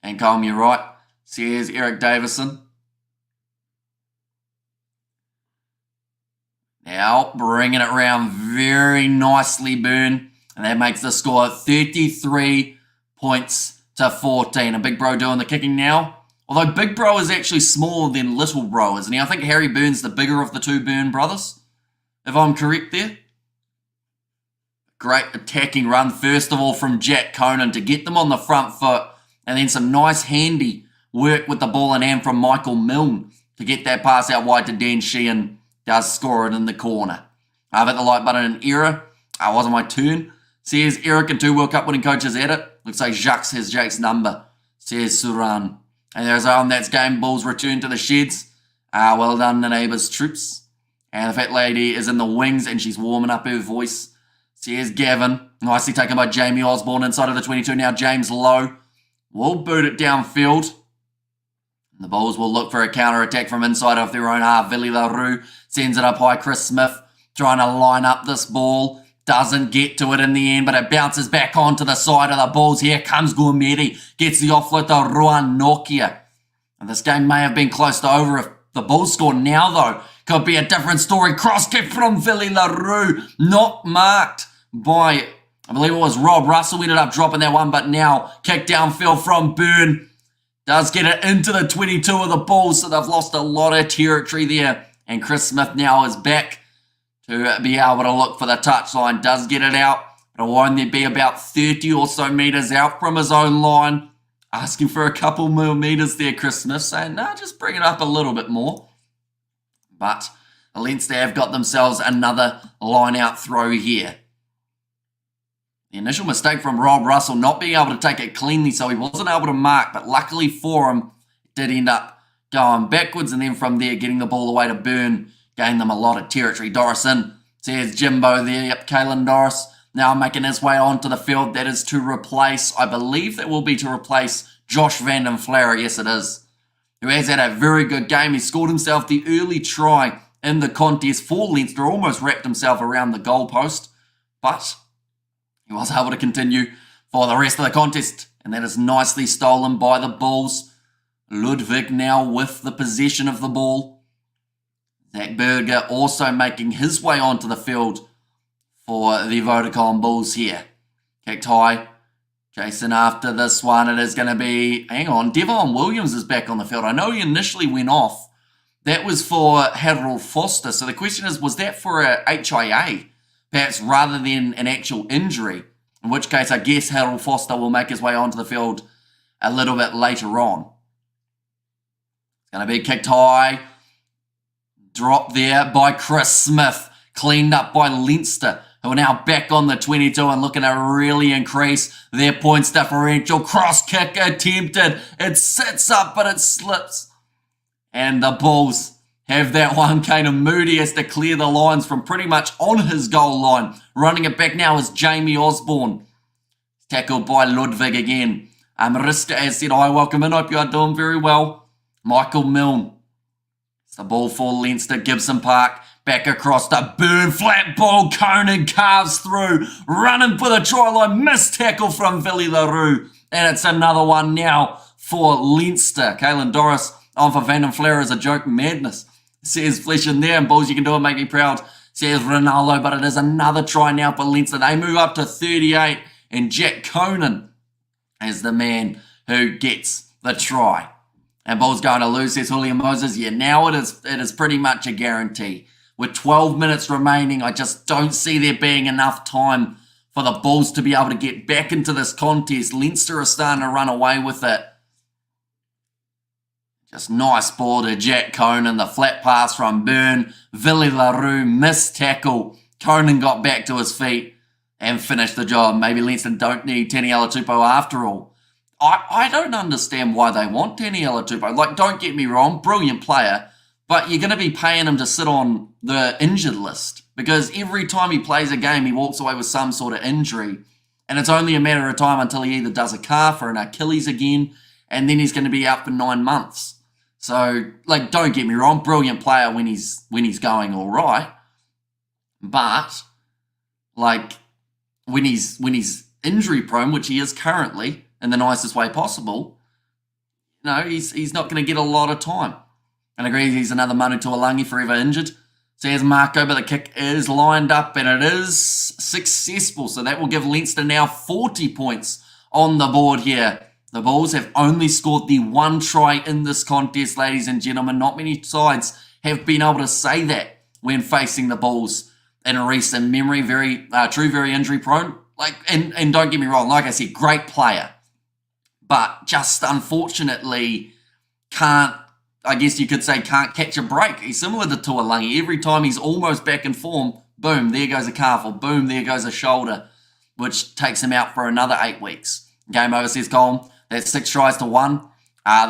And Colm, you're right, says Eric Davison. Now bringing it around very nicely, Byrne. And that makes the score 33 points to 14. And Big Bro doing the kicking now. Although Big Bro is actually smaller than Little Bro, isn't he? I think Harry Byrne's the bigger of the 2 Byrne brothers, if I'm correct there. Great attacking run, first of all, from Jack Conan to get them on the front foot. And then some nice handy work with the ball in hand from Michael Milne to get that pass out wide to Dan Sheehan. Does score it in the corner. I've hit the like button in error. Wasn't my turn. Says Eric, and 2 World Cup winning coaches at it. Looks like Jacques has Jake's number, says Suran. And there's that's game. Bulls return to the sheds. Well done, the neighbours' troops. And the fat lady is in the wings and she's warming up her voice, says Gavin. Nicely taken by Jamie Osborne inside of the 22. Now James Lowe will boot it downfield. The Bulls will look for a counter-attack from inside of their own half. Villy LaRue sends it up high. Chris Smith trying to line up this ball. Doesn't get to it in the end, but it bounces back onto the side of the Bulls. Here comes Gourmeti. Gets the offload to Ruan Nokia. And this game may have been close to over if the Bulls score now, though. Could be a different story. Cross kick from Villy LaRue. Not marked by, I believe it was Rob Russell. Ended up dropping that one, but now kick downfield from Byrne. Does get it into the 22 of the Bulls, so they've lost a lot of territory there. And Chris Smith now is back to be able to look for the touchline. Does get it out, but it'll only be about 30 or so metres out from his own line. Asking for a couple more metres there, Chris Smith, saying, no, just bring it up a little bit more. But the Leinster have got themselves another line-out throw here. The initial mistake from Rob Russell not being able to take it cleanly, so he wasn't able to mark, but luckily for him, it did end up going backwards, and then from there, getting the ball away to Byrne, gained them a lot of territory. Doris in, says Jimbo there. Yep, Caelan Doris now making his way onto the field. That is to replace, I believe that will be to replace Josh Van den Flower. Yes, it is. Who has had a very good game. He scored himself the early try in the contest for Leinster. Almost wrapped himself around the goalpost, but he was able to continue for the rest of the contest. And that is nicely stolen by the Bulls. Ludwig now with the possession of the ball. Zach Berger also making his way onto the field for the VODACOM Bulls here. Kicked high. Jason after this one. It is going to be, hang on, Devon Williams is back on the field. I know he initially went off. That was for Harold Foster. So the question is, was that for a HIA? Perhaps rather than an actual injury? In which case, I guess Harold Foster will make his way onto the field a little bit later on. It's going to be kicked high. Drop there by Chris Smith. Cleaned up by Leinster, who are now back on the 22 and looking to really increase their points differential. Cross kick attempted. It sits up, but it slips. And the Bulls have that one. Caden Moody has to clear the lines from pretty much on his goal line. Running it back now is Jamie Osborne. Tackled by Ludwig again. Marista has said, hi, welcome in. Hope you are doing very well. Michael Milne. It's the ball for Leinster. Gibson Park. Back across the Burn. Flat ball. Conan carves through. Running for the try line. Missed tackle from Billy LaRue. And it's another one now for Leinster. Caelan Doris on for Van den Flair is a joke. Madness. Says Flesh in there. And Bulls, you can do it. Make me proud. Says Ronaldo. But it is another try now for Leinster. They move up to 38. And Jack Conan is the man who gets the try. And Bulls going to lose, says Julian Moses. Yeah, now it is pretty much a guarantee. With 12 minutes remaining, I just don't see there being enough time for the Bulls to be able to get back into this contest. Leinster are starting to run away with it. Just nice ball to Jack Conan. The flat pass from Byrne. Billy LaRue missed tackle. Conan got back to his feet and finished the job. Maybe Leinster don't need Taniela Tupou after all. I don't understand why they want Taniela Tupou. Like, don't get me wrong, brilliant player, but you're going to be paying him to sit on the injured list because every time he plays a game, he walks away with some sort of injury, and it's only a matter of time until he either does a calf or an Achilles again, and then he's going to be out for 9 months. So, like, don't get me wrong, brilliant player when he's going all right, but like, when he's injury prone, which he is currently in the nicest way possible, you know, he's not going to get a lot of time. And I agree, he's another Manu Tuolangi forever injured. So here's Marco, but the kick is lined up and it is successful. So that will give Leinster now 40 points on the board here. The Bulls have only scored the one try in this contest, ladies and gentlemen. Not many sides have been able to say that when facing the Bulls in a recent memory. Very true, very injury prone. Like, and don't get me wrong, like I said, great player, but just unfortunately can't, I guess you could say, can't catch a break. He's similar to Tuolangi. Every time he's almost back in form, boom, there goes a calf, or boom, there goes a shoulder, which takes him out for another 8 weeks. Game over, says Colm. That's 6 tries to 1.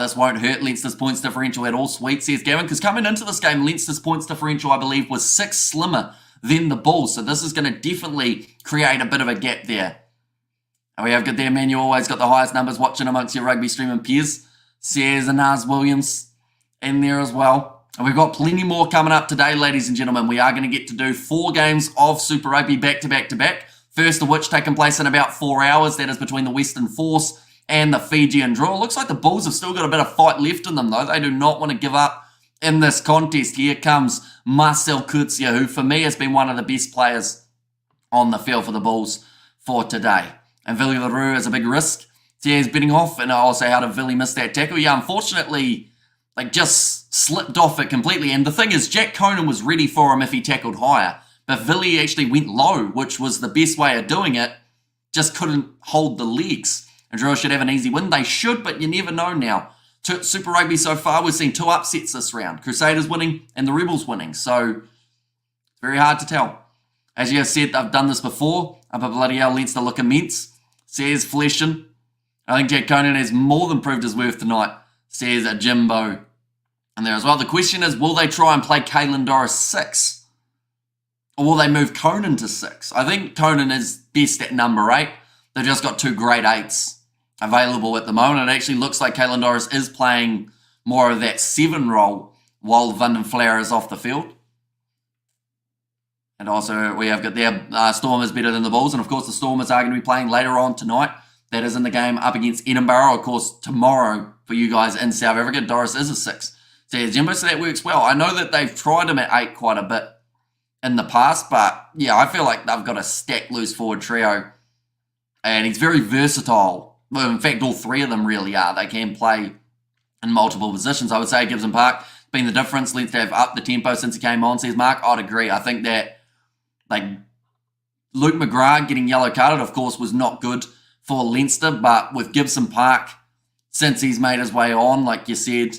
This won't hurt Leinster's points differential at all. Sweet, says Gavin, because coming into this game, Leinster's points differential, I believe, was 6 slimmer than the Bulls. So this is going to definitely create a bit of a gap there. And we have good there, man. You always got the highest numbers watching amongst your rugby streaming peers. Says Anaz Williams in there as well. And we've got plenty more coming up today, ladies and gentlemen. We are going to get to do 4 games of Super Rugby back to back to back. First of which taking place in about 4 hours. That is between the Western Force and the Fijian draw. Looks like the Bulls have still got a bit of fight left in them, though. They do not want to give up in this contest. Here comes Marcel Kurtzia, who for me has been one of the best players on the field for the Bulls for today. And Billy LaRue is a big risk. So yeah, he's bidding off, and also how did Billy miss that tackle? Yeah, unfortunately, like, just slipped off it completely. And the thing is, Jack Conan was ready for him if he tackled higher, but Billy actually went low, which was the best way of doing it. Just couldn't hold the legs. And Drua should have an easy win. They should, but you never know now. Super Rugby so far, we've seen 2 upsets this round. Crusaders winning and the Rebels winning. So, it's very hard to tell. As you have said, I've done this before. But bloody hell, Leinster look immense. Says Fleshin. I think Jack Conan has more than proved his worth tonight. Says a Jimbo. And there as well. The question is, will they try and play Caelan Doris 6? Or will they move Conan to 6? I think Conan is best at number 8. They've just got 2 grade 8s available at the moment. It actually looks like Caelan Doris is playing more of that 7 role while Van den Flair is off the field. And also we have got there, Stormers better than the Bulls. And of course the Stormers are going to be playing later on tonight. That is in the game up against Edinburgh. Of course tomorrow for you guys in South Africa, Doris is a 6. So yeah, Jimbo, so that works well. I know that they've tried him at 8 quite a bit in the past. But yeah, I feel like they've got a stacked loose forward trio. And he's very versatile. Well, in fact, all 3 of them really are. They can play in multiple positions. I would say Gibson Park has been the difference. Leinster have upped the tempo since he came on, says Mark. I'd agree. I think that, like, Luke McGrath getting yellow carded, of course, was not good for Leinster. But with Gibson Park, since he's made his way on, like you said,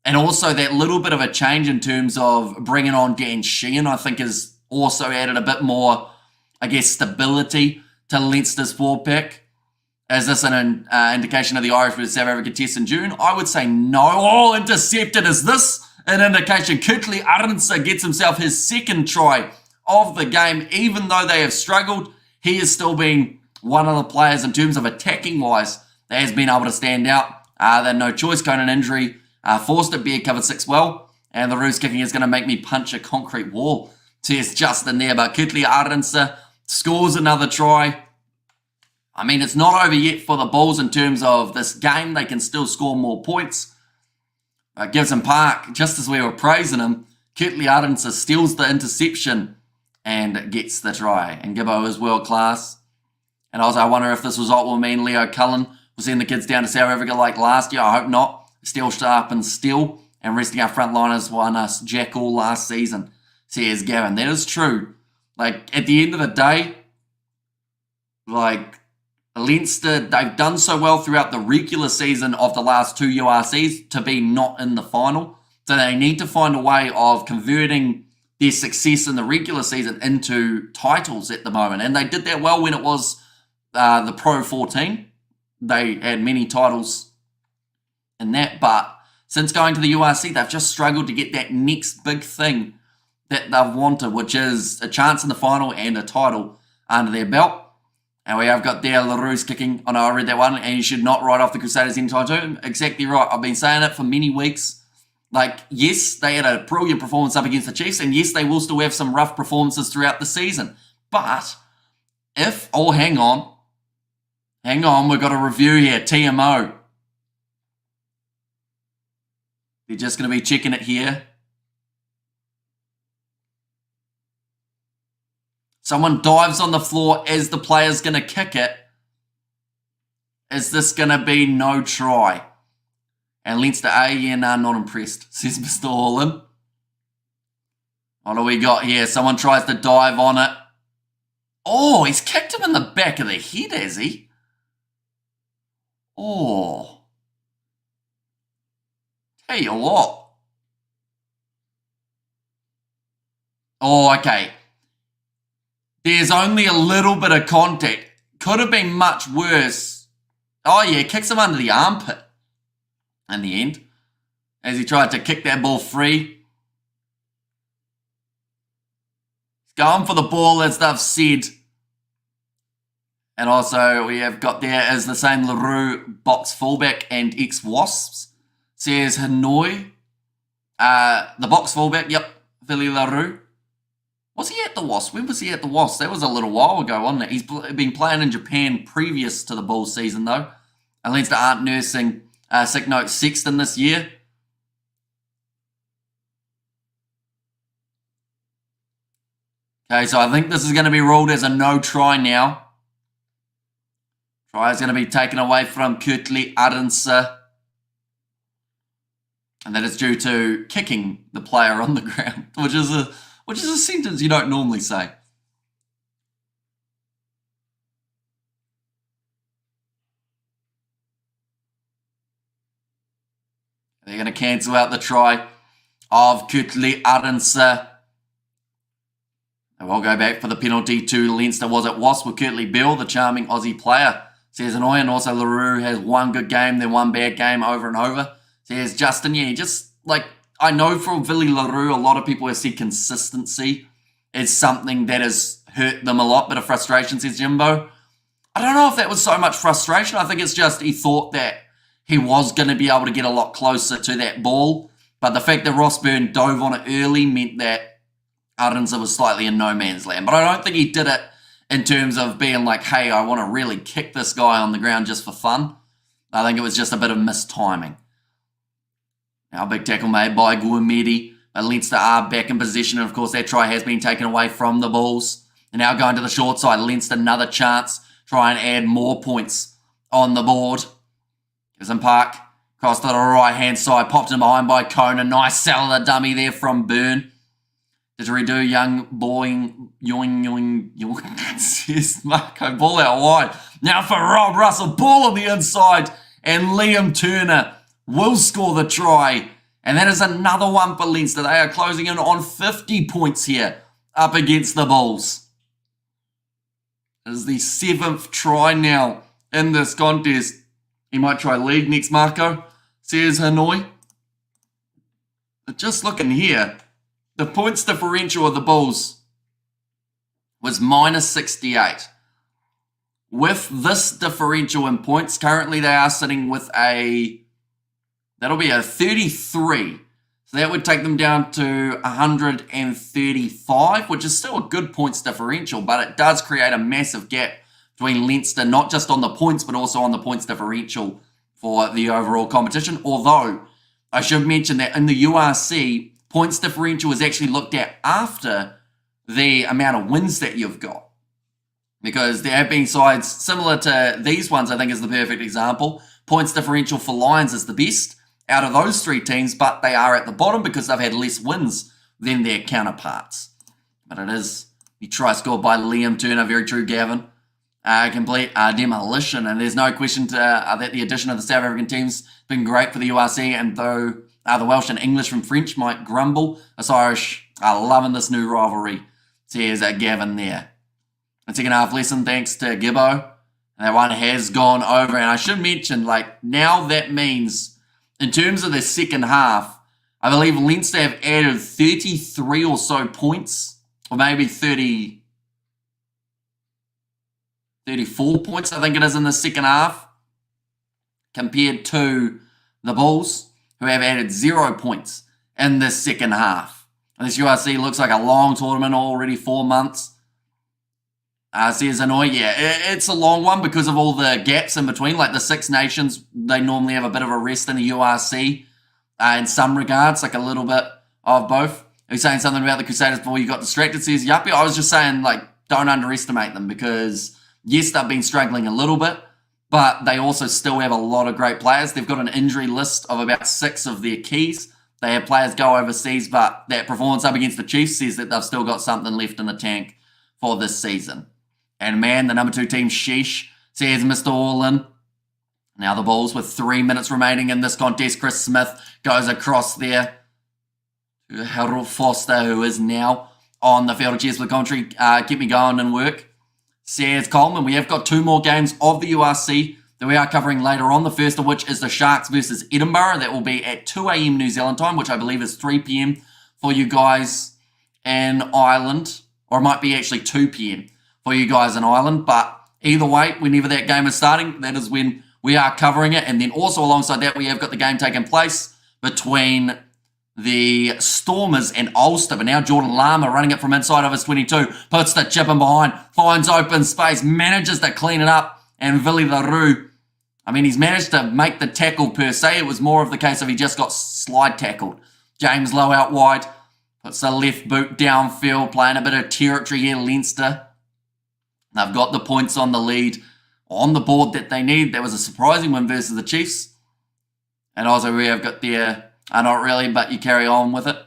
and also that little bit of a change in terms of bringing on Dan Sheehan, I think has also added a bit more I guess, stability to Leinster's forward pack? Is this an indication of the Irish versus South Africa test in June? I would say no. Oh, intercepted. Is this an indication? Kurtley Arendse gets himself his second try of the game. Even though they have struggled, he has still been one of the players in terms of attacking-wise that has been able to stand out. They had no choice, Conan injury. Forced it, Bear covered 6 well. And the Roos kicking is going to make me punch a concrete wall. Says Justin there, but Kurtley Arendse scores another try. I mean, it's not over yet for the Bulls in terms of this game. They can still score more points. Gibson Park, just as we were praising him, Kurtley Arendse steals the interception and gets the try. And Gibbo is world class. And also, I wonder if this result will mean Leo Cullen will send the kids down to South Africa like last year. I hope not. Still sharp and still. And resting our frontliners won us jack all last season, says Gavin. That is true. Like, at the end of the day, like, Leinster, they've done so well throughout the regular season of the last 2 URCs to be not in the final. So they need to find a way of converting their success in the regular season into titles at the moment. And they did that well when it was the Pro 14. They had many titles in that. But since going to the URC, they've just struggled to get that next big thing that they've wanted, which is a chance in the final and a title under their belt. And we have got there LaRue's kicking. I know I read that one. And you should not write off the Crusaders anytime soon. Exactly right. I've been saying it for many weeks. Like, yes, they had a brilliant performance up against the Chiefs. And yes, they will still have some rough performances throughout the season. But if... Oh, hang on. Hang on. We've got a review here. TMO. They're just going to be checking it here. Someone dives on the floor as the player's going to kick it. Is this going to be no try? And Leinster yeah, not impressed, says Mr. Holland. What do we got here? Someone tries to dive on it. Oh, he's kicked him in the back of the head, has he? Oh. Tell you what. Oh, okay. There's only a little bit of contact. Could have been much worse. Oh, yeah, kicks him under the armpit in the end as he tried to kick that ball free. He's going for the ball, as they've said. And also, we have got there is the same LaRue box fullback and ex-Wasps. Says Hanoi. The box fullback, yep, Philly LaRue. Was he at the Wasps? When was he at the Wasps? That was a little while ago, wasn't it? He's been playing in Japan previous to the Bulls season, though. And Leinster aren't nursing sick note Sexton this year. Okay, so I think this is going to be ruled as a no try now. Try is going to be taken away from Kurtley Arendse. And that is due to kicking the player on the ground, which is a sentence you don't normally say. They're going to cancel out the try of Kurtley Arendse. And we'll go back for the penalty to Leinster. Was it Wasp with Kurtley Bill, the charming Aussie player? Says Hanoi, and also LaRue has one good game, then one bad game over and over. Says Justin, yeah, just like, I know from Billy LaRue, a lot of people have said consistency is something that has hurt them a lot, bit of frustration, says Jimbo. I don't know if that was so much frustration. I think it's just he thought that he was going to be able to get a lot closer to that ball. But the fact that Ross Byrne dove on it early meant that Arendse was slightly in no man's land. But I don't think he did it in terms of being like, hey, I want to really kick this guy on the ground just for fun. I think it was just a bit of mistiming. Now, big tackle made by Guamedi. Leinster are back in position. And, of course, that try has been taken away from the Bulls. And now going to the short side. Leinster, another chance. Try and add more points on the board. Gibson Park. Cross to the right-hand side. Popped in behind by Kona. Nice sell of the dummy there from Byrne. Didgeridoo, young boy. Yoing. Says Marco. Ball out wide. Now for Rob Russell. Ball on the inside. And Liam Turner will score the try. And that is another one for Leinster. They are closing in on 50 points here up against the Bulls. It is the 7th try now in this contest. He might try league next, Marco, says Hanoi. But just looking here, the points differential of the Bulls was -68. With this differential in points, currently they are sitting with that'll be a 33. So that would take them down to 135, which is still a good points differential, but it does create a massive gap between Leinster, not just on the points, but also on the points differential for the overall competition. Although, I should mention that in the URC, points differential is actually looked at after the amount of wins that you've got. Because there have been sides similar to these ones, I think is the perfect example. Points differential for Lions is the best out of those 3 teams, but they are at the bottom because they've had less wins than their counterparts. But it is the try scored by Liam Turner, very true, Gavin. Complete demolition, and there's no question that the addition of the South African team's been great for the URC, and though the Welsh and English from French might grumble, us Irish are loving this new rivalry, says Gavin there. And second half lesson, thanks to Gibbo. And that one has gone over. And I should mention, now that means, in terms of the second half, I believe Leinster have added 33 or so points, or maybe 34 points, I think it is, in the second half, compared to the Bulls, who have added 0 points in this second half. And this URC looks like a long tournament, already 4 months. Says Hanoi, yeah, it's a long one because of all the gaps in between. Like the Six Nations, they normally have a bit of a rest in the URC in some regards, like a little bit of both. Are you saying something about the Crusaders before you got distracted? Says Yuppie. I was just saying, don't underestimate them because, yes, they've been struggling a little bit, but they also still have a lot of great players. They've got an injury list of about 6 of their keys. They have players go overseas, but that performance up against the Chiefs says that they've still got something left in the tank for this season. And man, the number 2 team, sheesh, says Mr. Orlin. Now the Bulls with 3 minutes remaining in this contest. Chris Smith goes across there to Harold Foster, who is now on the field of chairs for the commentary. Keep me going and work. Says Coleman, we have got 2 more games of the URC that we are covering later on. The first of which is the Sharks versus Edinburgh. That will be at 2 a.m. New Zealand time, which I believe is 3 p.m. for you guys in Ireland. Or it might be actually 2 p.m. for you guys in Ireland. But either way, whenever that game is starting, that is when we are covering it. And then also alongside that, we have got the game taking place between the Stormers and Ulster. But now Jordan Lama running it from inside of his 22, puts the chip in behind, finds open space, manages to clean it up. And Villy LaRue, he's managed to make the tackle per se. It was more of the case of he just got slide tackled. James Lowe out wide, puts the left boot downfield, playing a bit of territory here, Leinster. They've got the points on the lead, on the board that they need. That was a surprising win versus the Chiefs. And also we have got their, not really, but you carry on with it.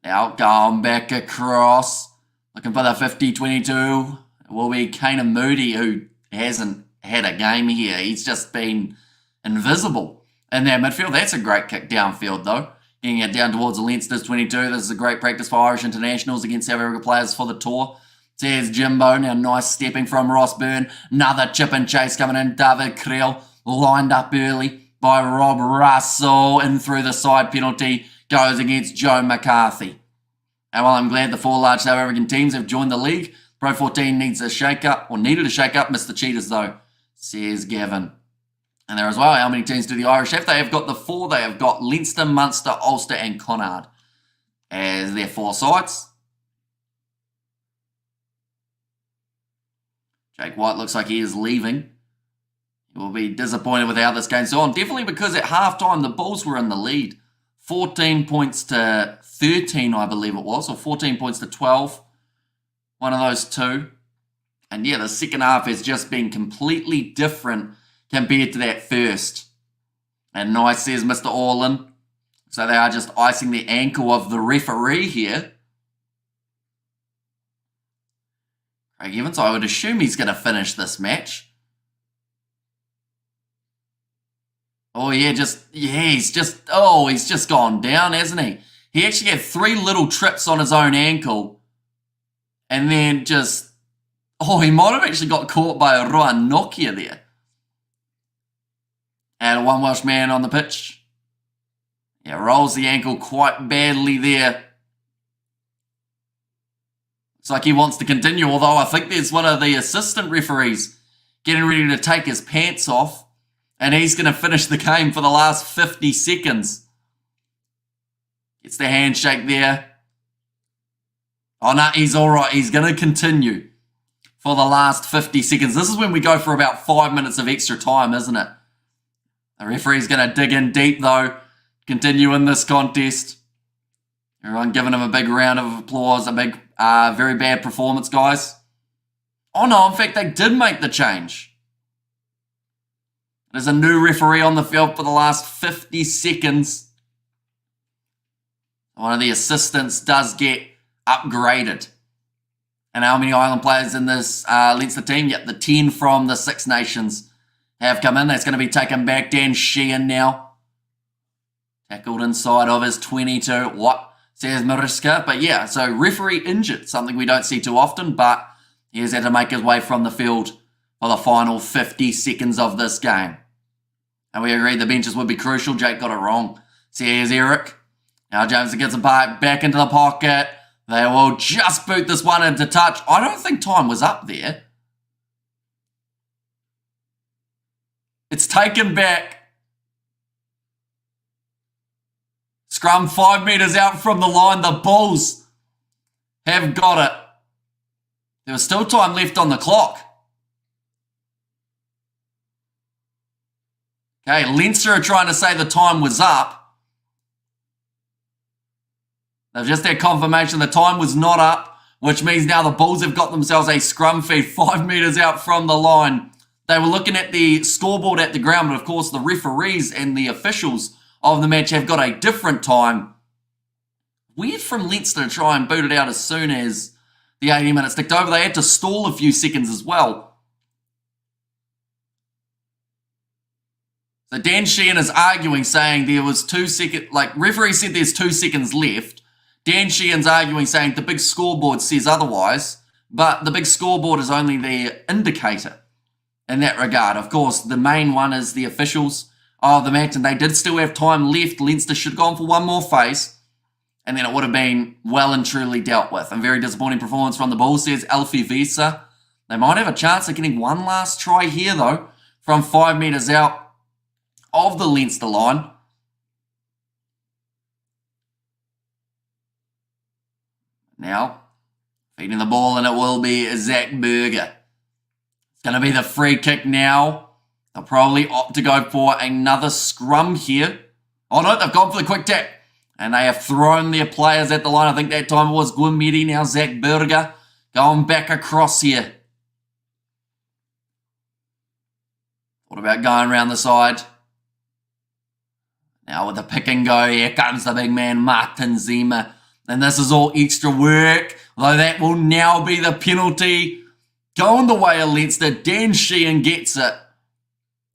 Now going back across, looking for the 50-22. It will be Kanan Moody, who hasn't had a game here. He's just been invisible in their midfield. That's a great kick downfield, though. Getting it down towards the Leinster's 22. This is a great practice for Irish internationals against South Africa players for the tour. Says Jimbo. Now nice stepping from Ross Byrne. Another chip and chase coming in. David Creel lined up early by Rob Russell. In through the side penalty goes against Joe McCarthy. And while I'm glad the 4 large South African teams have joined the league, Pro 14 needs a shake-up, or needed a shake-up. Missed the Cheetahs, though, says Gavin. And there as well, how many teams do the Irish have? They have got the 4. They have got Leinster, Munster, Ulster, and Connacht as their 4 sides. Jake White looks like he is leaving. He will be disappointed with how this game's gone. Definitely because at halftime, the Bulls were in the lead. 14 points to 13, I believe it was, or 14 points to 12. One of those 2. And yeah, the second half has just been completely different compared to that first. And nice, says Mr. Orlin. So they are just icing the ankle of the referee here. Craig Evans, I would assume he's going to finish this match. Oh yeah, he's just gone down, hasn't he? He actually had 3 little trips on his own ankle. And then just, he might have actually got caught by a Roa Nokia there. And one Welsh man on the pitch. Yeah, rolls the ankle quite badly there. Looks like he wants to continue, although I think there's one of the assistant referees getting ready to take his pants off. And he's going to finish the game for the last 50 seconds. Gets the handshake there. Oh, no, he's all right. He's going to continue for the last 50 seconds. This is when we go for about 5 minutes of extra time, isn't it? The referee's going to dig in deep, though. Continue in this contest. Everyone giving him a big round of applause. A big, very bad performance, guys. Oh, no, in fact, they did make the change. There's a new referee on the field for the last 50 seconds. One of the assistants does get upgraded. And how many Island players in this Leinster team? Yep, the 10 from the Six Nations have come in. That's going to be taken back. Dan Sheehan now. Tackled inside of his 22. What? Says Mariska. But yeah, so referee injured. Something we don't see too often. But he has had to make his way from the field for the final 50 seconds of this game. And we agreed the benches would be crucial. Jake got it wrong. So here's Eric. Now James gets a back into the pocket. They will just boot this one into touch. I don't think time was up there. It's taken back. Scrum 5 metres out from the line. The Bulls have got it. There was still time left on the clock. Okay, Leinster are trying to say the time was up. They've just had confirmation the time was not up, which means now the Bulls have got themselves a scrum feed 5 metres out from the line. They were looking at the scoreboard at the ground, but of course the referees and the officials of the match have got a different time. Weird from Leinster to try and boot it out as soon as the 80 minutes ticked over. They had to stall a few seconds as well. So Dan Sheehan is arguing, saying there was 2 seconds, like referee said there's 2 seconds left. Dan Sheehan's arguing, saying the big scoreboard says otherwise, but the big scoreboard is only the indicator in that regard. Of course, the main one is the officials of the match, and they did still have time left. Leinster should have gone for one more phase, and then it would have been well and truly dealt with. A very disappointing performance from the Bulls, says Alfie Visa. They might have a chance of getting one last try here, though, from 5 metres out of the Leinster line. Now, feeding the ball, and it will be Zach Berger. It's going to be the free kick now. They'll probably opt to go for another scrum here. Oh no, they've gone for the quick tap. And they have thrown their players at the line. I think that time it was Guimedi, now Zach Berger. Going back across here. What about going around the side? Now with the pick and go, here comes the big man, Martin Zima. And this is all extra work, though that will now be the penalty. Going the way of Leinster, Dan Sheehan gets it.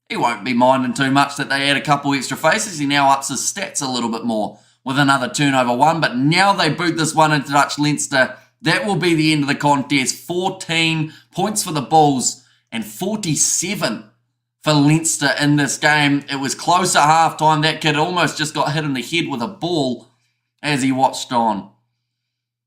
He won't be minding too much that they had a couple extra faces. He now ups his stats a little bit more with another turnover one. But now they boot this one into touch Leinster. That will be the end of the contest. 14 points for the Bulls and 47 for Leinster in this game. It was close at halftime. That kid almost just got hit in the head with a ball as he watched on.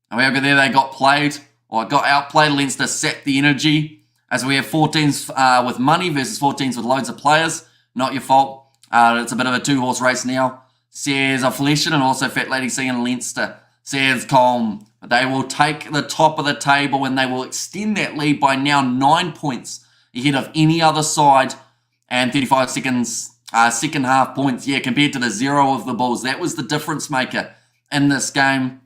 However, there they got played, or got outplayed. Leinster set the energy, as we have 14s with money versus 14s with loads of players. Not your fault. It's a bit of a two-horse race now. Says Affliction and also Fat Lady C and Leinster. Says Colm. But they will take the top of the table and they will extend that lead by now 9 points ahead of any other side. And 35 seconds, second half points, compared to the 0 of the Bulls. That was the difference maker in this game.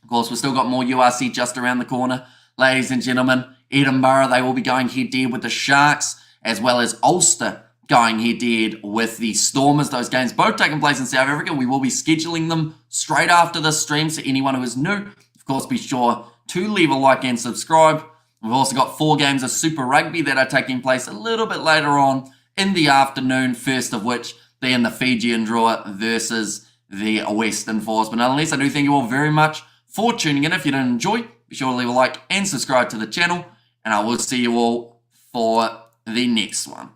Of course, we've still got more URC just around the corner. Ladies and gentlemen, Edinburgh, they will be going head-to-head with the Sharks, as well as Ulster going head-to-head with the Stormers. Those games both taking place in South Africa. We will be scheduling them straight after this stream, so anyone who is new, of course, be sure to leave a like and subscribe. We've also got 4 games of Super Rugby that are taking place a little bit later on in the afternoon, first of which being the Fijian draw versus the Western Force. But nonetheless, I do thank you all very much for tuning in. If you did enjoy, Be sure to leave a like and subscribe to the channel, and I will see you all for the next one.